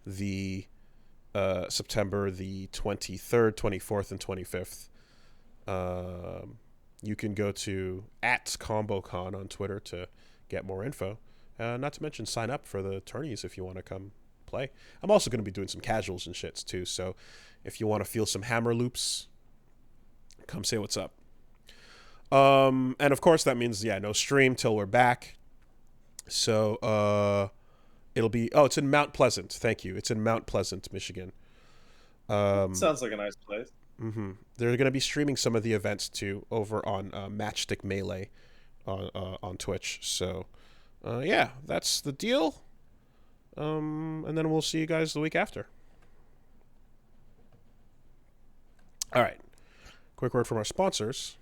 S1: The September the 23rd, 24th, and 25th. You can go to @ComboCon on Twitter to get more info. Not to mention sign up for the tourneys if you want to come play. I'm also going to be doing some casuals and shits too, so if you want to feel some hammer loops, come say what's up. And of course that means, no stream till we're back. So it'll be, it's in Mount Pleasant. Thank you. It's in Mount Pleasant, Michigan.
S2: Sounds like a nice place.
S1: Mm-hmm. They're going to be streaming some of the events too over on Matchstick Melee on Twitch. So that's the deal. And then we'll see you guys the week after. All right. Quick word from our sponsors.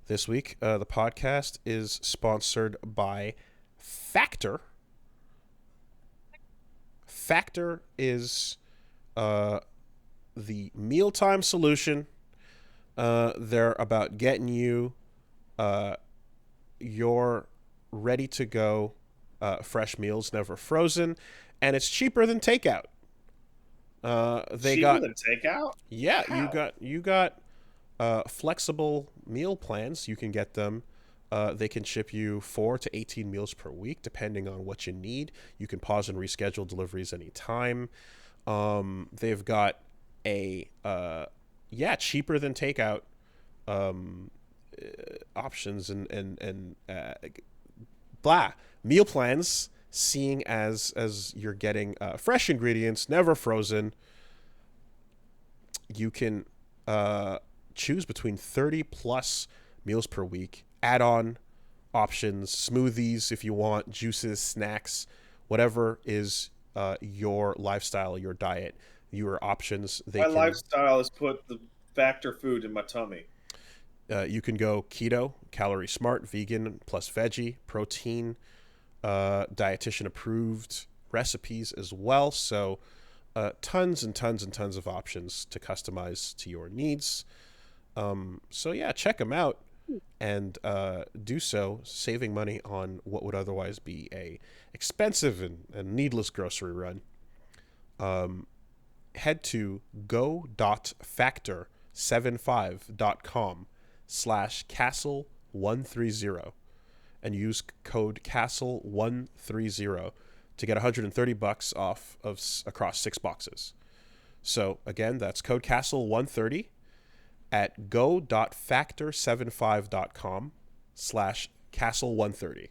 S1: This week, the podcast is sponsored by Factor. Factor is the mealtime solution. They're about getting you your ready-to-go fresh meals, never frozen, and it's cheaper than takeout.
S2: Cheaper than takeout?
S1: Yeah,
S2: How?
S1: you got flexible meal plans. You can get them. They can ship you 4 to 18 meals per week, depending on what you need. You can pause and reschedule deliveries anytime. They've got a cheaper than takeout options and meal plans. Seeing as you're getting fresh ingredients, never frozen, you can choose between 30 plus meals per week, add-on options, smoothies if you want, juices, snacks, whatever is your lifestyle, your diet, your options.
S2: My lifestyle is put the Factor food in my tummy.
S1: You can go keto, calorie smart, vegan plus veggie, protein, dietitian approved recipes as well. So tons and tons and tons of options to customize to your needs. Check them out and do so, saving money on what would otherwise be a expensive and needless grocery run. Head to go.factor75.com/castle130 and use code castle130 to get $130 off across 6 boxes. So again, that's code castle130 at go.factor75.com/castle130,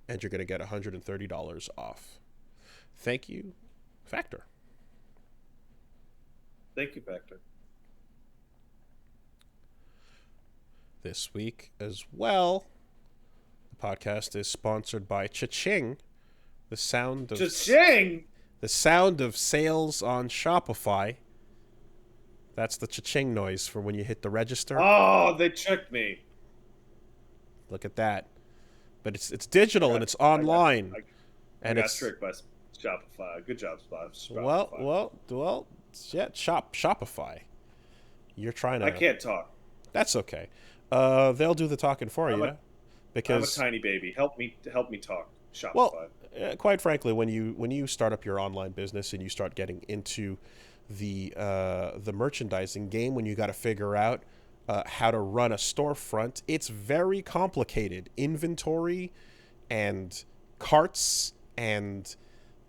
S1: and you're going to get $130 off. Thank you, Factor.
S2: Thank you, Factor.
S1: This week as well, the podcast is sponsored by Cha-Ching, the sound of
S2: Cha-Ching!
S1: The sound of sales on Shopify. That's the cha-ching noise for when you hit the register.
S2: Oh, they tricked me.
S1: Look at that. But it's digital and it's online.
S2: I got tricked by Shopify. Good job, Shopify.
S1: Shopify. You're trying to...
S2: I can't talk.
S1: That's okay. they'll do the talking for you.
S2: I'm a
S1: Because,
S2: tiny baby. Help me talk.
S1: well,
S2: Shopify.
S1: quite frankly, when you start up your online business and you start getting into the merchandising game, when you got to figure out how to run a storefront, it's very complicated. Inventory and carts and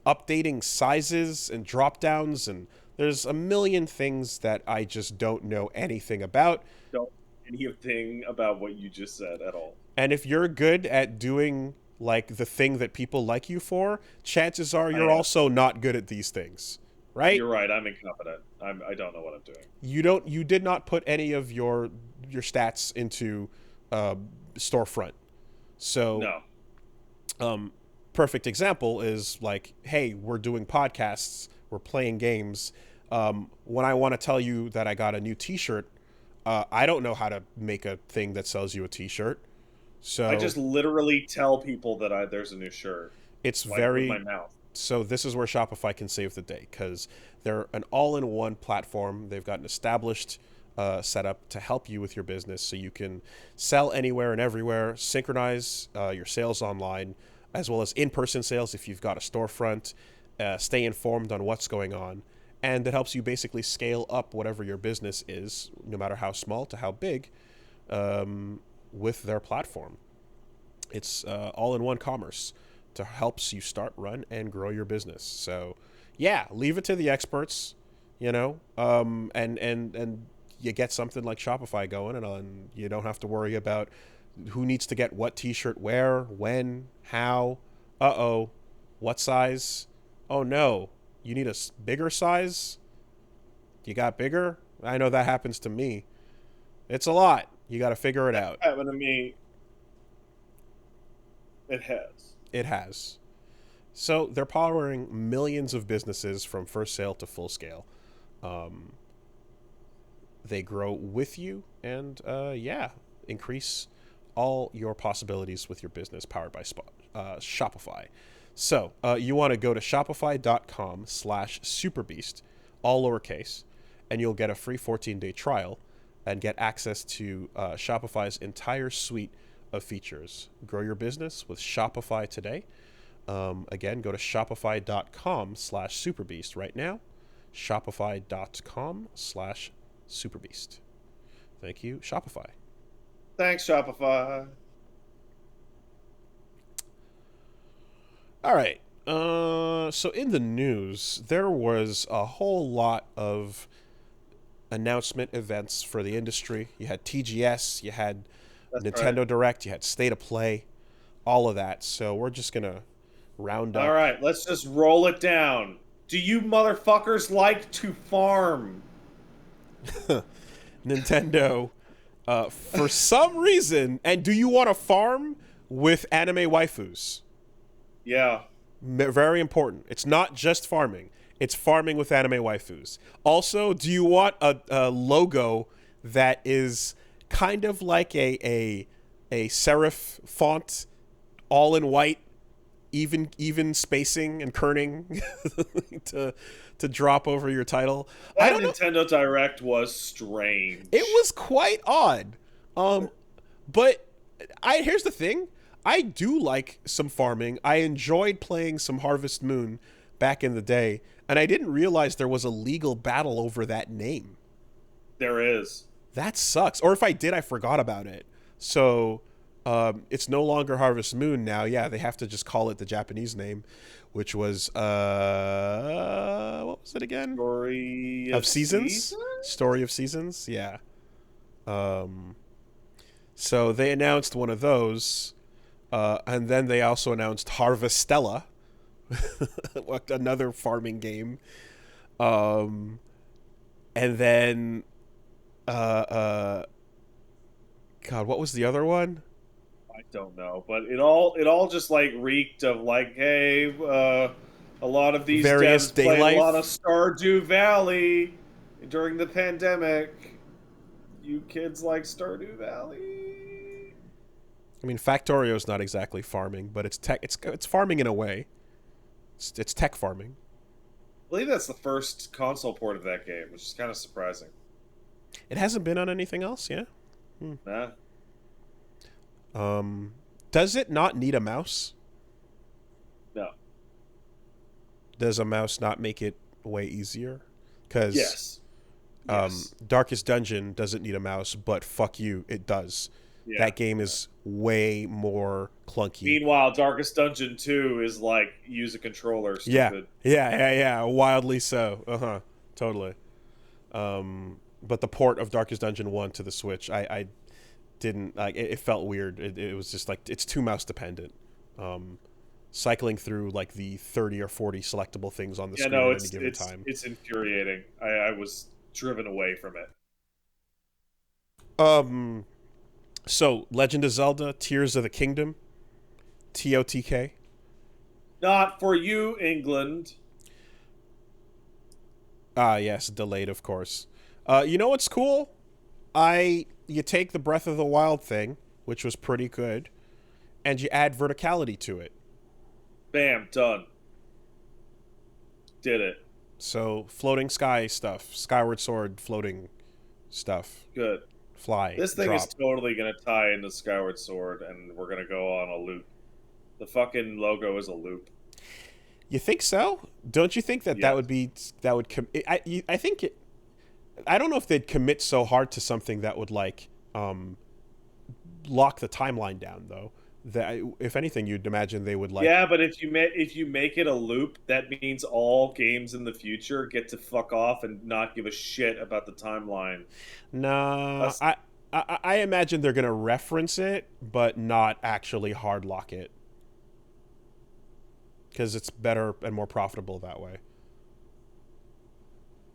S1: updating sizes and drop downs, and there's a million things that I just don't know anything about.
S2: Don't know anything about what you just said at all.
S1: And if you're good at doing like the thing that people like you for, chances are you're also not good at these things, right?
S2: You're right. I'm incompetent. I don't know what I'm doing.
S1: You did not put any of your stats into storefront. So
S2: No.
S1: Perfect example is like, hey, we're doing podcasts, we're playing games. When I want to tell you that I got a new T-shirt, I don't know how to make a thing that sells you a T-shirt. So
S2: I just literally tell people that there's a new shirt.
S1: It's
S2: like,
S1: very
S2: with my mouth.
S1: So this is where Shopify can save the day, because they're an all-in-one platform. They've got an established setup to help you with your business, so you can sell anywhere and everywhere, synchronize your sales online, as well as in-person sales if you've got a storefront, stay informed on what's going on, and it helps you basically scale up whatever your business is, no matter how small to how big, with their platform. It's all-in-one commerce to helps you start, run, and grow your business. So, yeah, leave it to the experts, and you get something like Shopify going, and you don't have to worry about who needs to get what T-shirt where, when, how. What size? Oh no, you need a bigger size? You got bigger? I know that happens to me. It's a lot. You got to figure it out.
S2: Happened to me. It has.
S1: It has. So they're powering millions of businesses from first sale to full scale. They grow with you, and increase all your possibilities with your business, powered by Shopify. So you want to go to shopify.com/superbeast, all lowercase, and you'll get a free 14-day trial and get access to Shopify's entire suite of features. Grow your business with Shopify today. Again, go to shopify.com/superbeast right now. Shopify.com/superbeast. Thank you, Shopify.
S2: Thanks, Shopify.
S1: All right. So in the news, there was a whole lot of announcement events for the industry. You had TGS, you had Nintendo Direct, you had State of Play, all of that. So we're just going to round up.
S2: All right, let's just roll it down. Do you motherfuckers like to farm?
S1: Nintendo, for some reason, and do you want to farm with anime waifus?
S2: Yeah.
S1: Very important. It's not just farming. It's farming with anime waifus. Also, do you want a logo that is kind of like a serif font, all in white, even spacing and kerning to drop over your title?
S2: That Nintendo Direct was strange.
S1: It was quite odd. But here's the thing. I do like some farming. I enjoyed playing some Harvest Moon back in the day, and I didn't realize there was a legal battle over that name.
S2: There is.
S1: That sucks. Or if I did, I forgot about it. So it's no longer Harvest Moon now. Yeah, they have to just call it the Japanese name, which was what was it again?
S2: Story of Seasons?
S1: Story of Seasons. Yeah. So they announced one of those. And then they also announced Harvestella, another farming game. And then, God, what was the other one?
S2: I don't know, but it all just like reeked of like, hey, a lot of these
S1: Various
S2: devs played a lot of Stardew Valley during the pandemic. You kids like Stardew Valley?
S1: I mean, Factorio's not exactly farming, but it's tech. It's farming in a way. It's tech farming.
S2: I believe that's the first console port of that game, which is kind of surprising.
S1: It hasn't been on anything else, yeah?
S2: Nah.
S1: Does it not need a mouse?
S2: No.
S1: Does a mouse not make it way easier? Because
S2: Yes.
S1: Darkest Dungeon doesn't need a mouse, but fuck you, it does.
S2: Yeah.
S1: That game is way more clunky.
S2: Meanwhile, Darkest Dungeon 2 is like use a controller, stupid.
S1: Yeah. Wildly so. Totally. But the port of Darkest Dungeon 1 to the Switch, I didn't like. It felt weird. It was just like it's too mouse dependent. Cycling through like the 30 or 40 selectable things on the screen at any given time.
S2: It's infuriating. I was driven away from it.
S1: So Legend of Zelda: Tears of the Kingdom, TOTK.
S2: Not for you, England.
S1: Yes, delayed, of course. You know what's cool? You take the Breath of the Wild thing, which was pretty good, and you add verticality to it.
S2: Bam, done. Did it.
S1: So floating sky stuff, Skyward Sword floating stuff.
S2: Good.
S1: Fly.
S2: This thing
S1: drop.
S2: is totally going to tie into Skyward Sword, and we're going to go on a loop. The fucking logo is a loop.
S1: You think so? Don't you think that would be I think it. I don't know if they'd commit so hard to something that would like lock the timeline down, though. That if anything, you'd imagine they would like.
S2: Yeah, but if you make it a loop, that means all games in the future get to fuck off and not give a shit about the timeline.
S1: No, I imagine they're gonna reference it, but not actually hard lock it, because it's better and more profitable that way.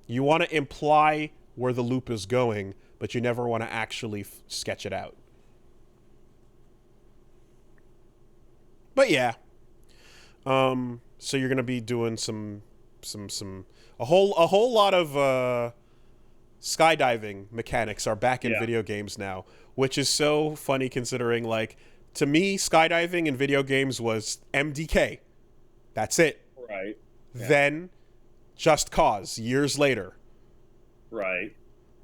S1: You want to imply where the loop is going, but you never want to actually sketch it out. But yeah, so you're gonna be doing a whole lot of skydiving mechanics are back in video games now, which is so funny considering, like, to me, skydiving in video games was MDK. That's it.
S2: Right.
S1: Yeah. Then Just Cause years later.
S2: Right.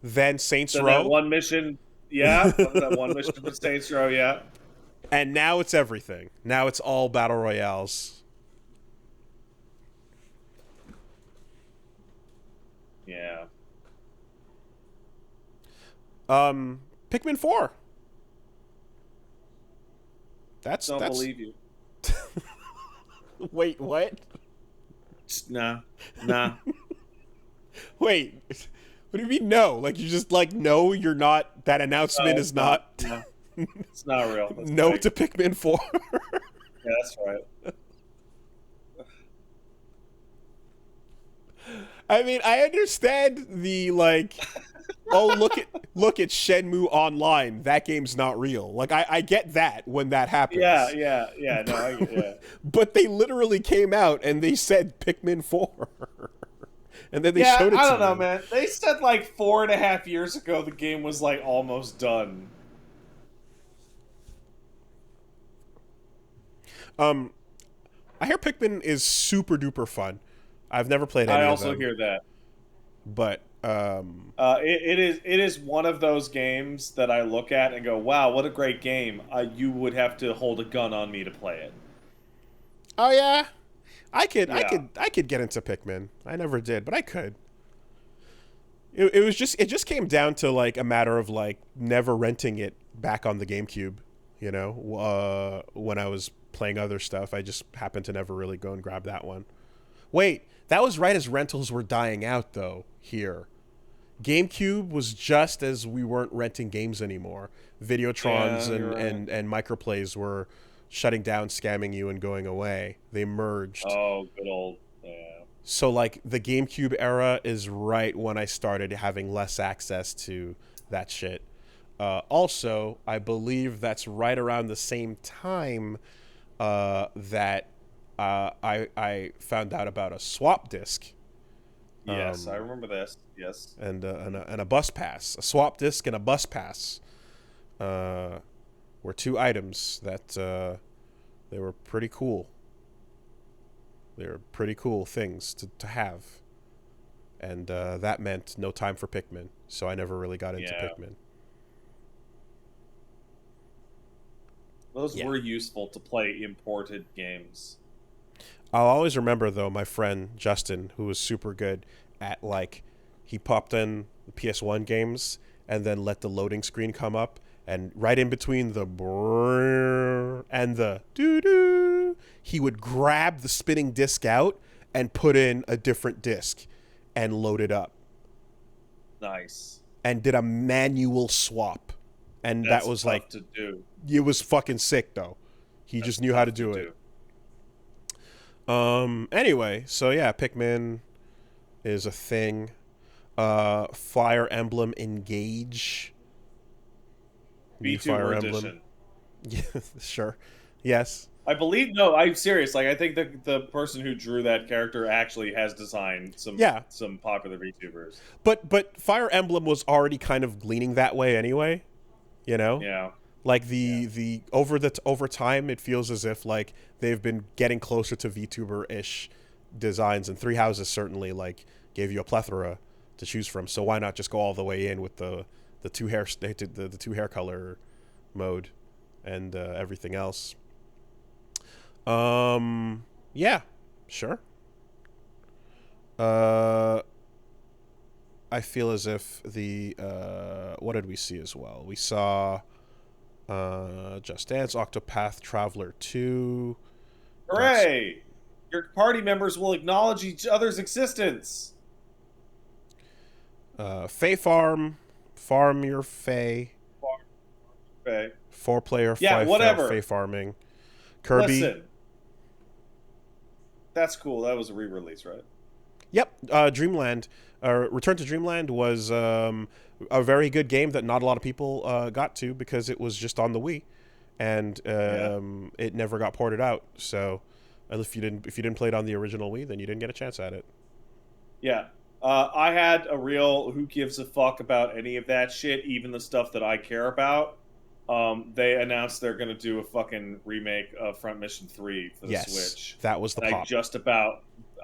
S1: Then Saints Row.
S2: That one mission. Yeah. That one mission for Saints Row. Yeah.
S1: And now it's everything. Now it's all battle royales.
S2: Yeah.
S1: Pikmin 4. That's
S2: believe you.
S1: Wait, what?
S2: Nah.
S1: Wait. What do you mean no? Like, you just like no, you're not, that announcement is not
S2: No. It's not real. That's
S1: no
S2: right.
S1: to Pikmin 4.
S2: Yeah, that's right.
S1: I mean, I understand the like oh, look at Shenmue Online. That game's not real. Like, I get that when that happens.
S2: Yeah. No,
S1: But they literally came out and they said Pikmin 4. And then they showed it
S2: I
S1: to
S2: don't know,
S1: me.
S2: man. They said like 4.5 years ago the game was like almost done.
S1: I hear Pikmin is super duper fun. I've never played any
S2: I
S1: of them.
S2: also hear that.
S1: But
S2: it is one of those games that I look at and go, "Wow, what a great game!" You would have to hold a gun on me to play it.
S1: Oh yeah, I could get into Pikmin. I never did, but I could. It just came down to like a matter of like never renting it back on the GameCube. You know, when I was playing other stuff, I just happened to never really go and grab that one. Wait, that was right as rentals were dying out, though, here. GameCube was just as we weren't renting games anymore. Videotrons and Microplays were shutting down, scamming you, and going away. They merged.
S2: Oh, good old... Yeah.
S1: So, like, the GameCube era is right when I started having less access to that shit. Also, I believe that's right around the same time that I found out about a swap disc.
S2: Yes, I remember this. Yes,
S1: and a bus pass, a swap disc and a bus pass, were two items that they were pretty cool. They were pretty cool things to have, and that meant no time for Pikmin. So I never really got into Pikmin.
S2: Those were useful to play imported games.
S1: I'll always remember, though, my friend Justin, who was super good at, like, he popped in the PS1 games and then let the loading screen come up, and right in between the brrrr and the doo-doo, he would grab the spinning disc out and put in a different disc and load it up.
S2: Nice.
S1: And did a manual swap. And
S2: That's
S1: that was
S2: tough
S1: like,
S2: to do.
S1: It was fucking sick, though. He just knew how to do it. Anyway, so yeah, Pikmin is a thing. Fire Emblem NGage.
S2: VTuber
S1: Fire
S2: edition.
S1: Emblem. Yeah, sure. Yes.
S2: I believe, no, I'm serious. Like, I think the person who drew that character actually has designed some popular VTubers.
S1: But Fire Emblem was already kind of leaning that way anyway, you know?
S2: Yeah.
S1: Like over time, it feels as if like they've been getting closer to VTuber-ish designs, and Three Houses certainly like gave you a plethora to choose from. So why not just go all the way in with the two hair color mode and everything else? Yeah, sure. I feel as if what did we see as well? We saw Just Dance, Octopath Traveler 2.
S2: Hooray! Your party members will acknowledge each other's existence.
S1: Fae Farm your Fae.
S2: Fae.
S1: 4-player Fae farming. Kirby.
S2: Listen. That's cool. That was a re-release, right?
S1: Yep. Dreamland. Return to Dreamland was a very good game that not a lot of people got to because it was just on the Wii, and it never got ported out. So if you didn't play it on the original Wii, then you didn't get a chance at it.
S2: Yeah. I had a real who gives a fuck about any of that shit, even the stuff that I care about. They announced they're going to do a fucking remake of Front Mission 3 for the Switch.
S1: That was the pop.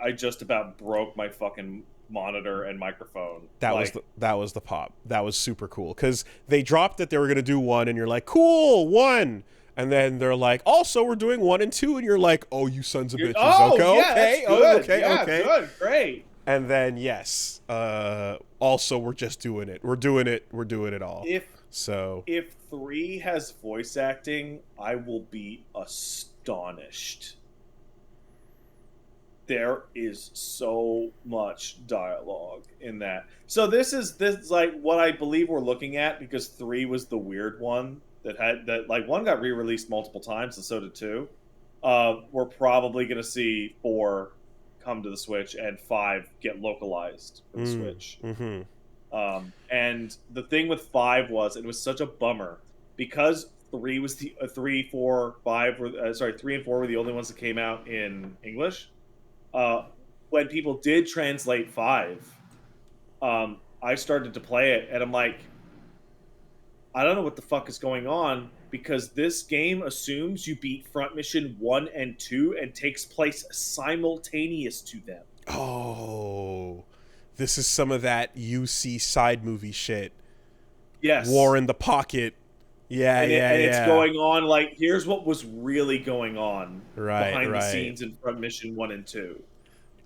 S2: I just about broke my fucking monitor and microphone.
S1: That was the pop. That was super cool because they dropped that they were going to do 1, and you're like, cool, 1. And then they're like, also, we're doing 1 and 2, and you're like, oh, you sons of bitches. Okay.
S2: Good, great.
S1: And then also we're just doing it. We're doing it all. If
S2: 3 has voice acting, I will be astonished. There is so much dialogue in that. So this is like what I believe we're looking at, because 3 was the weird one that 1 got re-released multiple times and so did 2. We're probably going to see 4 come to the Switch and 5 get localized for the Switch.
S1: Mm-hmm.
S2: And the thing with 5 was, it was such a bummer because 3 was 3, 4, 5 were 3 and 4 were the only ones that came out in English. When people did translate 5, I started to play it and I'm like, I don't know what the fuck is going on, because this game assumes you beat Front Mission 1 and 2 and takes place simultaneous to them.
S1: Oh, this is some of that UC side movie shit.
S2: Yes.
S1: War in the Pocket. Yeah,
S2: and it's going on like, here's what was really going on behind the scenes in Front Mission 1 and 2.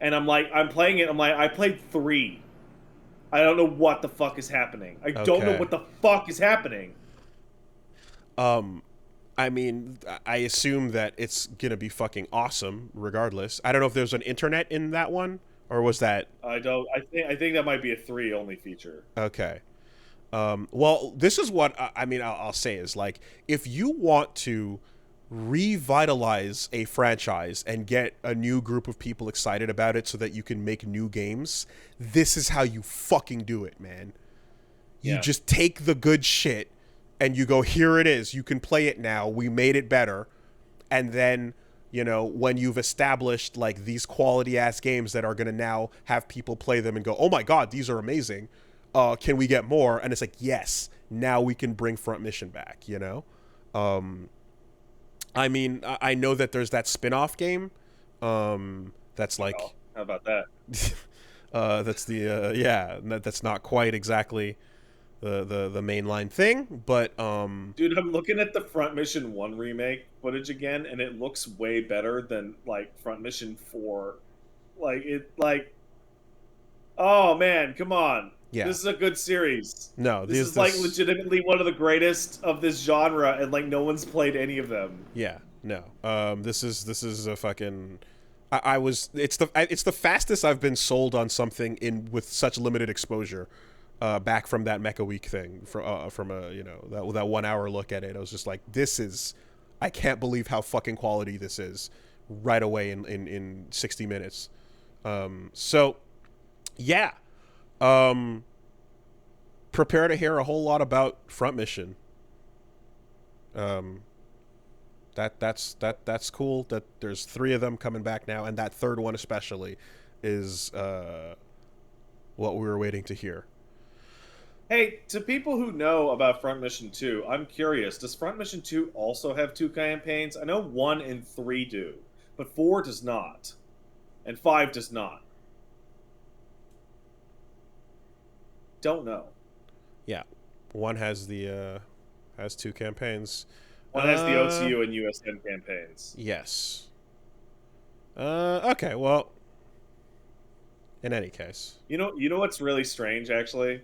S2: And I'm like, I'm playing it, I'm like, I played 3. I don't know what the fuck is happening. I don't know what the fuck is happening.
S1: I mean, I assume that it's gonna be fucking awesome regardless. I don't know if there's an internet in that one, or was that...
S2: I think that might be a 3 only feature.
S1: Okay. Well, this is what I'll say is, like, if you want to revitalize a franchise and get a new group of people excited about it so that you can make new games, this is how you fucking do it, man. You just take the good shit and you go, here it is, you can play it now, we made it better. And then, you know, when you've established like these quality ass games that are going to now have people play them and go, oh my god, these are amazing, can we get more? And it's like, yes, now we can bring Front Mission back, you know? I mean, I know that there's that spin-off game that's like...
S2: Oh, how about that?
S1: That's the... that's not quite exactly the mainline thing. But
S2: dude, I'm looking at the Front Mission 1 remake footage again, and it looks way better than like Front Mission 4. Oh man, come on.
S1: yeah,
S2: This is a good series.
S1: no,
S2: This is like legitimately one of the greatest of this genre, and like no one's played any of them.
S1: Yeah, no. This is a fucking. I was. It's the fastest I've been sold on something in with such limited exposure. Back from that Mecha Week thing, from a that 1 hour look at it, I was just like, this is. I can't believe how fucking quality this is, right away in 60 minutes. So, yeah. Prepare to hear a whole lot about Front Mission. That's cool that there's 3 of them coming back now, and that third one especially is what we were waiting to hear.
S2: Hey, to people who know about Front Mission 2, I'm curious, does Front Mission 2 also have 2 campaigns? I know 1 and 3 do, but 4 does not. And 5 does not. Don't know.
S1: Yeah. 1 has the has 2 campaigns.
S2: 1 has the OCU and USN campaigns.
S1: Yes. Okay, well, in any case.
S2: You know what's really strange, actually?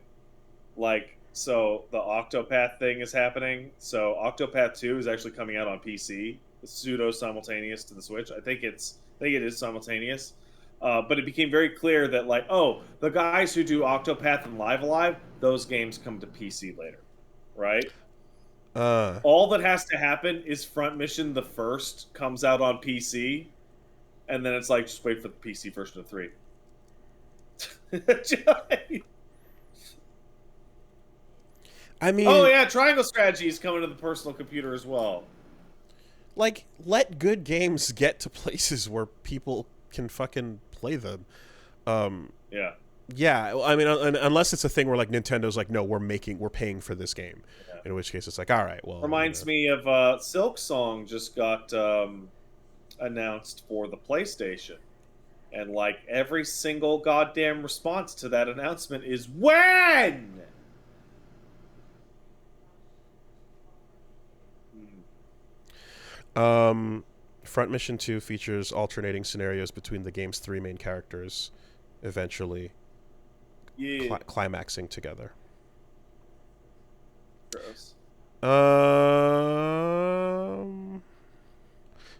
S2: Like, so the Octopath thing is happening. So Octopath 2 is actually coming out on PC. It's pseudo simultaneous to the Switch. I think it is simultaneous. But it became very clear that, like, oh, the guys who do Octopath and Live Alive, those games come to PC later, right? All that has to happen is Front Mission the first comes out on PC, and then it's like, just wait for the PC version of 3.
S1: I mean,
S2: oh yeah, Triangle Strategy is coming to the personal computer as well.
S1: Like, let good games get to places where people can fucking play them.
S2: Yeah.
S1: Yeah, I mean, unless it's a thing where like Nintendo's like, no, we're paying for this game. Yeah. In which case, it's like, all right, well.
S2: Reminds me of Silk Song just got announced for the PlayStation, and like every single goddamn response to that announcement is when.
S1: Front Mission 2 features alternating scenarios between the game's 3 main characters, eventually climaxing together.
S2: Gross.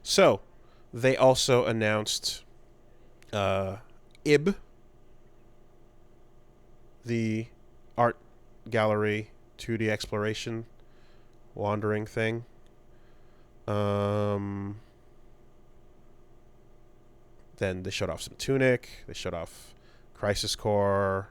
S1: So, they also announced IB, the art gallery 2D exploration wandering thing. Then they showed off some Tunic. They showed off Crisis Core.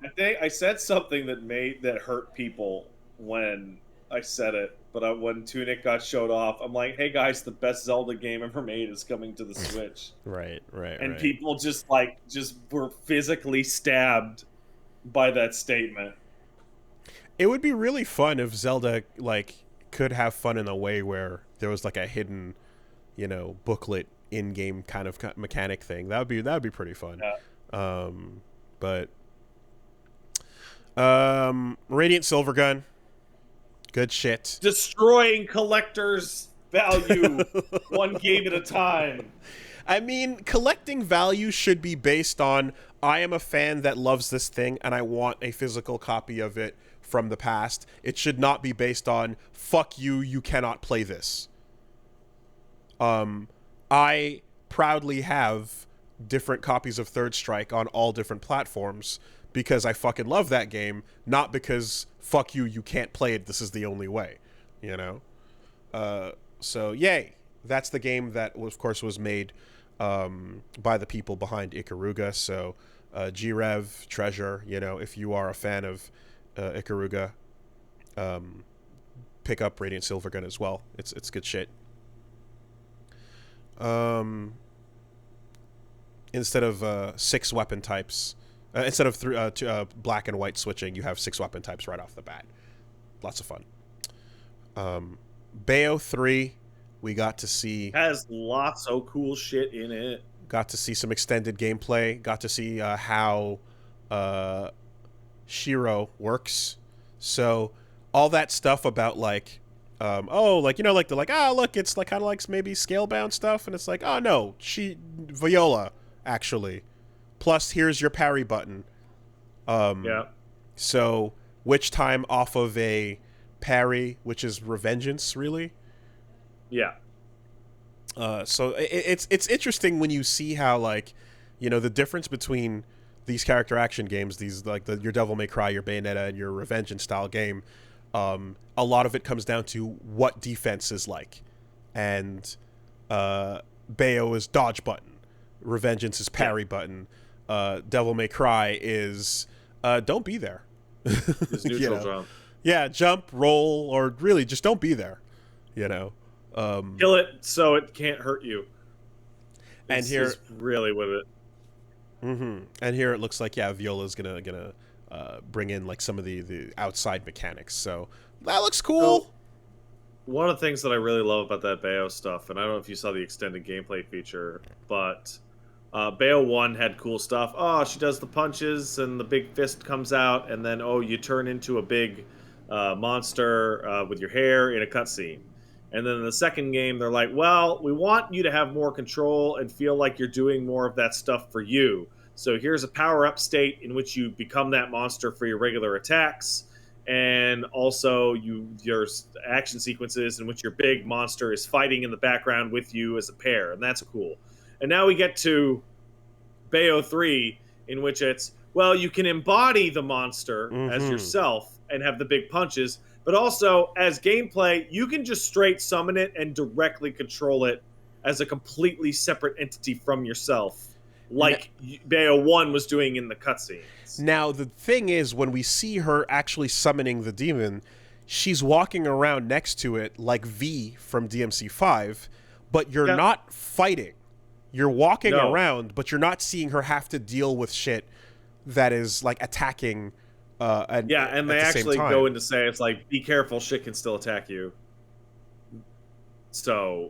S2: I think I said something that hurt people when I said it, but when Tunic got showed off, I'm like, "Hey guys, the best Zelda game ever made is coming to the Switch."
S1: Right.
S2: And people just were physically stabbed by that statement.
S1: It would be really fun if Zelda could have fun in a way where there was like a hidden, booklet in-game kind of mechanic thing. That would be pretty fun.
S2: Yeah.
S1: But Radiant Silvergun, good shit.
S2: Destroying collectors' value one game at a time.
S1: I mean, collecting value should be based on, I am a fan that loves this thing and I want a physical copy of it from the past. It should not be based on, fuck you, you cannot play this. I proudly have different copies of Third Strike on all different platforms because I fucking love that game, not because, fuck you, you can't play it, this is the only way, So, yay. That's the game that, of course, was made by the people behind Ikaruga. So, G-Rev, Treasure, if you are a fan of Ikaruga, pick up Radiant Silvergun as well. It's good shit. Instead of 6 weapon types, instead of black and white switching, you have 6 weapon types right off the bat. Lots of fun. Bayo 3, we got to see...
S2: Has lots of cool shit in it.
S1: Got to see some extended gameplay. Got to see how Shiro works. So all that stuff about like, oh, like, you know, like they're like, ah, look, it's like kind of like maybe scale bound stuff, and it's like, oh no, Viola actually. Plus, here's your parry button.
S2: Yeah.
S1: So which time off of a parry, which is Revengeance, really.
S2: Yeah.
S1: So it's interesting when you see how, like, you know, the difference between these character action games, these like your Devil May Cry, your Bayonetta, and your Revengeance style game. A lot of it comes down to what defense is like, and Bayo is dodge button, Revengeance is parry button, Devil May Cry is don't be there.
S2: It's neutral jump.
S1: Yeah, jump, roll, or really just don't be there.
S2: Kill it so it can't hurt you.
S1: And here
S2: is really what it.
S1: And here it looks like, yeah, Viola's gonna bring in like some of the outside mechanics. So that looks cool.
S2: So, one of the things that I really love about that Bayo stuff, and I don't know if you saw the extended gameplay feature, but Bayo 1 had cool stuff. Oh, she does the punches and the big fist comes out, and then, oh, you turn into a big monster with your hair in a cutscene. And then in the second game, they're like, well, we want you to have more control and feel like you're doing more of that stuff for you. So here's a power-up state in which you become that monster for your regular attacks. And also your action sequences in which your big monster is fighting in the background with you as a pair. And that's cool. And now we get to Bayo 3, in which it's, well, you can embody the monster as yourself and have the big punches. But also, as gameplay, you can just straight summon it and directly control it as a completely separate entity from yourself, like Bayo 1 was doing in the cutscenes.
S1: Now, the thing is, when we see her actually summoning the demon, she's walking around next to it like V from DMC5, but you're not fighting. You're walking around, but you're not seeing her have to deal with shit that is, like, attacking. And
S2: they actually go in to say, it's like, be careful, shit can still attack you. So,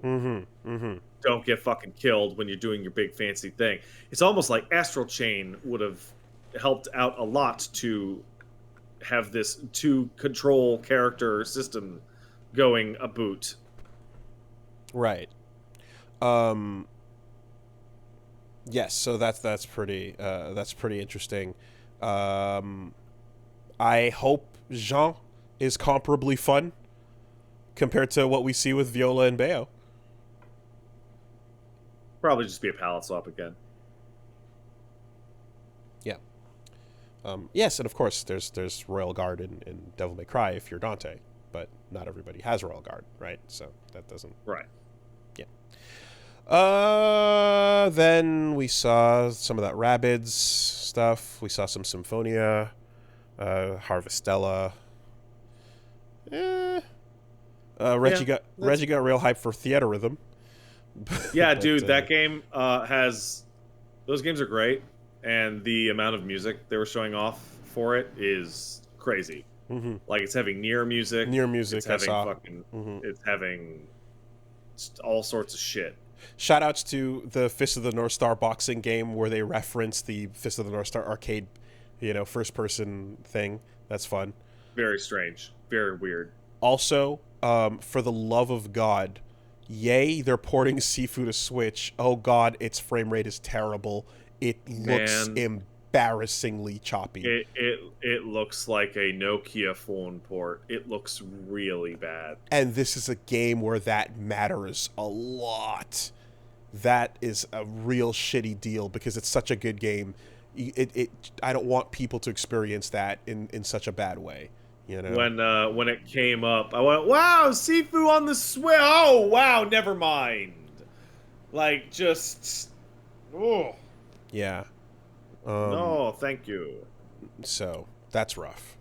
S2: don't get fucking killed when you're doing your big fancy thing. It's almost like Astral Chain would have helped out a lot to have this two-control character system going a boot.
S1: Right. Yes, so that's pretty interesting. I hope Jean is comparably fun compared to what we see with Viola and Bayo.
S2: Probably just be a palette swap again.
S1: Yeah. Yes, and of course there's Royal Guard in Devil May Cry if you're Dante, but not everybody has Royal Guard, right? So that doesn't...
S2: Right.
S1: Yeah. Then we saw some of that Rabbids stuff. We saw some Symphonia. Harvestella. Reggie got real hype for Theater Rhythm.
S2: Yeah, dude, that game has... Those games are great, and the amount of music they were showing off for it is crazy. Like, it's having near music. It's having fucking... It's having all sorts of shit.
S1: Shout outs to the Fist of the North Star boxing game where they reference the Fist of the North Star arcade, first person thing. That's fun.
S2: Very strange. Very weird.
S1: Also, for the love of God, yay, they're porting Sifu to Switch. Oh God, its frame rate is terrible. It looks embarrassingly choppy.
S2: It looks like a Nokia phone port. It looks really bad.
S1: And this is a game where that matters a lot. That is a real shitty deal because it's such a good game. I don't want people to experience that in such a bad way.
S2: When it came up, I went, wow, Sifu on the Switch. Oh, wow, never mind. Like, just... Oh.
S1: Yeah.
S2: No, thank you.
S1: So, that's rough.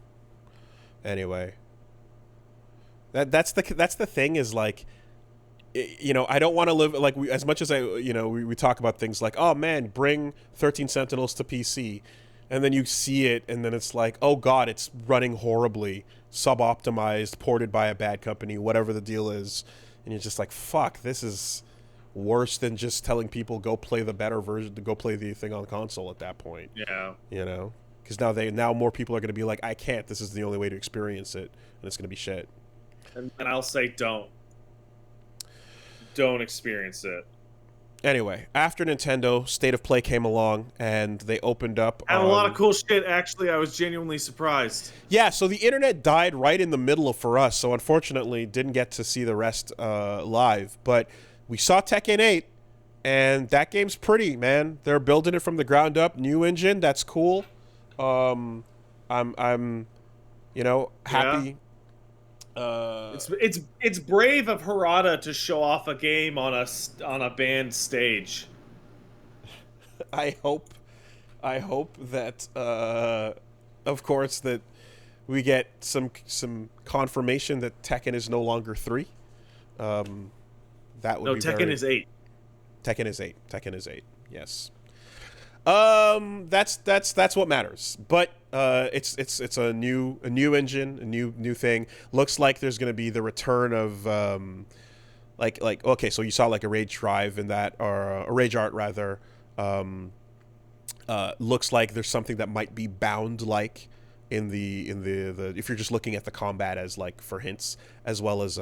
S1: Anyway. That's the thing is, like, I don't want to live, like, as much as we talk about things like, oh, man, bring 13 Sentinels to PC. And then you see it, and then it's like, oh, God, it's running horribly, sub-optimized, ported by a bad company, whatever the deal is. And you're just like, fuck, this is worse than just telling people go play the better version, to go play the thing on console at that point.
S2: Yeah.
S1: because now more people are going to be like, I can't. This is the only way to experience it, and it's going to be shit.
S2: And I'll say don't experience it.
S1: Anyway, after Nintendo, State of Play came along, and they opened up
S2: Had a lot of cool shit, actually. I was genuinely surprised.
S1: Yeah, so the internet died right in the middle for us, so unfortunately didn't get to see the rest live. But we saw Tekken 8, and that game's pretty, man. They're building it from the ground up, new engine. That's cool. I'm happy.
S2: Yeah. It's brave of Harada to show off a game on a band stage.
S1: I hope that of course that we get some confirmation that Tekken is no longer 3. That would be
S2: Tekken is 8.
S1: Tekken is 8. Tekken is 8. Yes. That's what matters. But it's a new engine, a new thing. Looks like there's going to be the return of okay, so you saw like a Rage Drive in that, or a Rage Art rather. Looks like there's something that might be bound like in the if you're just looking at the combat as like for hints, as well as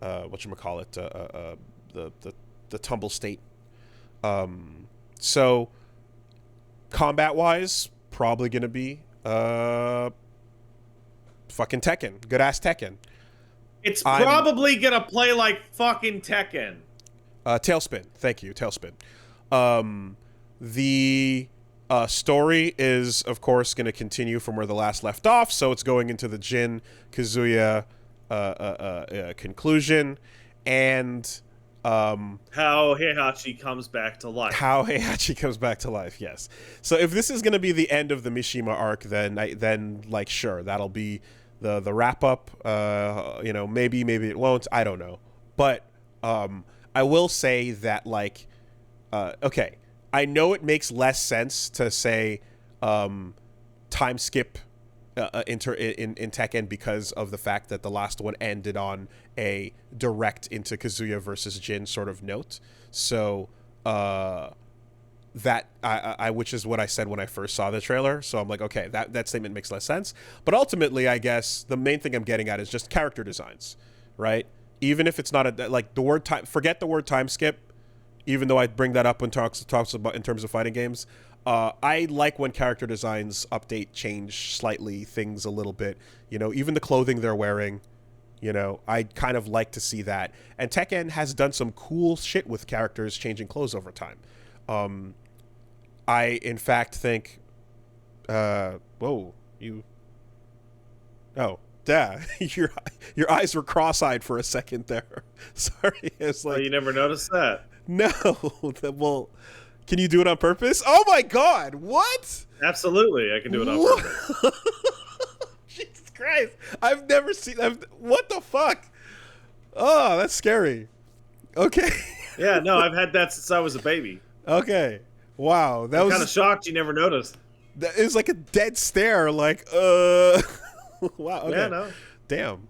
S1: whatchamacallit, the tumble state. So combat wise, probably gonna be fucking Tekken. Good ass Tekken.
S2: It's probably gonna play like fucking Tekken.
S1: Tailspin. Thank you, Tailspin. The story is, of course, going to continue from where the last left off, so it's going into the Jin Kazuya conclusion, and
S2: how Heihachi comes back to life.
S1: Yes. So if this is going to be the end of the Mishima arc, then like sure, that'll be the wrap up. Maybe it won't. I don't know, but I will say that like okay. I know it makes less sense to say time skip in Tekken because of the fact that the last one ended on a direct into Kazuya versus Jin sort of note. So that I which is what I said when I first saw the trailer. So I'm like, okay, that statement makes less sense. But ultimately, I guess the main thing I'm getting at is just character designs, right? Even if it's not like the word time, forget the word time skip. Even though I bring that up when talks about in terms of fighting games, I like when character designs update, change slightly things a little bit. Even the clothing they're wearing, I kind of like to see that. And Tekken has done some cool shit with characters changing clothes over time. I in fact think, whoa, you. Oh, yeah, your eyes were cross-eyed for a second there. Sorry, it's like
S2: you never noticed that.
S1: No, well, can you do it on purpose? Oh my God, what?
S2: Absolutely, I can do it on purpose.
S1: Jesus Christ, I've never seen that. What the fuck? Oh, that's scary. Okay.
S2: Yeah, no, I've had that since I was a baby.
S1: Okay. Wow, I'm
S2: kind of shocked you never noticed.
S1: That is like a dead stare. Like, wow. Okay.
S2: Yeah, no.
S1: Damn.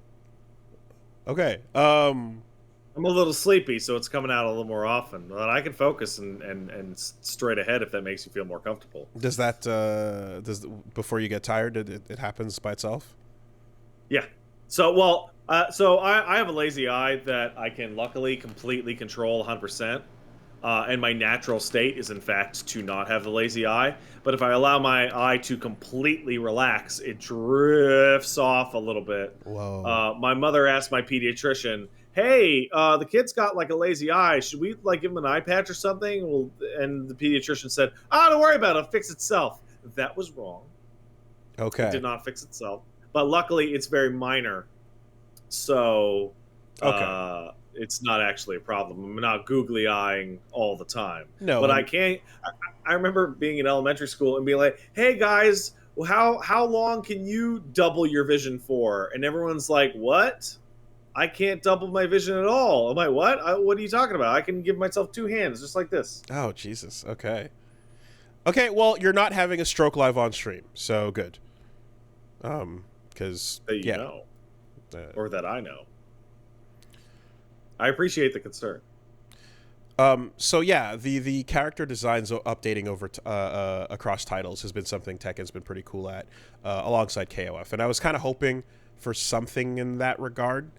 S1: Okay.
S2: I'm a little sleepy, so it's coming out a little more often. But I can focus and straight ahead if that makes you feel more comfortable.
S1: Does that before you get tired, it happens by itself?
S2: Yeah. So I have a lazy eye that I can luckily completely control 100%. And my natural state is in fact to not have the lazy eye. But if I allow my eye to completely relax, it drifts off a little bit.
S1: Whoa.
S2: My mother asked my pediatrician, hey, the kid's got like a lazy eye. Should we like give him an eye patch or something? Well, and the pediatrician said, don't worry about it. It'll fix itself. That was wrong.
S1: Okay.
S2: It did not fix itself. But luckily, it's very minor. So it's not actually a problem. I'm not googly eyeing all the time.
S1: No.
S2: But I can't. I remember being in elementary school and being like, hey, guys, how long can you double your vision for? And everyone's like, what? I can't double my vision at all. I'm like, what? What are you talking about? I can give myself 2 hands just like this.
S1: Oh, Jesus. Okay. Okay, well, you're not having a stroke live on stream, so good. Because,
S2: that you know. Or that I know. I appreciate the concern.
S1: So yeah, the character designs updating over across titles has been something Tekken's been pretty cool at, alongside KOF. And I was kind of hoping for something in that regard,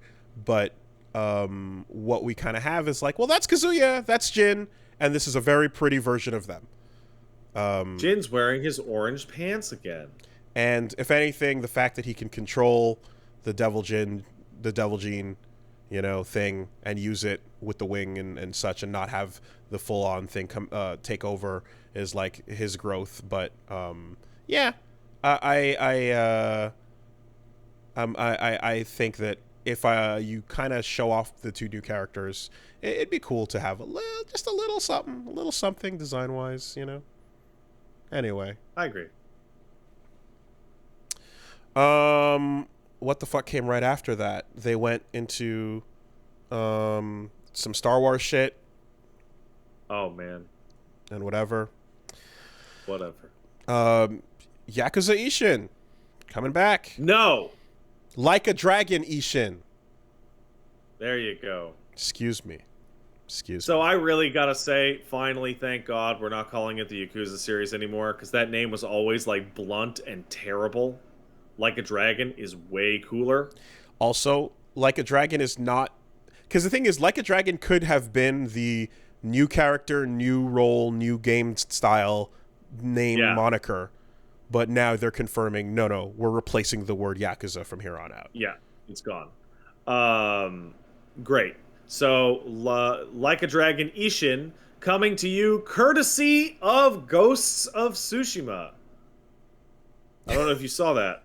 S1: but what we kind of have is like, well, that's Kazuya, that's Jin, and this is a very pretty version of them.
S2: Jin's wearing his orange pants again.
S1: And if anything, the fact that he can control the Devil Gene, thing, and use it with the wing and such, and not have the full-on thing take over is like his growth. But yeah, I think that if you kind of show off the two new characters, it'd be cool to have just a little something design-wise, Anyway,
S2: I agree.
S1: What the fuck came right after that? They went into some Star Wars shit.
S2: Oh man.
S1: And whatever.
S2: Whatever.
S1: Yakuza Ishin coming back.
S2: No.
S1: Like a Dragon Ishin.
S2: There you go.
S1: Excuse me.
S2: So I really gotta say, finally, thank God we're not calling it the Yakuza series anymore, because that name was always like blunt and terrible. Like a Dragon is way cooler.
S1: Also, Like a Dragon is not... Because the thing is, Like a Dragon could have been the new character, new role, new game style name moniker. But now they're confirming, no, we're replacing the word Yakuza from here on out.
S2: Yeah, it's gone. Great. So, Like a Dragon Ishin coming to you courtesy of Ghosts of Tsushima. I don't know if you saw that.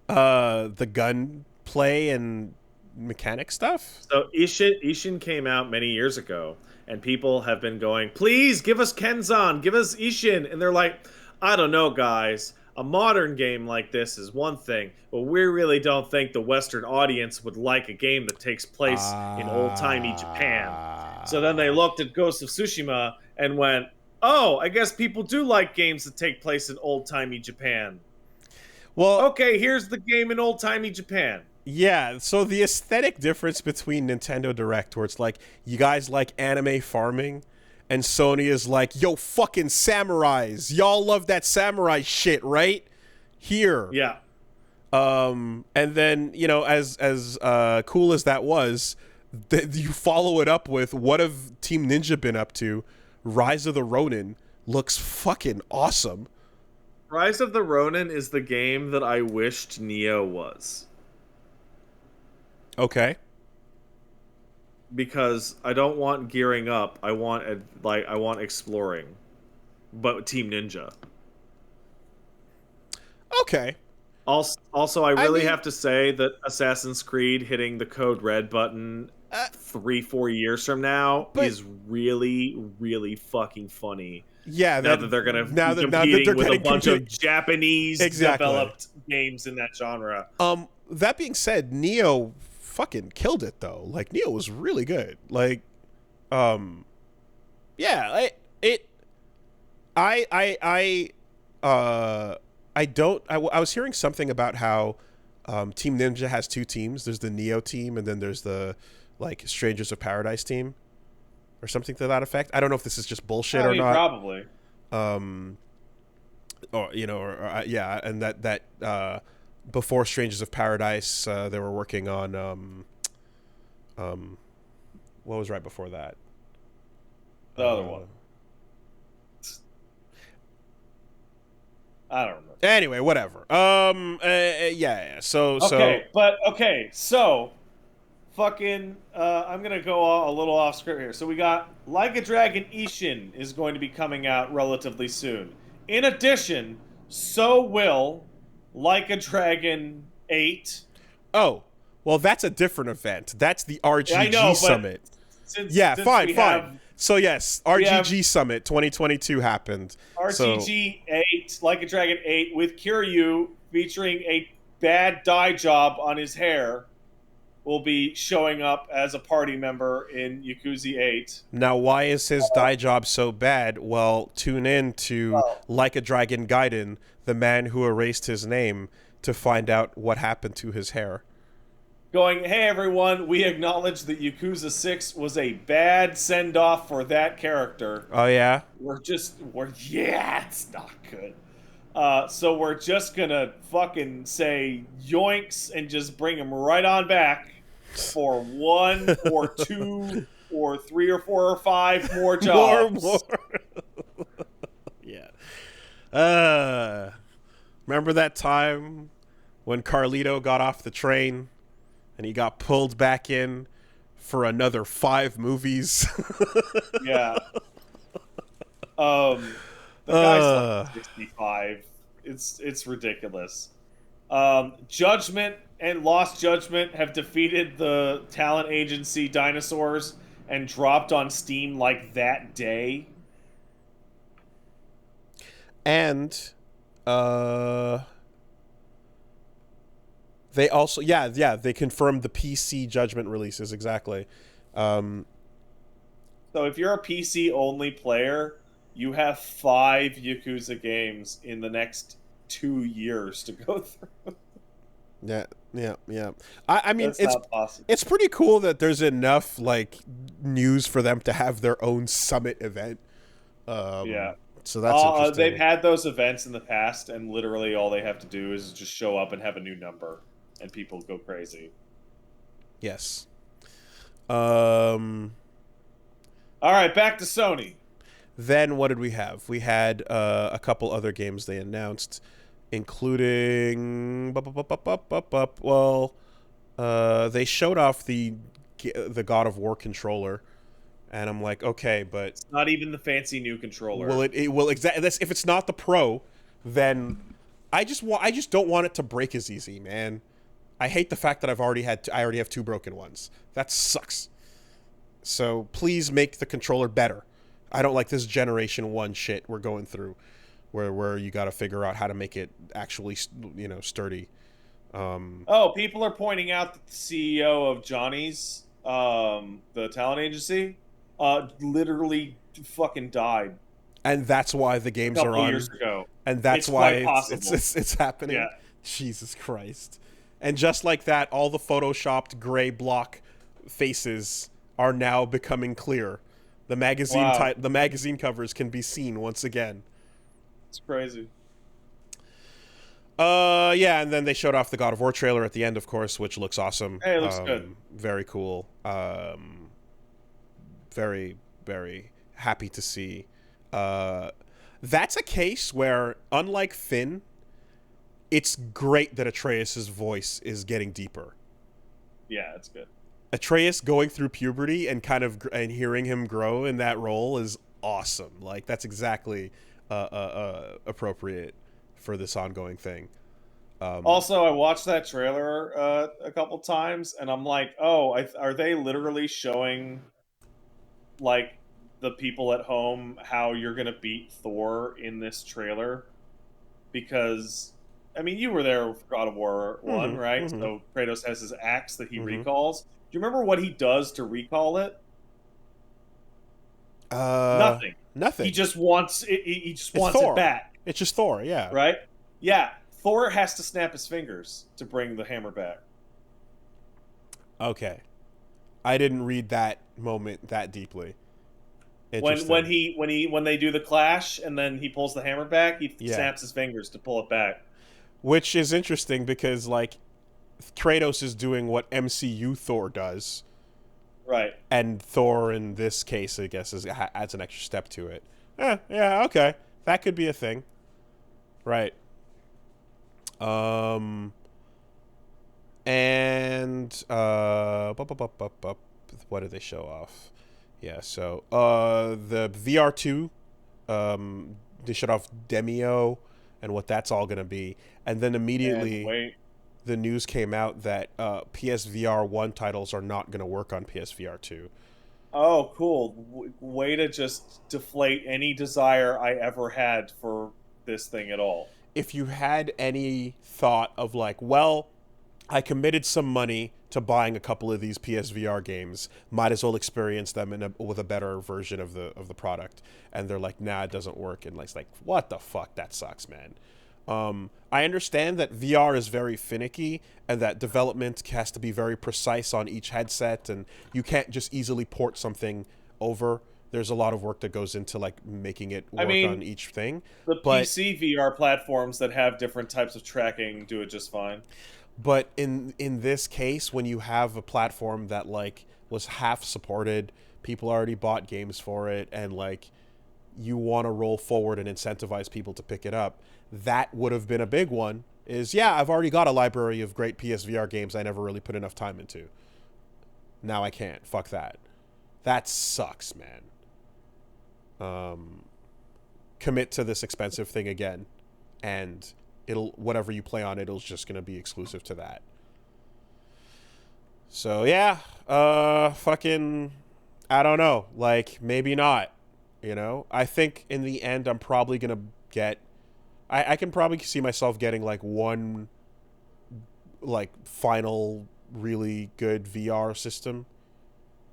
S1: The gun play and mechanic stuff?
S2: So Ishin came out many years ago, and people have been going, please give us Kenzan, give us Ishin. And they're like, I don't know, guys. A modern game like this is one thing, but we really don't think the Western audience would like a game that takes place in old-timey Japan. So then they looked at Ghost of Tsushima and went, oh, I guess people do like games that take place in old-timey Japan.
S1: Well,
S2: okay, here's the game in old-timey Japan.
S1: Yeah, so the aesthetic difference between Nintendo Direct, where it's like, you guys like anime farming, and Sony is like, yo, fucking samurais. Y'all love that samurai shit, right? Here.
S2: Yeah.
S1: And then, as cool as that was, you follow it up with, what have Team Ninja been up to? Rise of the Ronin looks fucking awesome.
S2: Rise of the Ronin is the game that I wished Neo was.
S1: Okay.
S2: Because I don't want gearing up. I want exploring, but Team Ninja.
S1: Okay.
S2: Also, I really have to say that Assassin's Creed hitting the Code Red button 3-4 years from now is really, really fucking funny.
S1: Yeah,
S2: now that they're gonna be competing with a bunch of Japanese developed games in that genre.
S1: That being said, Neo fucking killed it though. Like, Neo was really good. Like, I was hearing something about how Team Ninja has two teams. There's the Neo team, and then there's the like Strangers of Paradise team, or something to that effect. I don't know if this is just bullshit or not.
S2: Probably.
S1: And that before Strangers of Paradise, they were working on what was right before that?
S2: The other one. I don't remember.
S1: Anyway, whatever. So
S2: fucking I'm gonna go a little off script here. So we got Like a Dragon Ishin is going to be coming out relatively soon. In addition, so will Like a Dragon 8.
S1: Oh, well, that's a different event. That's the RGG Summit. Fine. So yes, RGG Summit 2022 happened.
S2: RGG 8, Like a Dragon 8 with Kiryu featuring a bad dye job on his hair will be showing up as a party member in Yakuza 8.
S1: Now, why is his dye job so bad? Well, tune in to Like a Dragon Gaiden, the man who erased his name, to find out what happened to his hair.
S2: going, "Hey everyone, we acknowledge that Yakuza 6 was a bad send-off for that character.
S1: Oh yeah.
S2: Yeah, it's not good. So we're just gonna fucking say yoinks and just bring him right on back for 1 or 2 or 3 or 4 or 5 more jobs."
S1: More. Yeah. Remember that time when Carlito got off the train and he got pulled back in for another 5 movies?
S2: Yeah. The guy's like 65. It's ridiculous. Judgment and Lost Judgment have defeated the talent agency Dinosaurs and dropped on Steam like that day.
S1: And they also they confirmed the PC Judgment releases exactly.
S2: So if you're a PC only player, you have 5 Yakuza games in the next 2 years to go through.
S1: Yeah. I mean,
S2: That's not possible.
S1: It's pretty cool that there's enough like news for them to have their own summit event.
S2: Yeah.
S1: So that's interesting.
S2: They've had those events in the past, and literally all they have to do is just show up and have a new number, and people go crazy.
S1: Yes.
S2: All right, back to Sony.
S1: Then what did we have? We had a couple other games they announced, including they showed off the God of War controller, and I'm like, okay, but
S2: it's not even the fancy new controller.
S1: Will it will exactly? If it's not the Pro, then I just don't want it to break as easy, man. I hate the fact that I already have 2 broken ones. That sucks. So please make the controller better. I don't like this Generation 1 shit we're going through, where you got to figure out how to make it actually, sturdy.
S2: People are pointing out that the CEO of Johnny's, the talent agency, literally fucking died.
S1: And that's why the games are on.
S2: Years ago.
S1: And that's why it's happening.
S2: Yeah.
S1: Jesus Christ. And just like that, all the photoshopped gray block faces are now becoming clear. The magazine covers can be seen once again.
S2: It's crazy.
S1: And then they showed off the God of War trailer at the end, of course, which looks awesome.
S2: Hey, it looks good.
S1: Very cool. Very, very happy to see. That's a case where, unlike Finn, it's great that Atreus' voice is getting deeper.
S2: Yeah, it's good.
S1: Atreus going through puberty and and hearing him grow in that role is awesome. Like, that's exactly appropriate for this ongoing thing.
S2: Also, I watched that trailer a couple times, and I'm like, oh, are they literally showing, like, the people at home how you're going to beat Thor in this trailer? Because, I mean, you were there with God of War 1, right? Mm-hmm. So Kratos has his axe that he recalls. Do you remember what he does to recall it? Nothing.
S1: Nothing.
S2: He just wants it. He just wants it back.
S1: It's just Thor, yeah.
S2: Right? Yeah. Thor has to snap his fingers to bring the hammer back.
S1: Okay. I didn't read that moment that deeply.
S2: When they do the clash and then he pulls the hammer back, he snaps his fingers to pull it back.
S1: Which is interesting because, like, Kratos is doing what MCU Thor does.
S2: Right.
S1: And Thor, in this case, I guess, adds an extra step to it. Yeah, okay. That could be a thing. Right. And what did they show off? Yeah, so the VR2, they showed off Demio and what that's all going to be. And then immediately the news came out that PSVR 1 titles are not going to work on PSVR 2.
S2: Oh, cool. Way to just deflate any desire I ever had for this thing at all.
S1: If you had any thought of like, well, I committed some money to buying a couple of these PSVR games, might as well experience them with a better version of the product, and they're like, nah, it doesn't work, and it's like, what the fuck, that sucks, man. I understand that VR is very finicky and that development has to be very precise on each headset, and you can't just easily port something over. There's a lot of work that goes into like making it
S2: I
S1: work on
S2: mean,
S1: each thing.
S2: the
S1: But
S2: PC VR platforms that have different types of tracking do it just fine.
S1: but in this case, when you have a platform that like was half supported, people already bought games for it, and like you want to roll forward and incentivize people to pick it up, that would have been a big one. Is yeah, I've already got a library of great PSVR games I never really put enough time into. Now I can't. Fuck that. That sucks, man. Commit to this expensive thing again, and it'll whatever you play on it'll just gonna be exclusive to that. So yeah, fucking, I don't know. Like maybe not. You know, I think in the end I'm probably gonna get. I can probably see myself getting like one, like final really good VR system,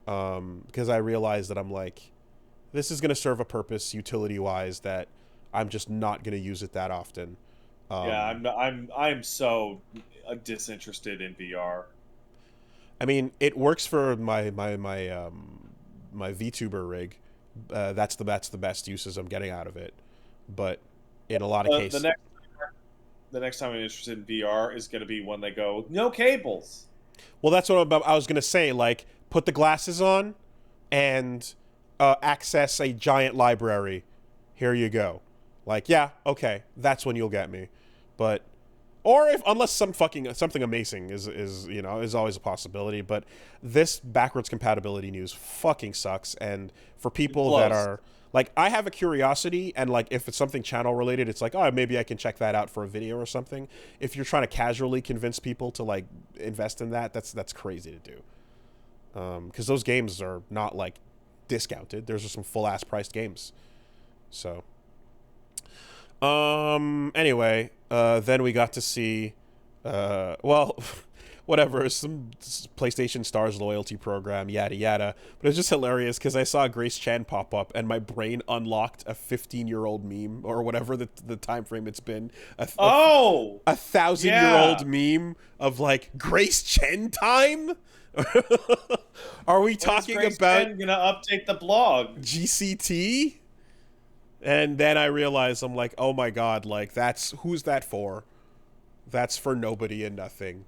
S1: because I realize that I'm like, this is gonna serve a purpose utility wise that I'm just not gonna use it that often.
S2: Yeah, I'm so disinterested in VR.
S1: I mean, it works for my VTuber rig. That's the best uses I'm getting out of it. But in a lot of
S2: The
S1: cases,
S2: next time I'm interested in VR is going to be when they go no cables.
S1: well, that's what I was gonna say. Like, put the glasses on, and access a giant library. Here you go. Like, yeah, okay, that's when you'll get me. But or if unless something amazing is you know is always a possibility. But this backwards compatibility news fucking sucks. And for people that are like, I have a curiosity, and like if it's something channel related, it's like, oh, maybe I can check that out for a video or something. If you're trying to casually convince people to like invest in that, that's crazy to do. Because those games are not like discounted. There's just some full ass priced games. So anyway, then we got to see well whatever, some PlayStation Stars loyalty program, yada yada. But it was just hilarious because I saw Grace Chan pop up and my brain unlocked a 15-year-old meme, or whatever the time frame it's been. A 1,000-year-old meme of like Grace Chen time. Are we talking about
S2: Chen gonna update the blog
S1: GCT? And then I realized, I'm like, oh my god, like who's that for? That's for nobody and nothing.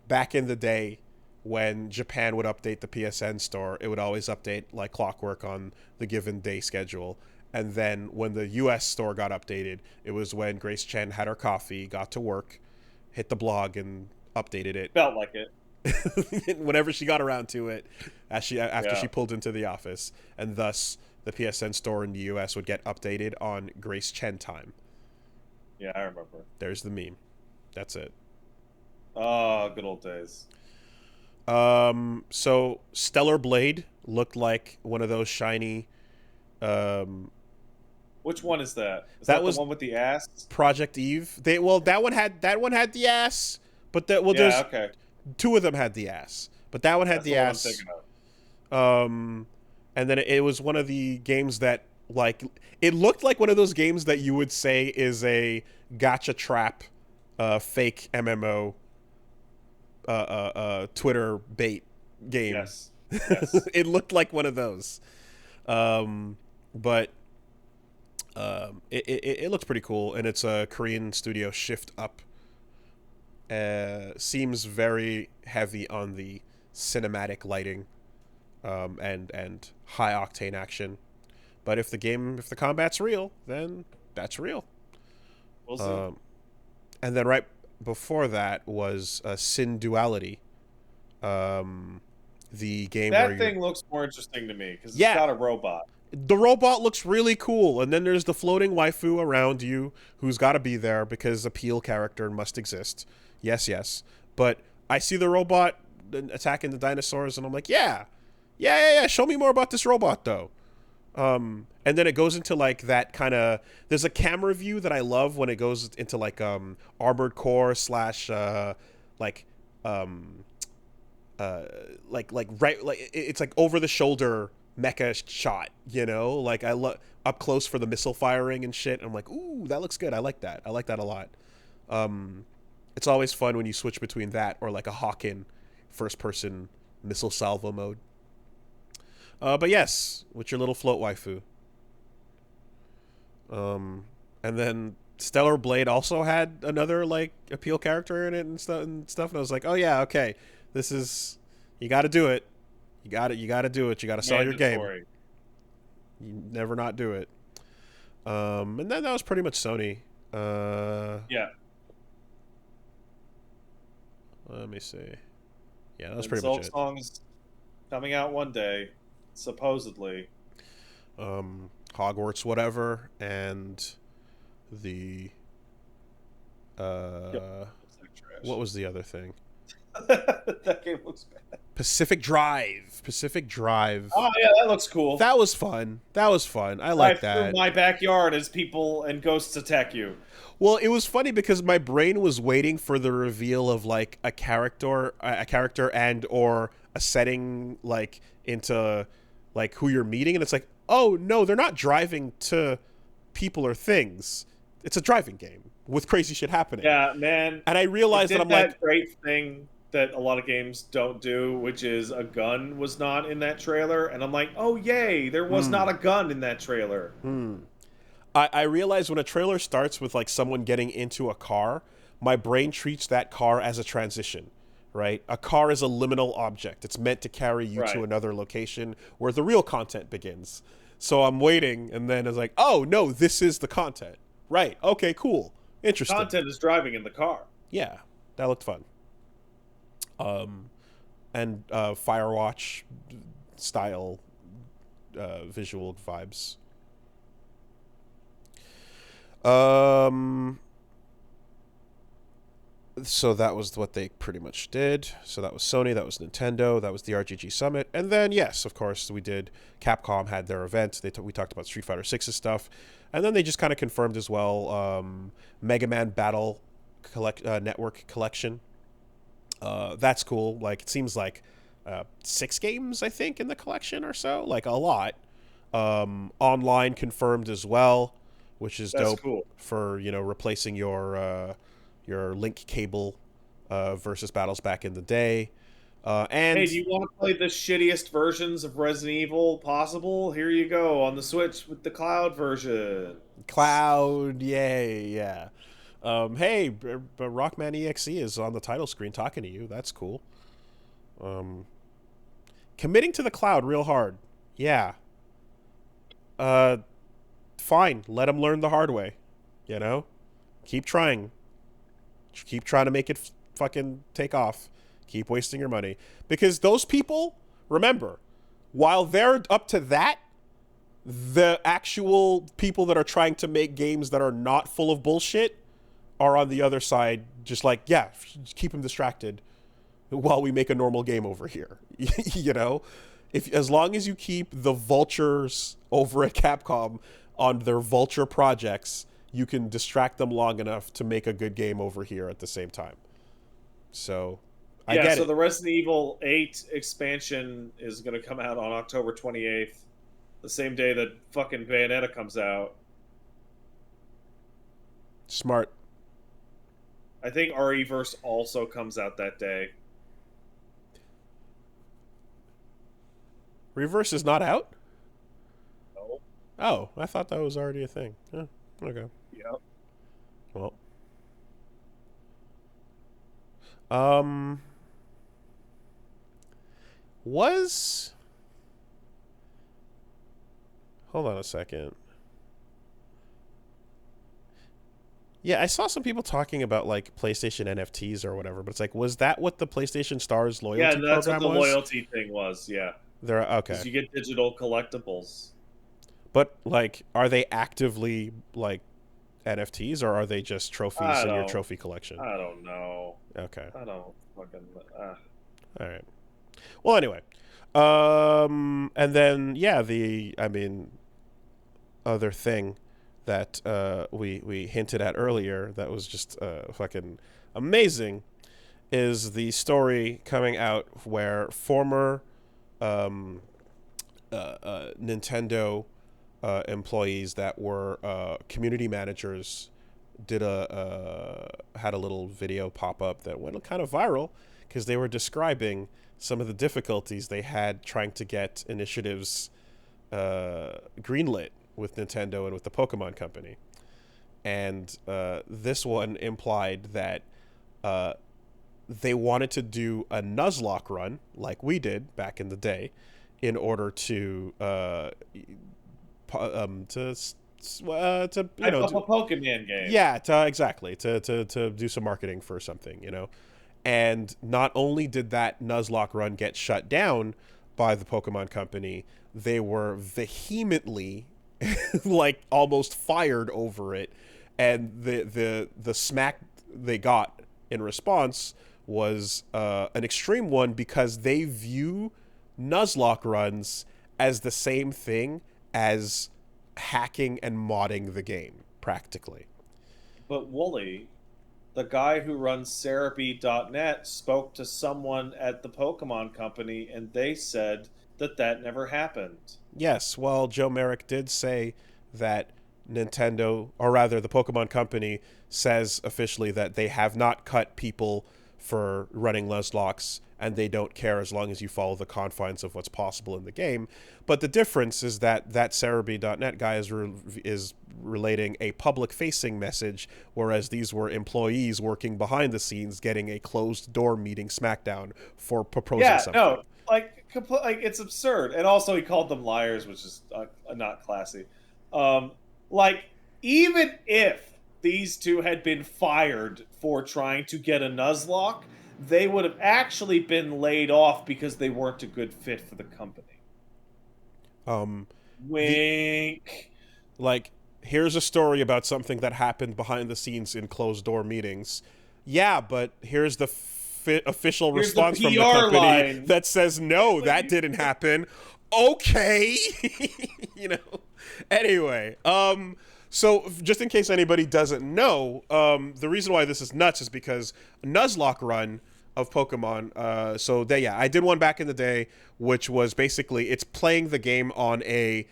S1: Back in the day when Japan would update the PSN store, it would always update like clockwork on the given day schedule. And then when the US store got updated, it was when Grace Chen had her coffee, got to work, hit the blog, and updated it.
S2: Felt like it.
S1: Whenever she got around to it, after she pulled into the office. And thus the PSN store in the US would get updated on Grace Chen time.
S2: Yeah, I remember.
S1: There's the meme. That's it.
S2: Oh, good old days.
S1: So Stellar Blade looked like one of those shiny.
S2: Which one is that?
S1: That was
S2: the one with the ass?
S1: Project Eve. That one had the ass, but there's
S2: okay.
S1: Two of them had the ass, but that one had
S2: That's
S1: the ass.
S2: I'm thinking of.
S1: And then it was one of the games that, like, it looked like one of those games that you would say is a gacha trap, fake MMO, Twitter bait game.
S2: Yes.
S1: It looked like one of those. But it looks pretty cool, and it's a Korean studio, Shift Up. Seems very heavy on the cinematic lighting, and high octane action. But if the combat's real, then that's real.
S2: We'll see.
S1: And then right before that was Sin Duality. The game
S2: that thing looks more interesting to me because it's got a robot.
S1: The robot looks really cool, and then there's the floating waifu around you who's got to be there because a Peel character must exist. Yes. But I see the robot attacking the dinosaurs, and I'm like, yeah. Show me more about this robot, though. And then it goes into like that kind of. There's a camera view that I love when it goes into like Armored Core / it's like over the shoulder mecha shot, you know? Like, I love up close for the missile firing and shit. I'm like, ooh, that looks good. I like that. I like that a lot. It's always fun when you switch between that or like a Hawken first-person missile salvo mode. But yes, with your little float waifu. And then Stellar Blade also had another like appeal character in it and stuff. And I was like, oh yeah, okay, this is, you got to do it. You got to do it. You got to sell your game. You never not do it. And then that was pretty much Sony.
S2: Yeah.
S1: Let me see. Yeah, that was pretty much it.
S2: Song's coming out one day, supposedly.
S1: Hogwarts, whatever, and the what was the other thing?
S2: That game looks bad.
S1: Pacific Drive.
S2: Oh yeah, that looks cool.
S1: That was fun. I like that.
S2: Through my backyard as people and ghosts attack you.
S1: Well, it was funny because my brain was waiting for the reveal of like a character and or a setting like into like who you're meeting, and it's like, oh no, they're not driving to people or things. It's a driving game with crazy shit happening.
S2: Yeah, man.
S1: And I realized that I'm like,
S2: great thing that a lot of games don't do, which is a gun was not in that trailer, and I'm like, oh yay, there was not a gun in that trailer.
S1: I realized when a trailer starts with like someone getting into a car, my brain treats that car as a transition, right? A car is a liminal object. It's meant to carry you to another location where the real content begins. So I'm waiting, and then it's like, oh no, this is the content. Right. Okay, cool. Interesting.
S2: Content is driving in the car.
S1: Yeah, that looked fun. And Firewatch style visual vibes. So that was what they pretty much did. So that was Sony, that was Nintendo, that was the RGG Summit, and then yes, of course, we did. Capcom had their event. We talked about Street Fighter 6's stuff, and then they just kind of confirmed as well Mega Man Battle Network Collection. That's cool. Like, it seems like 6 games, I think, in the collection or so. Like, a lot. Online confirmed as well, which is dope.
S2: Cool.
S1: For, you know, replacing your link cable versus battles back in the day. And
S2: hey, do you want to play the shittiest versions of Resident Evil possible? Here you go on the Switch with the cloud version.
S1: Cloud, yay, yeah. Hey, Rockman EXE is on the title screen talking to you. That's cool. Committing to the cloud real hard. Yeah. Fine. Let them learn the hard way. You know? Keep trying. Keep trying to make it fucking take off. Keep wasting your money. Because those people, remember, while they're up to that, the actual people that are trying to make games that are not full of bullshit are on the other side, just like, yeah, just keep them distracted while we make a normal game over here. You know? As long as you keep the vultures over at Capcom on their vulture projects, you can distract them long enough to make a good game over here at the same time. So, I get it.
S2: The Resident Evil 8 expansion is going to come out on October 28th, the same day that fucking Bayonetta comes out.
S1: Smart.
S2: I think RE-verse also comes out that day.
S1: Reverse is not out?
S2: No.
S1: Oh, I thought that was already a thing. Oh, okay.
S2: Yep.
S1: Well. Hold on a second. Yeah, I saw some people talking about like PlayStation NFTs or whatever, but it's like, was that what the PlayStation Stars loyalty program was?
S2: Yeah, that's what the loyalty thing was, yeah.
S1: They're okay.
S2: Because you get digital collectibles.
S1: But like, are they actively like NFTs, or are they just trophies in your trophy collection?
S2: I don't know.
S1: Okay.
S2: I don't fucking.
S1: All right. Well, anyway, and then yeah, other thing that we hinted at earlier that was just fucking amazing is the story coming out where former Nintendo employees that were community managers had a little video pop up that went kind of viral because they were describing some of the difficulties they had trying to get initiatives greenlit with Nintendo and with the Pokemon Company. And this one implied that they wanted to do a Nuzlocke run like we did back in the day in order to
S2: you know, a Pokemon game.
S1: Yeah, exactly. To do some marketing for something, you know. And not only did that Nuzlocke run get shut down by the Pokemon Company, they were vehemently like almost fired over it. And the smack they got in response was an extreme one because they view Nuzlocke runs as the same thing as hacking and modding the game, practically.
S2: But Wooly, the guy who runs Cerebi.net, spoke to someone at the Pokemon Company, and they said that never happened.
S1: Yes, well, Joe Merrick did say that Nintendo, or rather the Pokemon Company, says officially that they have not cut people for running Nuzlockes, and they don't care as long as you follow the confines of what's possible in the game. But the difference is that Cerebi.net guy is relating a public-facing message, whereas these were employees working behind the scenes getting a closed-door meeting smackdown for proposing something.
S2: Yeah, no, like it's absurd. And also he called them liars, which is not classy. Like, even if these two had been fired for trying to get a Nuzlocke, they would have actually been laid off because they weren't a good fit for the company. Wink.
S1: Like, here's a story about something that happened behind the scenes in closed door meetings. Yeah, but here's the official response from the company line that says, no, that didn't happen. Okay. You know. Anyway, so just in case anybody doesn't know, the reason why this is nuts is because a Nuzlocke run of Pokemon, I did one back in the day, which was basically, it's playing the game on a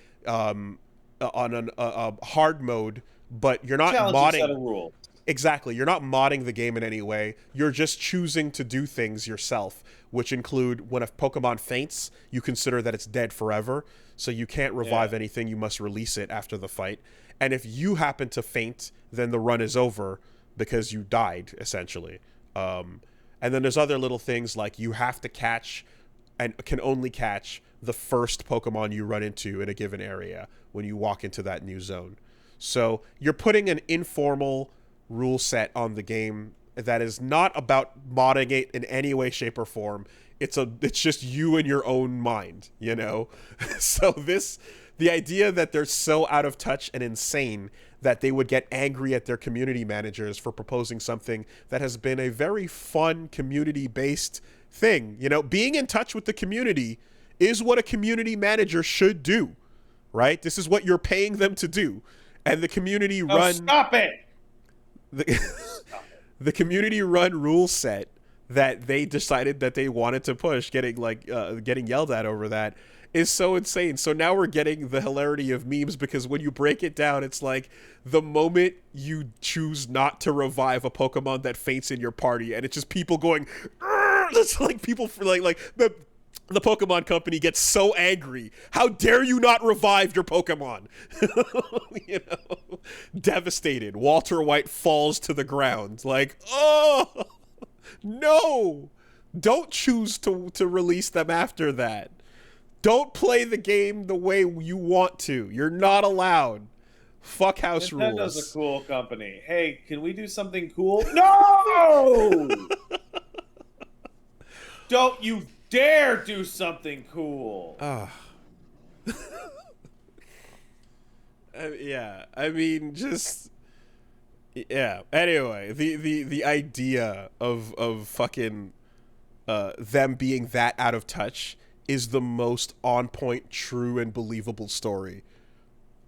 S1: hard mode, but you're not modding.
S2: Set of rules.
S1: Exactly. You're not modding the game in any way. You're just choosing to do things yourself, which include when a Pokemon faints, you consider that it's dead forever. So you can't revive anything. You must release it after the fight. And if you happen to faint, then the run is over because you died, essentially. And then there's other little things like you have to catch and can only catch the first Pokemon you run into in a given area when you walk into that new zone. So you're putting an informal rule set on the game that is not about modding it in any way, shape, or form. It's just you in your own mind, you know? So the idea that they're so out of touch and insane that they would get angry at their community managers for proposing something that has been a very fun community-based thing. You know, being in touch with the community is what a community manager should do, right? This is what you're paying them to do. And the community
S2: Stop it!
S1: The community run rule set that they decided that they wanted to push, getting yelled at over that, is so insane. So now we're getting the hilarity of memes because when you break it down, it's like the moment you choose not to revive a Pokemon that faints in your party, and it's just people going, it's like people for like the Pokemon Company gets so angry. How dare you not revive your Pokemon? You know, devastated. Walter White falls to the ground. Like, oh no! Don't choose to release them after that. Don't play the game the way you want to. You're not allowed. Fuck house rules.
S2: Nintendo's a cool company. Hey, can we do something cool? No! Don't you dare do something cool.
S1: Yeah, I mean, just anyway, the idea of fucking them being that out of touch is the most on point, true, and believable story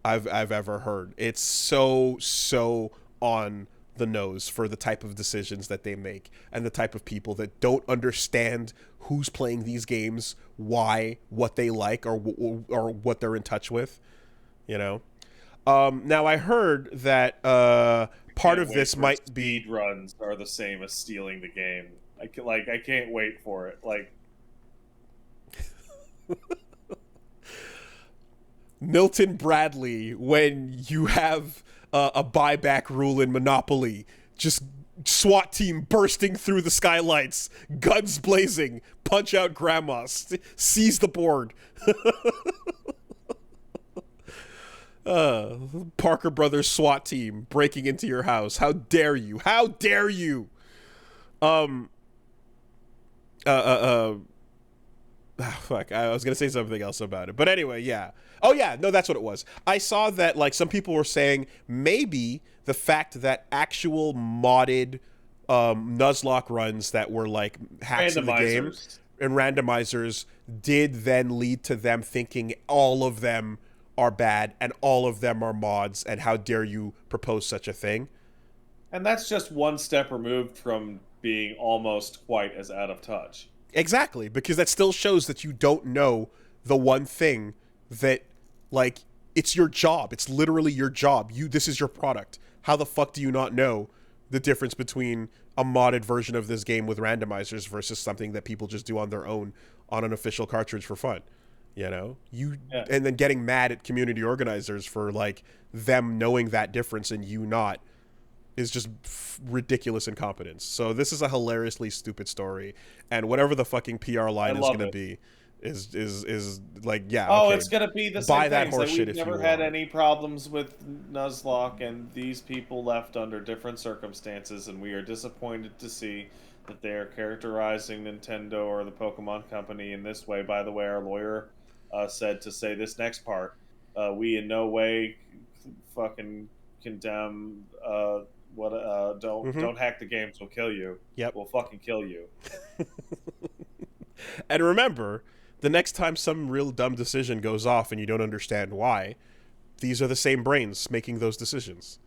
S1: I've ever heard. It's so on the nose for the type of decisions that they make and the type of people that don't understand who's playing these games, why, what they like, or what they're in touch with, you know. Now I heard that part of this might be
S2: speed runs are the same as stealing the game. I can't wait for it. Like
S1: Milton Bradley, when you have a buyback rule in Monopoly, just SWAT team bursting through the skylights, guns blazing, punch out grandmas, seize the board. Parker Brothers SWAT team breaking into your house. How dare you? How dare you? Fuck, I was gonna say something else about it, but anyway, yeah. Oh yeah, no, that's what it was. I saw that like some people were saying maybe the fact that actual modded Nuzlocke runs that were like hacks in the game and randomizers did then lead to them thinking all of them are bad and all of them are mods, and how dare you propose such a thing.
S2: And that's just one step removed from being almost quite as out of touch.
S1: Exactly, because that still shows that you don't know the one thing that, like, it's your job. It's literally your job. This is your product. How the fuck do you not know the difference between a modded version of this game with randomizers versus something that people just do on their own on an official cartridge for fun? You know, and then getting mad at community organizers for like them knowing that difference and you not is just ridiculous incompetence. So this is a hilariously stupid story, and whatever the fucking PR line is going to be is like, yeah.
S2: Oh,
S1: okay,
S2: it's going to be the same
S1: buy that
S2: things.
S1: horseshit if you
S2: never
S1: want.
S2: had any problems with Nuzlocke, and these people left under different circumstances, and we are disappointed to see that they are characterizing Nintendo or the Pokemon Company in this way. By the way, our lawyer said to say this next part, we in no way fucking condemn don't hack the games, we'll kill you.
S1: Yep.
S2: We'll fucking kill you.
S1: And remember, the next time some real dumb decision goes off and you don't understand why, these are the same brains making those decisions.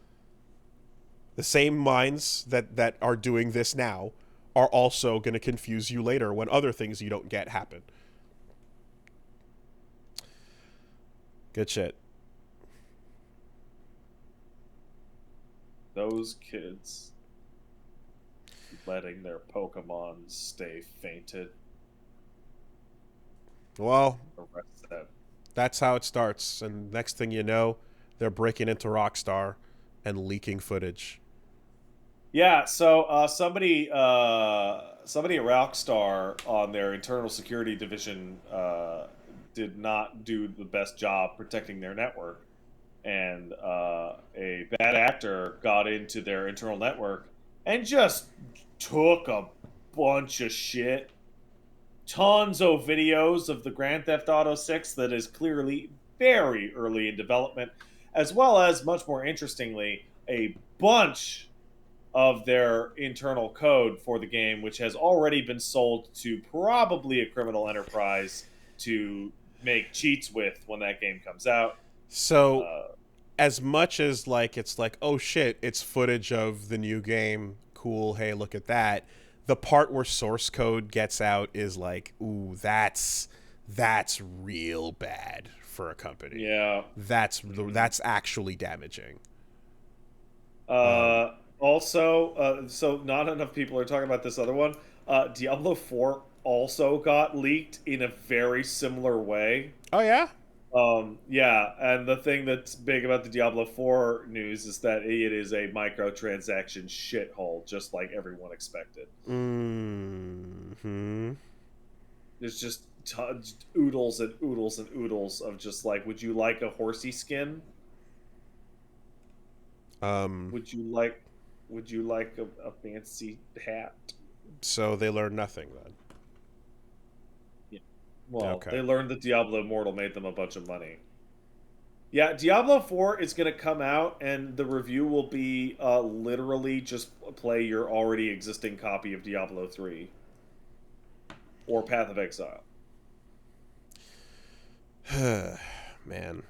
S1: The same minds that are doing this now are also going to confuse you later when other things you don't get happen. Good shit.
S2: Those kids letting their Pokemon stay fainted.
S1: Well,
S2: Arrest them.
S1: That's how it starts. And next thing you know, they're breaking into Rockstar and leaking footage.
S2: Yeah, so somebody at Rockstar on their internal security division did not do the best job protecting their network, and a bad actor got into their internal network and just took a bunch of shit. Tons of videos of the Grand Theft Auto 6 that is clearly very early in development, as well as, much more interestingly, a bunch of their internal code for the game, which has already been sold to probably a criminal enterprise to make cheats with when that game comes out.
S1: So, as much as like it's like, oh shit, it's footage of the new game, cool, hey, look at that. The part where source code gets out is like, ooh, that's real bad for a company.
S2: Yeah,
S1: that's actually damaging.
S2: Also, so not enough people are talking about this other one. Diablo 4 also got leaked in a very similar way.
S1: Oh yeah?
S2: Yeah, and the thing that's big about the Diablo 4 news is that it is a microtransaction shithole, just like everyone expected.
S1: Mm-hmm.
S2: There's just oodles and oodles and oodles of just like, would you like a horsey skin? Would you like a fancy hat?
S1: So they learned nothing then.
S2: Well, okay. They learned that Diablo Immortal made them a bunch of money. Yeah, Diablo 4 is going to come out, and the review will be literally just play your already existing copy of Diablo 3 or Path of Exile.
S1: Man.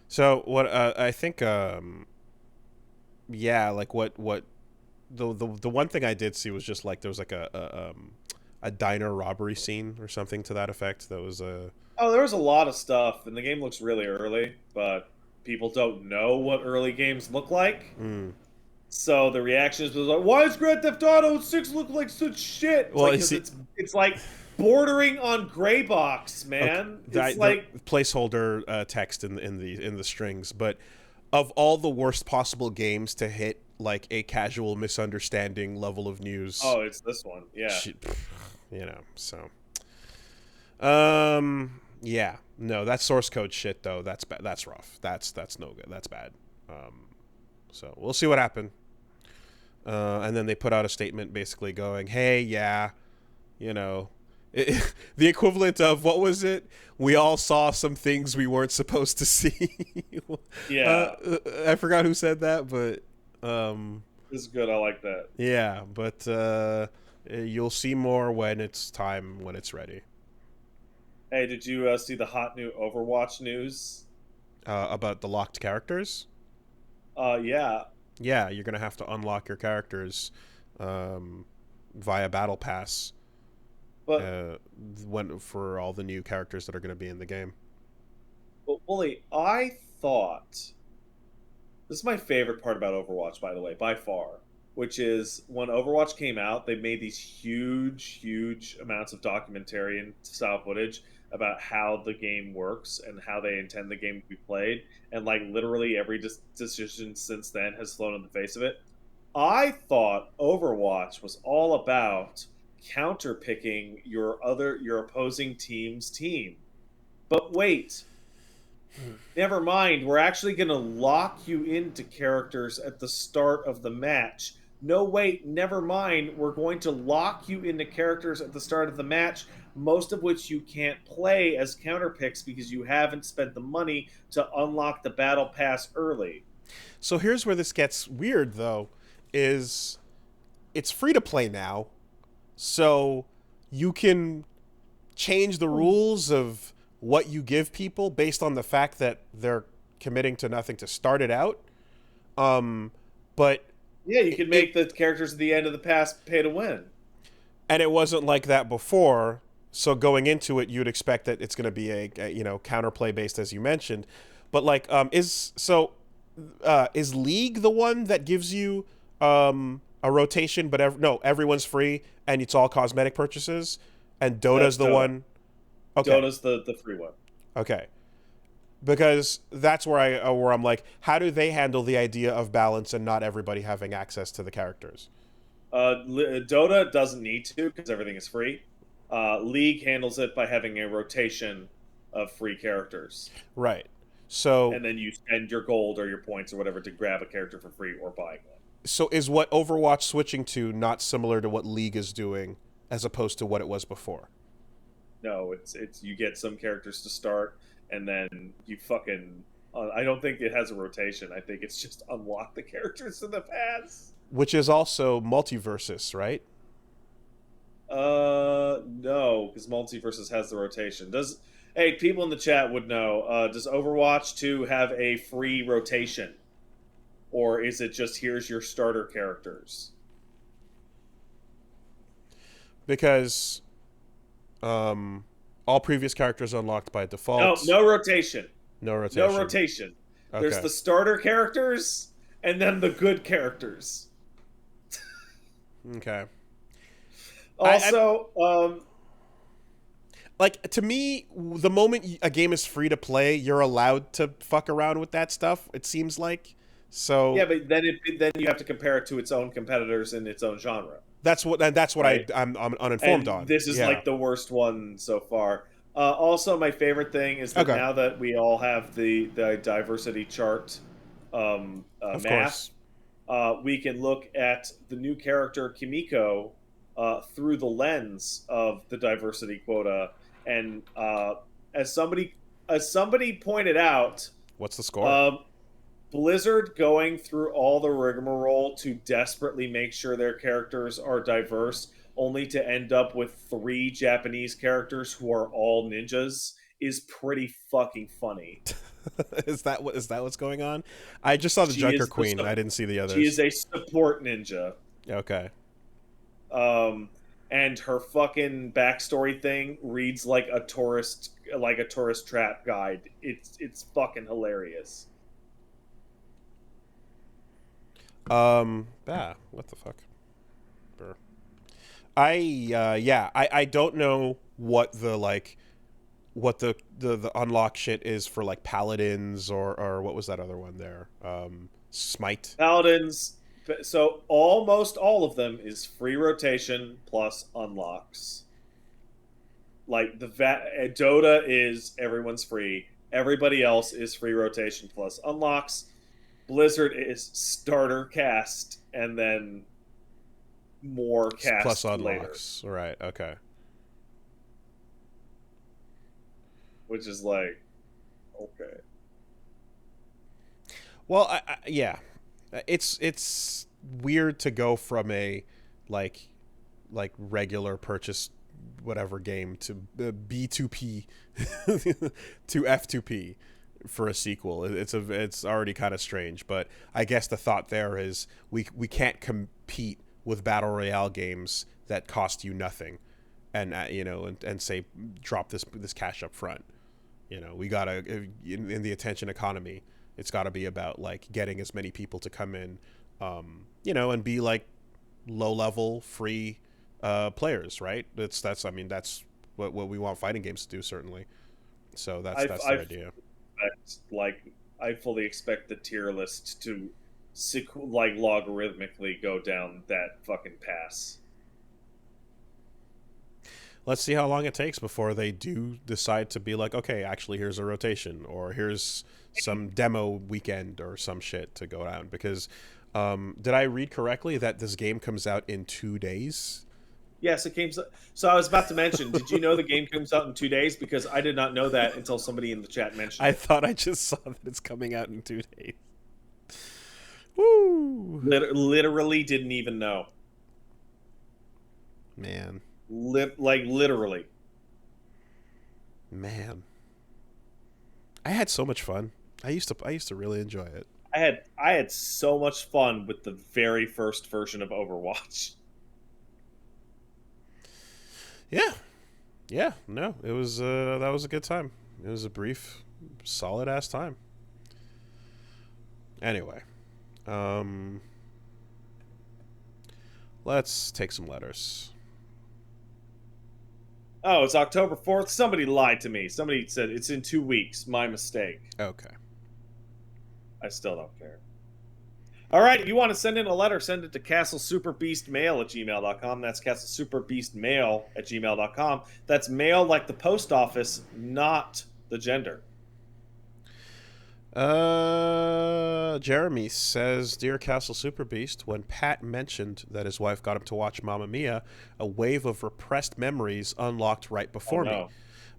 S1: So what I think yeah, like what the one thing I did see was just like there was like a diner robbery scene or something to that effect. That was a
S2: Oh, there was a lot of stuff, and the game looks really early, but people don't know what early games look like. So the reactions was like, "Why does Grand Theft Auto 6 look like such shit?" It's
S1: well,
S2: like
S1: you
S2: because
S1: see,
S2: it's like bordering on gray box,
S1: okay,
S2: man. It's
S1: the
S2: like
S1: placeholder text in the strings, but of all the worst possible games to hit like a casual misunderstanding level of news,
S2: oh, it's this one, yeah.
S1: you know, so yeah, no, that source code shit though. That's bad. That's rough. That's no good. That's bad. So we'll see what happened. And then they put out a statement basically going, "Hey, yeah, you know, the equivalent of what was it? We all saw some things we weren't supposed to see."
S2: Yeah,
S1: I forgot who said that, but
S2: this is good. I like that.
S1: yeah, but you'll see more when it's time, when it's ready.
S2: Hey, did you see the hot new Overwatch news?
S1: About the locked characters.
S2: Yeah,
S1: Yeah, you're gonna have to unlock your characters um, via Battle Pass
S2: but
S1: uh, when for all the new characters that are gonna be in the game.
S2: Wooly, I thought this is my favorite part about Overwatch, by the way, by far, which is when Overwatch came out, they made these huge, huge amounts of documentary and style footage about how the game works and how they intend the game to be played. And like literally every decision since then has flown in the face of it. I thought Overwatch was all about counterpicking your opposing team's team. But wait, never mind. We're actually going to lock you into characters at the start of the match. No, wait, never mind. We're going to lock you into characters at the start of the match, most of which you can't play as counter picks because you haven't spent the money to unlock the battle pass early.
S1: So here's where this gets weird, though, is it's free to play now, so you can change the rules of what you give people based on the fact that they're committing to nothing to start it out. But
S2: Yeah, you can
S1: it
S2: make the characters at the end of the pass pay to win.
S1: and it wasn't like that before. So going into it, you'd expect that it's going to be a counterplay based, as you mentioned. But like, is League the one that gives you a rotation, but no, everyone's free and it's all cosmetic purchases, and
S2: That's
S1: Dota's the
S2: Dota.
S1: one. Okay,
S2: Dota's the free one.
S1: okay, because that's where I'm like, how do they handle the idea of balance and not everybody having access to the characters?
S2: Dota doesn't need to because everything is free. League handles it by having a rotation of free characters,
S1: Right. So
S2: and then you spend your gold or your points or whatever to grab a character for free or buying one.
S1: so is what Overwatch switching to not similar to what League is doing as opposed to what it was before?
S2: No, it's you get some characters to start, and then you fucking. I don't think it has a rotation. I think it's just unlock the characters in the pass.
S1: Which is also multiversus, right?
S2: No, because Multiversus has the rotation. Does Hey, people in the chat would know? Does Overwatch 2 have a free rotation, or is it just here's your starter characters?
S1: Because all previous characters unlocked by
S2: No,
S1: default.
S2: no rotation.
S1: No rotation.
S2: No rotation. There's
S1: Okay.
S2: the starter characters and then the good characters.
S1: Okay.
S2: Also,
S1: Like, to me, the moment a game is free to play, you're allowed to fuck around with that stuff. It seems like. So
S2: yeah, but then you have to compare it to its own competitors in its own genre.
S1: that's what
S2: Right?
S1: I'm uninformed
S2: And
S1: on.
S2: this is
S1: Yeah.
S2: like the worst one so far. Also, my favorite thing is that
S1: Okay.
S2: now that we all have the diversity chart
S1: Of
S2: math,
S1: course.
S2: we can look at the new character Kimiko through the lens of the diversity quota. And as somebody pointed out,
S1: What's the score?
S2: um, Blizzard going through all the rigmarole to desperately make sure their characters are diverse, only to end up with 3 Japanese characters who are all ninjas, is pretty fucking funny.
S1: Is that what's going on? I just saw the Junker Queen. I didn't see the others.
S2: She is a support ninja.
S1: Okay.
S2: And her fucking backstory thing reads like a tourist trap guide. It's fucking hilarious.
S1: Yeah, what the fuck? Brr. I don't know what the unlock shit is for like paladins or what was that other one there? Smite.
S2: Paladins. So almost all of them is free rotation plus unlocks. Like Dota is everyone's free. Everybody else is free rotation plus unlocks. Blizzard is starter cast and then more cast
S1: plus unlocks. Later. Right. Okay.
S2: Which is like, okay.
S1: Well, yeah, it's weird to go from a like regular purchase whatever game to B2P to F2P for a sequel. It's already kind of strange, but I guess the thought there is we can't compete with battle royale games that cost you nothing, and and say drop this cash up front. We gotta in the attention economy. It's got to be about like getting as many people to come in, and be like low level free players, right? That's what we want fighting games to do, certainly. So that's the idea.
S2: I fully expect the tier list to logarithmically go down that fucking pass.
S1: Let's see how long it takes before they do decide to be like, okay, actually, here's a rotation, or here's some demo weekend or some shit to go down. Because did I read correctly that this game comes out in 2 days?
S2: Yes, it came. So I was about to mention, did you know the game comes out in 2 days? Because I did not know that until somebody in the chat mentioned it.
S1: I thought I just saw that it's coming out in 2 days. Woo!
S2: Literally didn't even know.
S1: Man.
S2: Literally.
S1: Man. I had so much fun. I used to really enjoy it.
S2: I had so much fun with the very first version of Overwatch.
S1: Yeah, no, it was that was a good time. It was a brief, solid ass time. Anyway, let's take some letters.
S2: Oh, it's October 4th. Somebody lied to me. Somebody said it's in 2 weeks. My mistake.
S1: Okay.
S2: I still don't care. All right, if you want to send in a letter, send it to castlesuperbeastmail@gmail.com. That's castlesuperbeastmail@gmail.com. That's mail like the post office, not the gender.
S1: Jeremy says, Dear Castle Super Beast, when Pat mentioned that his wife got him to watch Mamma Mia, a wave of repressed memories unlocked right before me.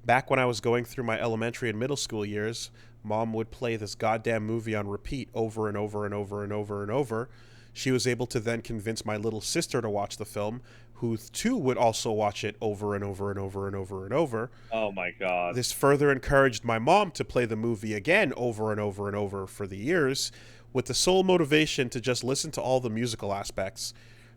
S1: Back when I was going through my elementary and middle school years, Mom would play this goddamn movie on repeat over and over and over and over and over. She was able to then convince my little sister to watch the film, who too would also watch it over and over and over and over and over.
S2: Oh my God.
S1: This further encouraged my mom to play the movie again over and over and over for the years, with the sole motivation to just listen to all the musical aspects.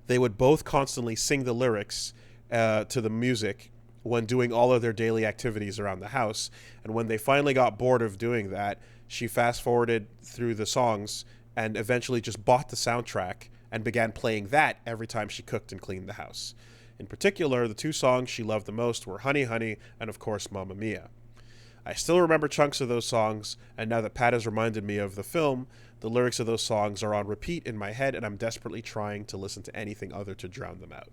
S1: They would both constantly sing the lyrics to the music when doing all of their daily activities around the house. And when they finally got bored of doing that, she fast-forwarded through the songs and eventually just bought the soundtrack and began playing that every time she cooked and cleaned the house. In particular, the 2 songs she loved the most were Honey Honey and, of course, Mamma Mia. I still remember chunks of those songs, and now that Pat has reminded me of the film, the lyrics of those songs are on repeat in my head, and I'm desperately trying to listen to anything other to drown them out.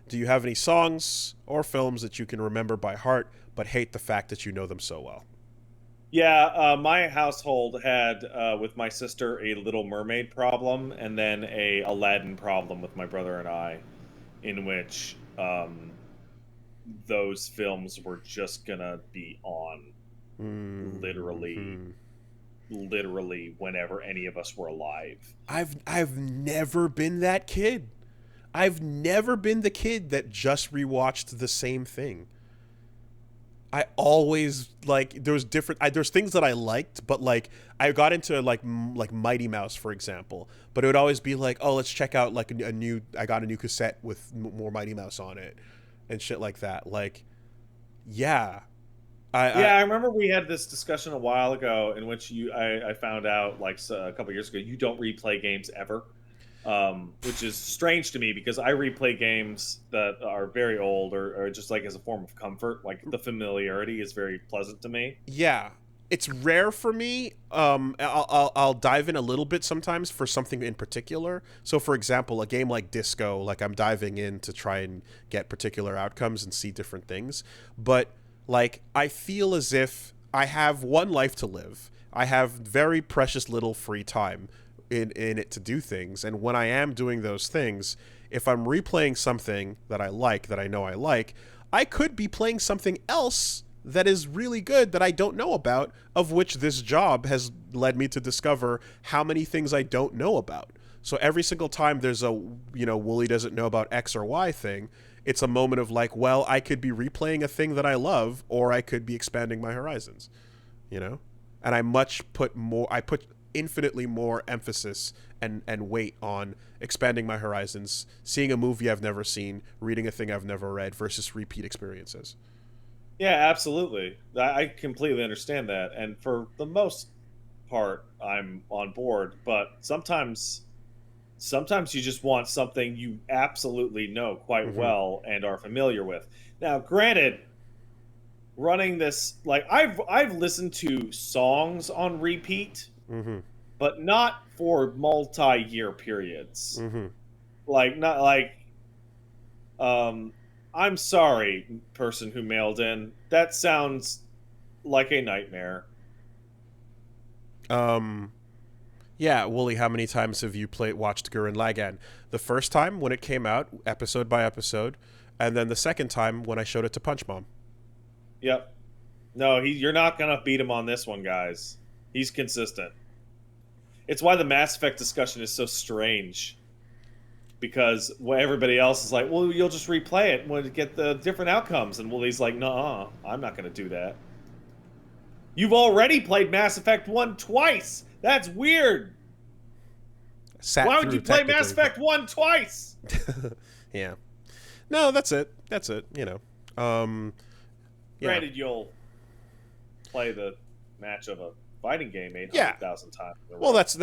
S1: Do you have any songs or films that you can remember by heart, but hate the fact that you know them so well?
S2: Yeah, my household had, with my sister, a Little Mermaid problem, and then a Aladdin problem with my brother and I, in which those films were just gonna be on literally whenever any of us were alive.
S1: I've never been that kid. I've never been the kid that just rewatched the same thing. I always like there's there's things that I liked, but like I got into like like Mighty Mouse, for example. But it would always be like, oh, let's check out like a new. I got a new cassette with more Mighty Mouse on it, and shit like that. Like, yeah, I
S2: Yeah, I remember we had this discussion a while ago in which I found out like a couple years ago you don't replay games ever, which is strange to me because I replay games that are very old or just like as a form of comfort. Like the familiarity is very pleasant to me.
S1: yeah. It's rare for me. I'll dive in a little bit sometimes for something in particular. So, for example, a game like Disco, like I'm diving in to try and get particular outcomes and see different things. But like I feel as if I have one life to live. I have very precious little free time in it to do things. And when I am doing those things, if I'm replaying something that I like, that I know I like, I could be playing something else that is really good that I don't know about, of which this job has led me to discover how many things I don't know about. So every single time there's a, Wooly doesn't know about X or Y thing, it's a moment of like, well, I could be replaying a thing that I love, or I could be expanding my horizons, you know? And I put infinitely more emphasis and weight on expanding my horizons, seeing a movie I've never seen, reading a thing I've never read versus repeat experiences.
S2: Yeah, absolutely. I completely understand that, and for the most part, I'm on board. But sometimes you just want something you absolutely know quite
S1: Mm-hmm.
S2: well and are familiar with. Now, granted, running this like I've listened to songs on repeat,
S1: Mm-hmm.
S2: but not for multi-year periods.
S1: Mm-hmm.
S2: Like not like um I'm sorry, person who mailed in. That sounds like a nightmare.
S1: Um, yeah, Wooly, how many times have you watched Gurren Lagann? The first time when it came out, episode by episode, and then the second time when I showed it to Punch Mom.
S2: Yep. No, you're not gonna beat him on this one, guys. He's consistent. It's why the Mass Effect discussion is so strange. Because everybody else is like, well, you'll just replay it and get the different outcomes. And Wooly's like, nah, I'm not going to do that. You've already played Mass Effect 1 twice. That's weird.
S1: Sat
S2: Why would
S1: through
S2: you play Mass
S1: technically, but
S2: Effect 1 twice?
S1: yeah. No, that's it. That's it. Yeah.
S2: Granted, you'll play the match of a fighting game
S1: Yeah.
S2: 800,000 times.
S1: Well, that's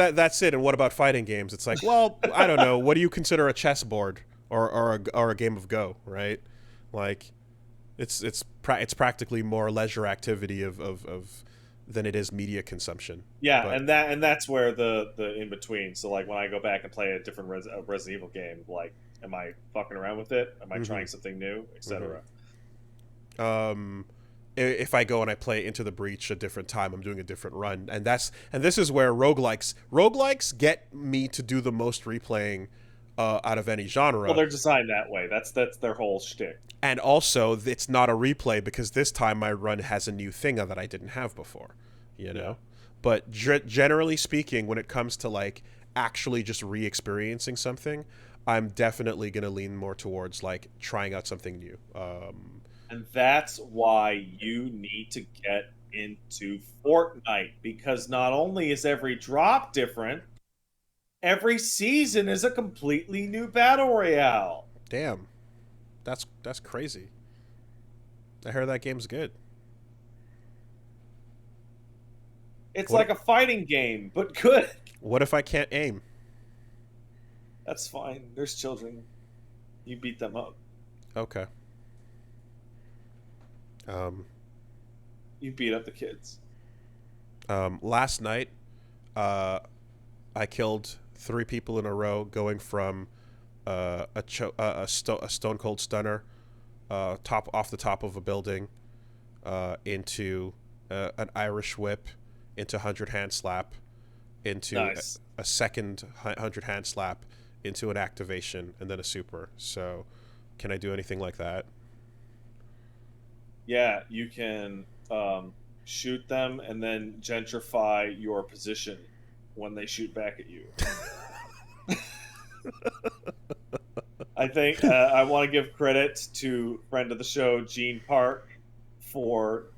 S1: it. And what about fighting games? It's like, well, I don't know. What do you consider a chessboard or a game of Go, right? Like, it's practically more leisure activity of than it is media consumption.
S2: Yeah,
S1: But
S2: and that's where the in between. So like when I go back and play a different Resident Evil game, like, am I fucking around with it? Am I trying something new, etc.?
S1: If I go and I play Into the Breach a different time, I'm doing a different run, and this is where roguelikes get me to do the most replaying out of any genre.
S2: Well, they're designed that way. That's their whole shtick.
S1: And also, it's not a replay because this time my run has a new thing that I didn't have before, you know?
S2: Yeah.
S1: But generally speaking, when it comes to like actually just re-experiencing something, I'm definitely going to lean more towards like trying out something new.
S2: And that's why you need to get into Fortnite, because not only is every drop different, every season is a completely new battle royale.
S1: Damn, that's crazy. I heard that game's good.
S2: It's
S1: What
S2: like a fighting game, but good.
S1: what if I can't aim?
S2: That's fine. There's children. You beat them up.
S1: Okay.
S2: You beat up the kids.
S1: Last night, I killed 3 people in a row, going from a stone cold stunner, off the top of a building, into an Irish whip, into 100 hand slap, into
S2: Nice.
S1: a second 100 hand slap, into an activation, and then a super. So, can I do anything like that?
S2: Yeah, you can shoot them and then gentrify your position when they shoot back at you. I think I want to give credit to friend of the show, Gene Park, for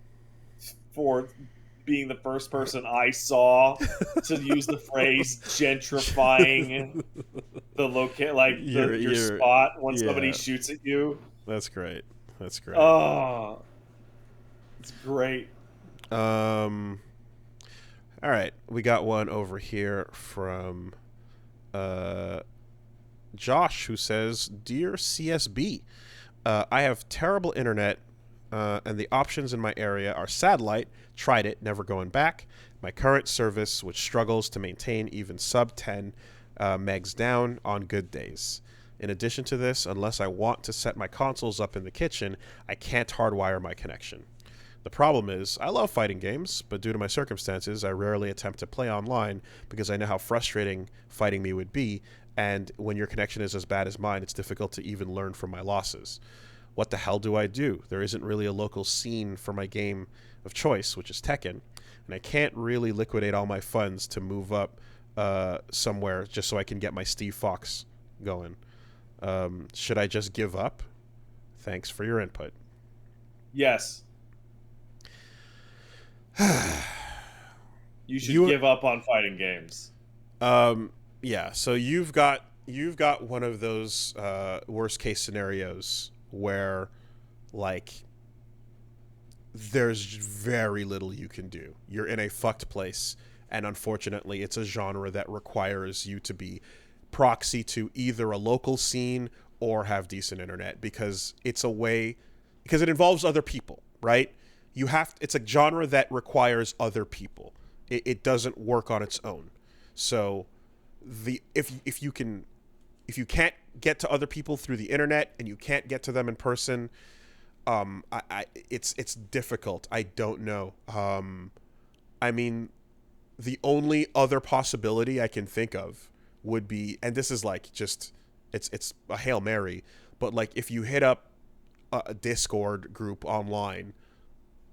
S2: being the first person I saw to use the phrase gentrifying your spot when somebody shoots at you.
S1: That's great. That's great.
S2: Oh, it's great.
S1: All right, we got one over here from Josh, who says, "Dear CSB, I have terrible internet, and the options in my area are satellite. Tried it, never going back. My current service, which struggles to maintain even sub 10 megs down on good days. In addition to this, unless I want to set my consoles up in the kitchen, I can't hardwire my connection. The problem is, I love fighting games, but due to my circumstances, I rarely attempt to play online because I know how frustrating fighting me would be, and when your connection is as bad as mine, it's difficult to even learn from my losses. What the hell do I do? There isn't really a local scene for my game of choice, which is Tekken, and I can't really liquidate all my funds to move up somewhere just so I can get my Steve Fox going. Should I just give up? Thanks for your input."
S2: Yes. You should give up on fighting games.
S1: Yeah, so you've got one of those worst case scenarios where, like, there's very little you can do. You're in a fucked place, and unfortunately, it's a genre that requires you to be proxy to either a local scene or have decent internet, because it involves other people, right? It's a genre that requires other people. It doesn't work on its own. So if you can't get to other people through the internet and you can't get to them in person, it's difficult. I don't know. I mean, the only other possibility I can think of would be, and this is like just it's a Hail Mary, but like if you hit up a Discord group online,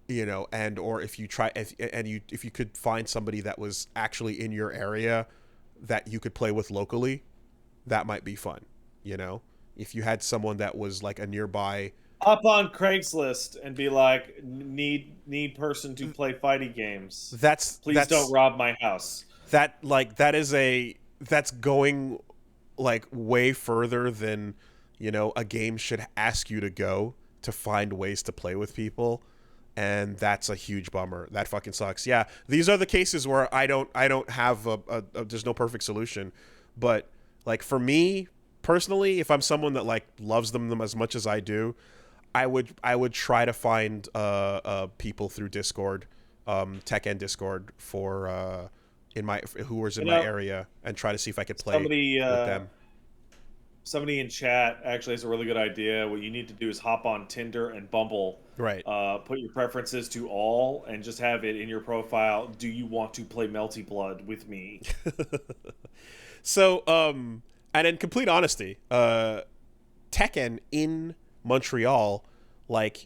S1: and or if you could find somebody that was actually in your area that you could play with locally, that might be fun. If you had someone that was like a nearby,
S2: up on Craigslist and be like, need person to play fighting games. Please don't rob my house.
S1: That's going like way further than a game should ask you to go to find ways to play with people. And that's a huge bummer. That fucking sucks. Yeah, these are the cases where I don't have there's no perfect solution. But like for me personally, if I'm someone that like loves them as much as I do, I would try to find people through Discord, Tekken Discord for who was in my area, and try to see if I could play with them.
S2: Somebody in chat actually has a really good idea. What you need to do is hop on Tinder and Bumble.
S1: Right.
S2: Put your preferences to all and just have it in your profile. Do you want to play Melty Blood with me?
S1: So, and in complete honesty, Tekken in Montreal, like,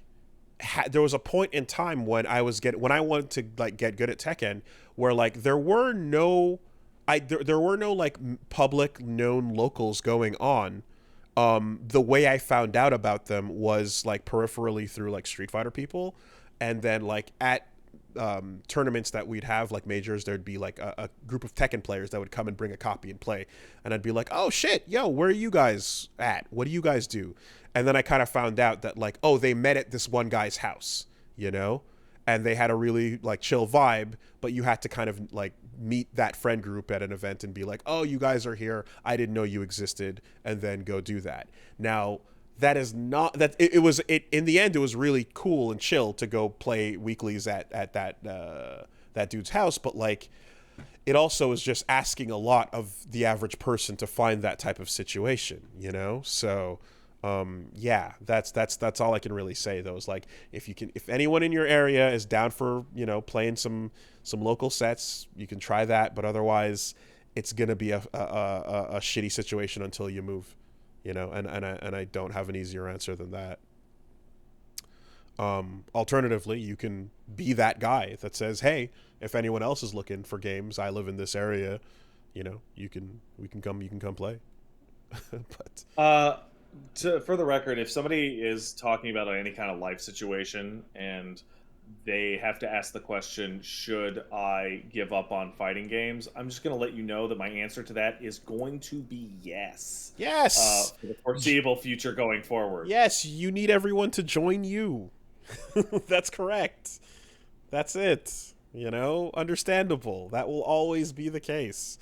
S1: there was a point in time when I wanted to like get good at Tekken, where like there were no like public known locals going on. The way I found out about them was like peripherally through like Street Fighter people, and then like at tournaments that we'd have, like majors, there'd be like a group of Tekken players that would come and bring a copy and play, and I'd be like, oh shit, yo, where are you guys at? What do you guys do? And then I kind of found out that like, oh, they met at this one guy's house, and they had a really like chill vibe, but you had to kind of like meet that friend group at an event and be like, oh, you guys are here, I didn't know you existed, and then go do that. Now that is not that it in the end it was really cool and chill to go play weeklies at that dude's house, but like it also is just asking a lot of the average person to find that type of situation, so yeah, that's all I can really say though, is like if anyone in your area is down for playing some local sets, you can try that, but otherwise it's gonna be a shitty situation until you move, and I don't have an easier answer than that. Alternatively, you can be that guy that says, hey, if anyone else is looking for games, I live in this area, you can come play. But
S2: for the record, if somebody is talking about any kind of life situation and they have to ask the question, should I give up on fighting games? I'm just going to let you know that my answer to that is going to be yes.
S1: Yes.
S2: For the foreseeable future going forward.
S1: Yes, you need everyone to join you. That's correct. That's it. You know, understandable. That will always be the case.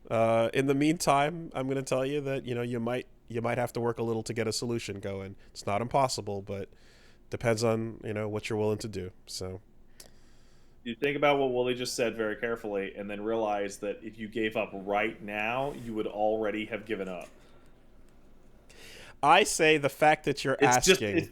S1: In the meantime, I'm going to tell you that, you know, you might have to work a little to get a solution going. It's not impossible, but depends on, you know, what you're willing to do. So
S2: you think about what Wooly just said very carefully and then realize that if you gave up right now, you would already have given up.
S1: I say the fact that you're asking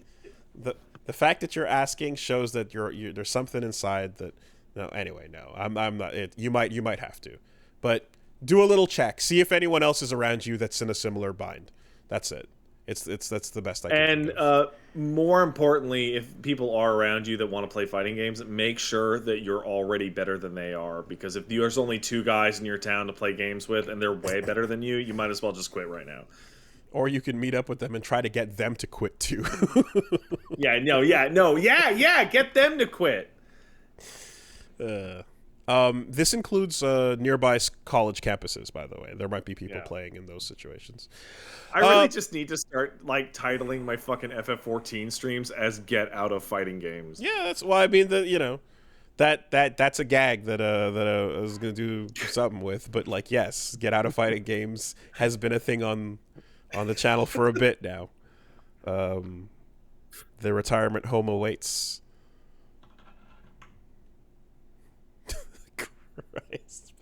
S1: the fact that you're asking shows that you're there's something inside that no, anyway, no. I'm not it. You might have to. But do a little check. See if anyone else is around you that's in a similar bind. That's it. That's the best I can think of.
S2: More importantly, if people are around you that want to play fighting games, make sure that you're already better than they are. Because if there's only 2 guys in your town to play games with and they're way better than you, you might as well just quit right now.
S1: Or you can meet up with them and try to get them to quit too.
S2: Yeah, get them to quit.
S1: This includes nearby college campuses, by the way. There might be people playing in those situations.
S2: I really just need to start like titling my fucking FF14 streams as "Get Out of Fighting Games."
S1: Yeah, that's why I mean that's a gag that I was gonna do something with. But like, yes, "Get Out of Fighting Games" has been a thing on the channel for a bit now. The retirement home awaits. Christ.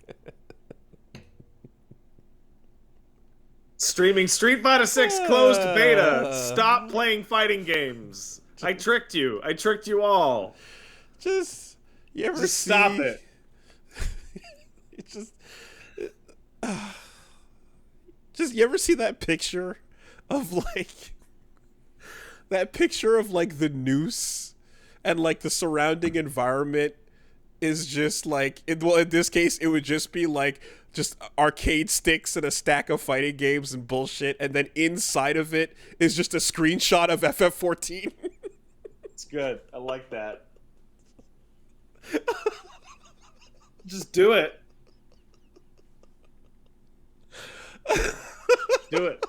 S2: Streaming Street Fighter 6 closed beta. Stop playing fighting games. I tricked you. I tricked you all.
S1: Just you ever
S2: just
S1: see...
S2: stop it.
S1: Just you ever see that picture of like the noose and like the surrounding environment is just like in this case it would just be like just arcade sticks and a stack of fighting games and bullshit, and then inside of it is just a screenshot of FF14.
S2: It's good. I like that. Just do it. Do it.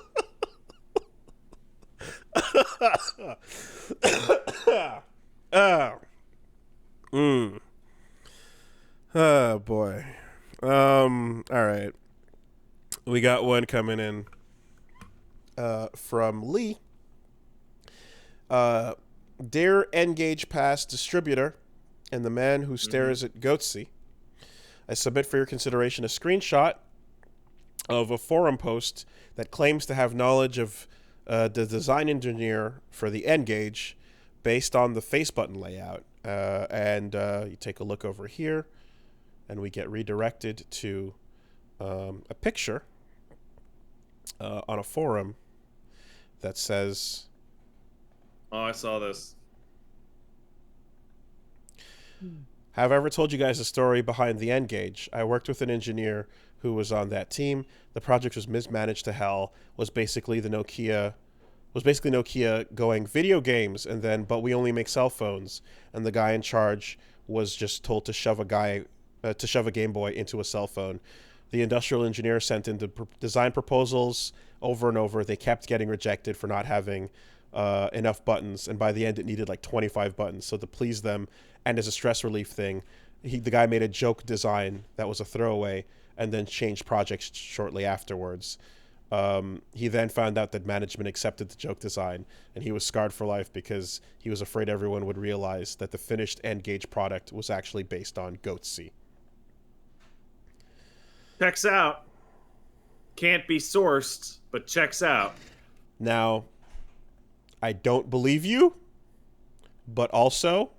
S1: Oh boy. All right. We got one coming in from Lee. Dear NGage Pass distributor and the man who stares at Goatse, I submit for your consideration a screenshot of a forum post that claims to have knowledge of the design engineer for the NGage based on the face button layout. And you take a look over here, and we get redirected to a picture on a forum that says...
S2: Oh, I saw this.
S1: Have I ever told you guys the story behind the NGage? I worked with an engineer who was on that team. The project was mismanaged to hell. Was basically Nokia going video games, and then but we only make cell phones. And the guy in charge was just told to shove a Game Boy into a cell phone. The industrial engineer sent in design proposals over and over. They kept getting rejected for not having enough buttons, and by the end it needed like 25 buttons. So to please them and as a stress relief thing, the guy made a joke design that was a throwaway and then changed projects shortly afterwards. He then found out that management accepted the joke design, and he was scarred for life because he was afraid everyone would realize that the finished NGage product was actually based on Goatse.
S2: Checks out. Can't be sourced, but checks out.
S1: Now, I don't believe you, but also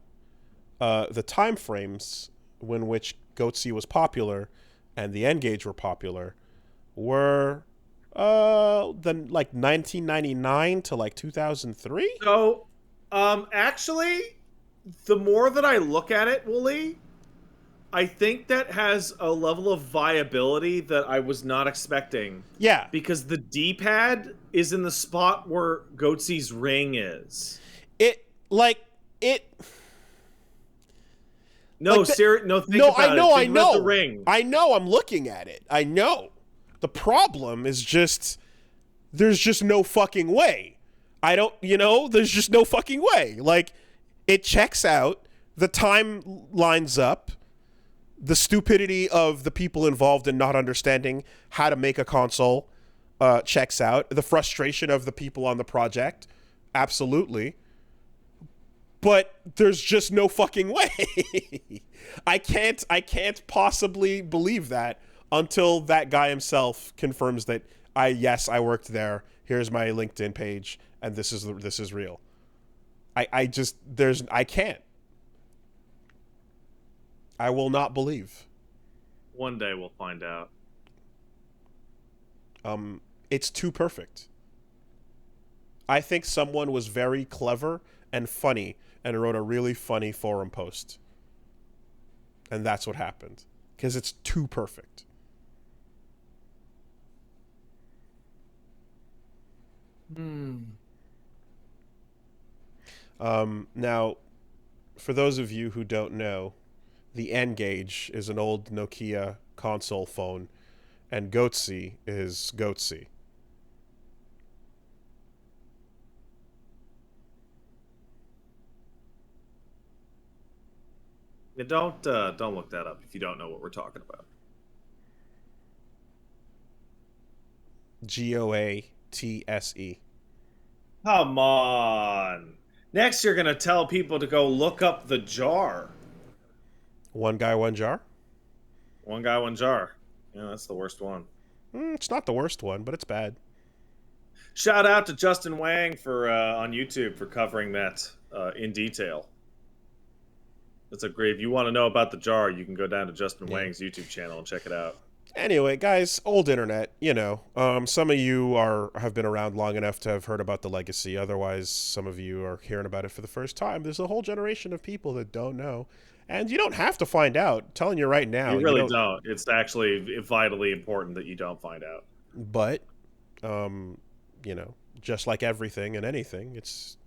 S1: the time frames when which Goatse was popular and the NGage were popular were then like 1999 to like 2003.
S2: So, actually, the more that I look at it, Wooly, I think that has a level of viability that I was not expecting.
S1: Yeah.
S2: Because the D-pad is in the spot where Goatse's ring is.
S1: It, like, it...
S2: No,
S1: like
S2: no, think
S1: no,
S2: about
S1: I know,
S2: it.
S1: I
S2: Think about
S1: know.
S2: the ring.
S1: I know, I'm looking at it. I know. The problem is just, there's just no fucking way. I don't, there's just no fucking way. Like, it checks out, the time lines up, the stupidity of the people involved in not understanding how to make a console checks out. The frustration of the people on the project, absolutely. But there's just no fucking way. I can't possibly believe that until that guy himself confirms that I worked there. Here's my LinkedIn page, and this is real. I can't. I will not believe.
S2: One day we'll find out.
S1: It's too perfect. I think someone was very clever and funny and wrote a really funny forum post. And that's what happened. Because it's too perfect. Now, for those of you who don't know, the NGage is an old Nokia console phone, and Goatse is Goatse.
S2: Yeah, don't look that up if you don't know what we're talking about.
S1: Goatse.
S2: Come on. Next, you're gonna tell people to go look up the jar.
S1: One guy, one jar?
S2: One guy, one jar. Yeah, that's the worst one.
S1: It's not the worst one, but it's bad.
S2: Shout out to Justin Wang for on YouTube for covering that in detail. That's a great. If you want to know about the jar, you can go down to Justin Wang's YouTube channel and check it out.
S1: Anyway, guys, old internet, some of you have been around long enough to have heard about the legacy. Otherwise, some of you are hearing about it for the first time. There's a whole generation of people that don't know. And you don't have to find out. I'm telling you right now.
S2: You really don't. It's actually vitally important that you don't find out.
S1: But, just like everything and anything, it's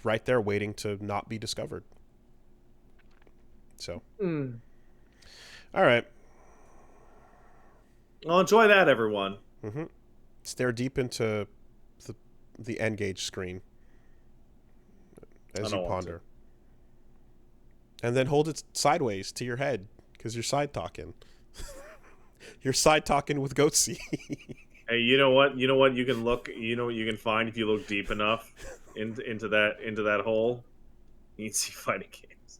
S1: right there waiting to not be discovered. So. All right.
S2: Well, enjoy that, everyone.
S1: Stare deep into the NGage screen as you ponder. And then hold it sideways to your head, because you're side-talking. You're side-talking with Goatse.
S2: Hey, you know what? You know what you can look. You know what you can find if you look deep enough into that hole. You can see fighting games.